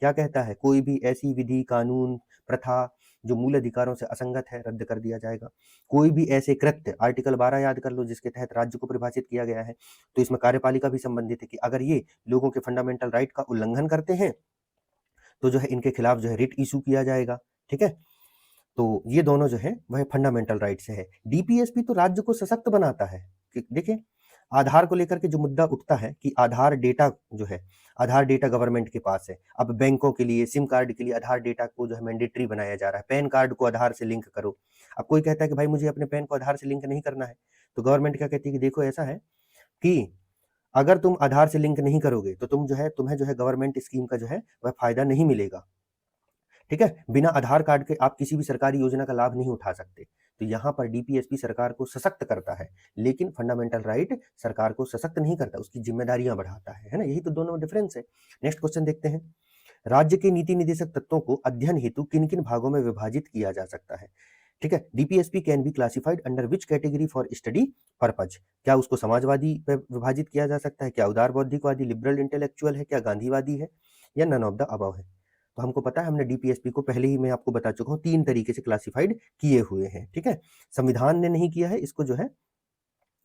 क्या कहता है, कोई भी ऐसी विधि, कानून, प्रथा जो मूल अधिकारों से असंगत है रद्द कर दिया जाएगा। कोई भी ऐसे कृत्य, आर्टिकल 12 याद कर लो, जिसके तहत राज्य को परिभाषित किया गया है, तो इसमें कार्यपालिका भी संबंधित है कि अगर ये लोगों के फंडामेंटल राइट का उल्लंघन करते हैं तो जो है इनके खिलाफ जो है रिट इशू किया जाएगा। ठीक है, तो ये दोनों जो है वह फंडामेंटल राइट से है। डीपीएसपी तो राज्य को सशक्त बनाता है। देखिए, आधार को लेकर के जो मुद्दा उठता है कि आधार डेटा जो है, आधार डेटा गवर्नमेंट के पास है। अब बैंकों के लिए, सिम कार्ड के लिए आधार डेटा को जो है मैंडेटरी बनाया जा रहा है, पैन कार्ड को आधार से लिंक करो। अब कोई कहता है कि भाई मुझे अपने पैन को आधार से लिंक नहीं करना है, तो गवर्नमेंट क्या कहती है कि देखो ऐसा है कि अगर तुम आधार से लिंक नहीं करोगे तो तुम्हें जो है गवर्नमेंट स्कीम का जो है वह फायदा नहीं मिलेगा। ठीक है, बिना आधार कार्ड के आप किसी भी सरकारी योजना का लाभ नहीं उठा सकते। तो यहाँ पर डीपीएसपी सरकार को सशक्त करता है, लेकिन फंडामेंटल राइट सरकार को सशक्त नहीं करता, उसकी जिम्मेदारियां बढ़ाता है ना। यही तो दोनों डिफरेंस है। नेक्स्ट क्वेश्चन देखते हैं, राज्य के नीति निर्देशक तत्वों को अध्ययन हेतु किन किन भागों में विभाजित किया जा सकता है। ठीक है, DPSP can be classified under which category for study purpose. क्या उसको समाजवादी पे विभाजित किया जा सकता है, क्या उदार बौद्धिकवादी लिबरल इंटेलेक्चुअल है, क्या गांधीवादी है, या नन ऑफ द अबव है। तो हमको पता है, हमने डीपीएसपी को पहले ही मैं आपको बता चुका हूँ 3 तरीके से क्लासिफाइड किए हुए हैं। ठीक है, संविधान ने नहीं किया है इसको, जो है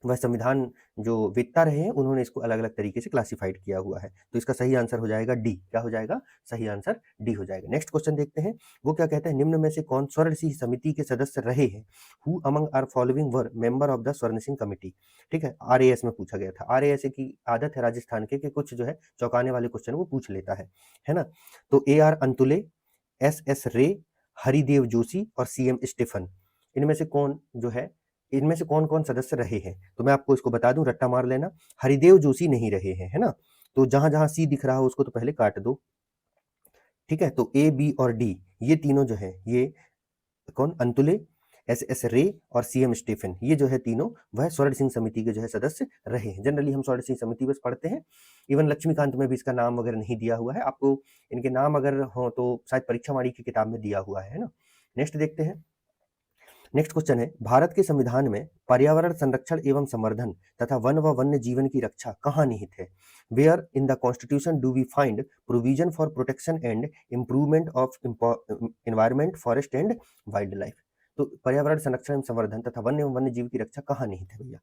वह संविधान जो वेत्ता रहे हैं उन्होंने इसको अलग अलग तरीके से क्लासिफाइड किया हुआ है। तो इसका सही आंसर हो जाएगा डी। क्या हो जाएगा? सही आंसर डी हो जाएगा। नेक्स्ट क्वेश्चन देखते हैं, वो क्या कहते हैं, निम्न में से कौन स्वर्ण सिंह समिति के सदस्य रहे हैं? Who among are following were member of the Swaran Singh committee. ठीक है, आरएएस में पूछा गया था। आरएएस की आदत है राजस्थान के कि कुछ जो है चौंकाने वाले क्वेश्चन वो पूछ लेता है ना। तो AR अंतुले, SS रे, हरिदेव जोशी और CM स्टीफन, इनमें से कौन जो है, इनमें से कौन कौन सदस्य रहे हैं? तो मैं आपको इसको बता दूं, रट्टा मार लेना। हरिदेव जोशी नहीं रहे हैं, है ना। तो जहां जहां सी दिख रहा हो उसको तो पहले काट दो। ठीक है, तो A, B और D ये तीनों जो है, ये कौन, अंतुले, SS रे और CM स्टीफन, ये जो है तीनों वह स्वर्ण सिंह समिति के जो है सदस्य रहे हैं। जनरली हम स्वर्ण सिंह समिति बस पढ़ते हैं, इवन लक्ष्मीकांत में भी इसका नाम वगैरह नहीं दिया हुआ है। आपको इनके नाम अगर हो तो शायद परीक्षा वाणी की किताब में दिया हुआ है ना। नेक्स्ट देखते हैं, नेक्स्ट क्वेश्चन है, भारत के संविधान में पर्यावरण संरक्षण एवं संवर्धन तथा वन व वन्य जीवन की रक्षा कहाँ निहित है? Where in the constitution do we find provision for protection and improvement of environment, forest and wild life. तो पर्यावरण संरक्षण एवं संवर्धन तथा वन्य जीव की रक्षा कहाँ निहित है भैया?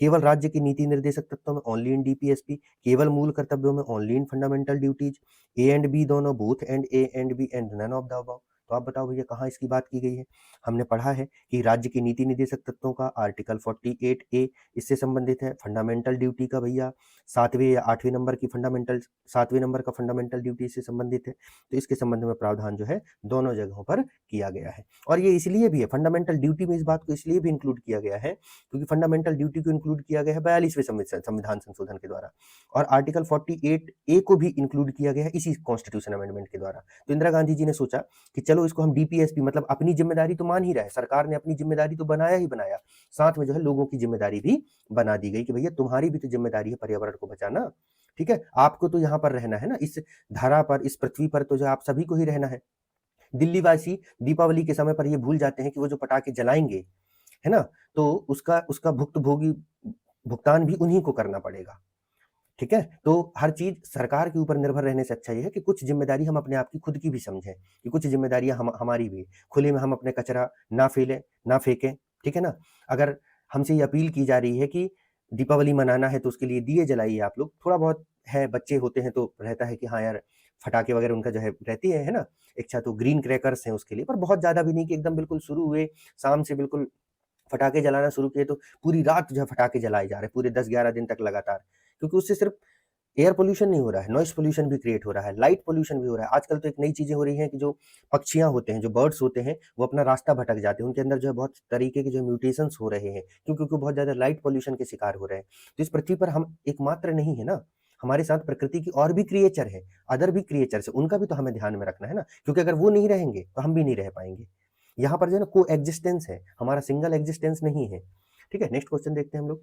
केवल राज्य की नीति निर्देशक तत्वों में, ओनली इन डीपीएसपी, केवल मूल कर्तव्यों में, only in fundamental duties, A and B दोनों, both and A and B and none of the above. तो आप बताओ भैया कहाँ इसकी बात की गई है? हमने पढ़ा है कि राज्य की नीति निर्देशक तत्वों का आर्टिकल 48A इससे संबंधित है। फंडामेंटल ड्यूटी का भैया 7वें या 8वें नंबर की फंडामेंटल, 7वें नंबर का फंडामेंटल ड्यूटी से संबंधित है। तो इसके संबंध में प्रावधान जो है दोनों जगहों पर किया गया है। और ये इसलिए भी है, फंडामेंटल ड्यूटी में इस बात को इसलिए भी इंक्लूड किया गया है क्योंकि फंडामेंटल ड्यूटी को इंक्लूड किया गया है 42वें संविधान संशोधन के द्वारा, और आर्टिकल 48A को भी इंक्लूड किया गया है इसी कॉन्स्टिट्यूशन अमेंडमेंट के द्वारा। तो इंदिरा गांधी जी ने सोचा कि चलो इसको हम डीपीएसपी, मतलब अपनी जिम्मेदारी तो मान ही रहा है, सरकार ने अपनी जिम्मेदारी तो बनाया ही बनाया, साथ में जो है लोगों की जिम्मेदारी भी बना दी गई कि भैया तुम्हारी भी तो जिम्मेदारी है पर्यावरण को बचाना। ठीक है, आपको तो यहाँ पर रहना है ना, इस धरा पर, इस पृथ्वी पर तो जो आप सभी को ही रहना है। दिल्ली वासी दीपावली के समय पर ये भूल जाते हैं कि वो जो पटाखे जलाएंगे, है ना, तो उसका उसका भुगतान भी उन्हीं को करना पड़ेगा। ठीक है, तो हर चीज सरकार के ऊपर निर्भर रहने से अच्छा ये है कि कुछ जिम्मेदारी हम अपने आप की खुद की भी समझें कि कुछ जिम्मेदारियां हमारी भी, खुले में हम अपने कचरा ना फैलें, ना फेंकें। ठीक है ना, अगर हमसे ये अपील की जा रही है कि दीपावली मनाना है तो उसके लिए दिए जलाइए आप लोग, थोड़ा बहुत है, बच्चे होते हैं तो रहता है कि हाँ यार फटाके वगैरह उनका जो है रहती है ना इच्छा, तो ग्रीन क्रैकर्स हैं उसके लिए, पर बहुत ज्यादा भी नहीं कि एकदम बिल्कुल शुरू हुए शाम से बिल्कुल फटाके जलाना शुरू किए तो पूरी रात जो है फटाके जलाए जा रहे हैं पूरे 10-11 दिन तक लगातार, क्योंकि उससे सिर्फ एयर पोल्यूशन नहीं हो रहा है, नॉइस पोल्यूशन भी क्रिएट हो रहा है, लाइट पोल्यूशन भी हो रहा है। आजकल तो एक नई चीजें हो रही हैं कि जो पक्षियां होते हैं, जो बर्ड्स होते हैं, वो अपना रास्ता भटक जाते हैं, उनके अंदर जो है बहुत तरीके के जो म्यूटेशंस हो रहे हैं क्योंकि बहुत ज्यादा लाइट पोल्यूशन के शिकार हो रहे हैं। तो इस पृथ्वी पर हम एकमात्र नहीं है ना, हमारे साथ प्रकृति की और भी क्रिएचर है, अदर भी क्रिएचर्स है, उनका भी तो हमें ध्यान में रखना है ना, क्योंकि अगर वो नहीं रहेंगे तो हम भी नहीं रह पाएंगे। यहाँ पर जो है ना को एग्जिस्टेंस है, हमारा सिंगल एग्जिस्टेंस नहीं है। ठीक है, नेक्स्ट क्वेश्चन देखते हैं हम लोग,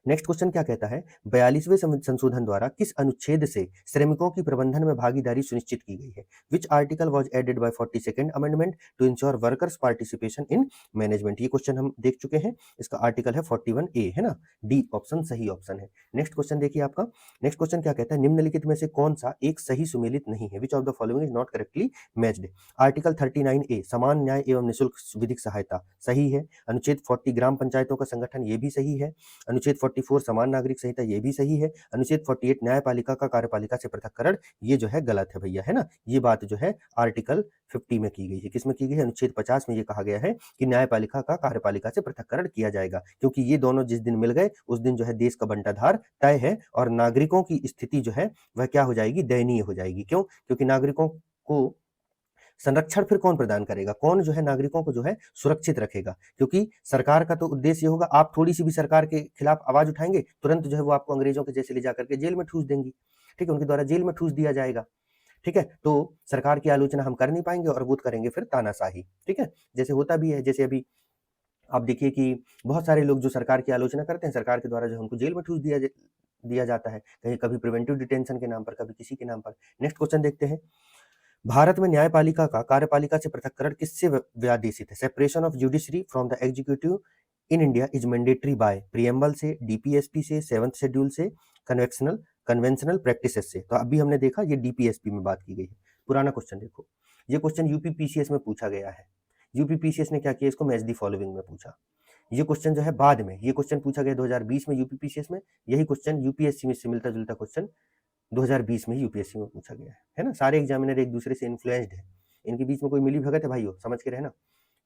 नेक्स्ट क्वेश्चन क्या कहता है, 42वें संशोधन द्वारा किस अनुच्छेद से श्रमिकों की प्रबंधन में भागीदारी सुनिश्चित की गई है? Which article was added by 42nd amendment to ensure workers participation in management? ये क्वेश्चन हम देख चुके हैं, इसका आर्टिकल है 41A, है ना, डी ऑप्शन सही ऑप्शन है। नेक्स्ट क्वेश्चन देखिए आपका, नेक्स्ट क्वेश्चन क्या कहता है, निम्नलिखित में से कौन सा एक सही सुमेलित नहीं है? Which of the following is not correctly matched? Article 39A समान न्याय एवं निःशुल्क विधिक सहायता सही है। अनुच्छेद 40 ग्राम पंचायतों का संगठन ये भी सही है। अनुच्छेद 44 समान नागरिक संहिता ये भी सही है। अनुच्छेद 48 न्यायपालिका का कार्यपालिका से पृथक्करण ये जो है गलत है भैया, है ना। ये बात जो है आर्टिकल 50 में की गई है। किसमें की गई है? अनुच्छेद 50 में ये कहा गया है कि न्यायपालिका का कार्यपालिका से पृथक्करण किया जाएगा, क्योंकि ये दोनों जिस दिन मिल गए उस दिन जो है देश का बंटाधार तय है और नागरिकों की स्थिति जो है वह क्या हो जाएगी? दयनीय हो जाएगी। क्यों? क्योंकि नागरिकों को संरक्षण फिर कौन प्रदान करेगा? कौन जो है नागरिकों को जो है सुरक्षित रखेगा? क्योंकि सरकार का तो उद्देश्य होगा, आप थोड़ी सी भी सरकार के खिलाफ आवाज उठाएंगे तुरंत जो है वो आपको अंग्रेजों के जैसे ले जाकर के जेल में ठूस देंगी, ठीक है, उनके द्वारा जेल में ठूस दिया जाएगा, ठीक है। तो सरकार की आलोचना हम कर नहीं पाएंगे और वो करेंगे फिर तानाशाही, ठीक है, जैसे होता भी है। जैसे अभी आप देखिए कि बहुत सारे लोग जो सरकार की आलोचना करते हैं, सरकार के द्वारा जो उनको जेल में ठूस दिया जाता है, कहीं कभी प्रिवेंटिव डिटेंशन के नाम पर, कभी किसी के नाम पर। नेक्स्ट क्वेश्चन देखते हैं, भारत में न्यायपालिका का कार्यपालिका से पृथक्करण किससे व्यादेशित है? Separation of judiciary from the executive in India is mandatory by preamble से, डीपीएसपी से, 7th शेड्यूल से, कन्वेंशनल प्रैक्टिसेस से। तो अभी हमने देखा ये डीपीएसपी में बात की गई है। पुराना क्वेश्चन देखो, ये क्वेश्चन यूपीपीसीएस में पूछा गया है। यूपीपीसीएस ने क्या किया? इसको मैच दी फॉलोइंग में पूछा। ये क्वेश्चन जो है बाद में, ये क्वेश्चन पूछा गया 2020 में यूपीपीसीएस में, यही क्वेश्चन यूपीएससी में से मिलता जुलता क्वेश्चन 2020 में यूपीएससी में पूछा गया है ना। सारे एग्जामिनर एक दूसरे से इन्फ्लुएंस्ड है, इनके बीच में कोई मिली भगत है भाइयों, समझ के रहना।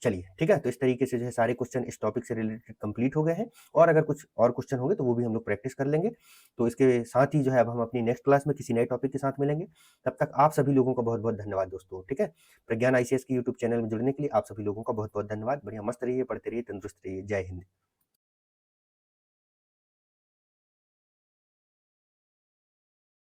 चलिए ठीक है, तो इस तरीके से जो है सारे क्वेश्चन इस टॉपिक से रिलेटेड कंप्लीट हो गए हैं, और अगर कुछ और क्वेश्चन होंगे तो वो भी हम लोग प्रैक्टिस कर लेंगे। तो इसके साथ ही जो है अब हम अपनी नेक्स्ट क्लास में किसी नए टॉपिक के साथ मिलेंगे। तब तक आप सभी लोगों का बहुत बहुत धन्यवाद दोस्तों, ठीक है। प्रज्ञान आईसीएस के यूट्यूब चैनल में जुड़ने के लिए आप सभी लोगों का बहुत बहुत धन्यवाद। बढ़िया मस्त रहिए, पढ़ते रहिए, तंदुरुस्त रहिए। जय हिंद।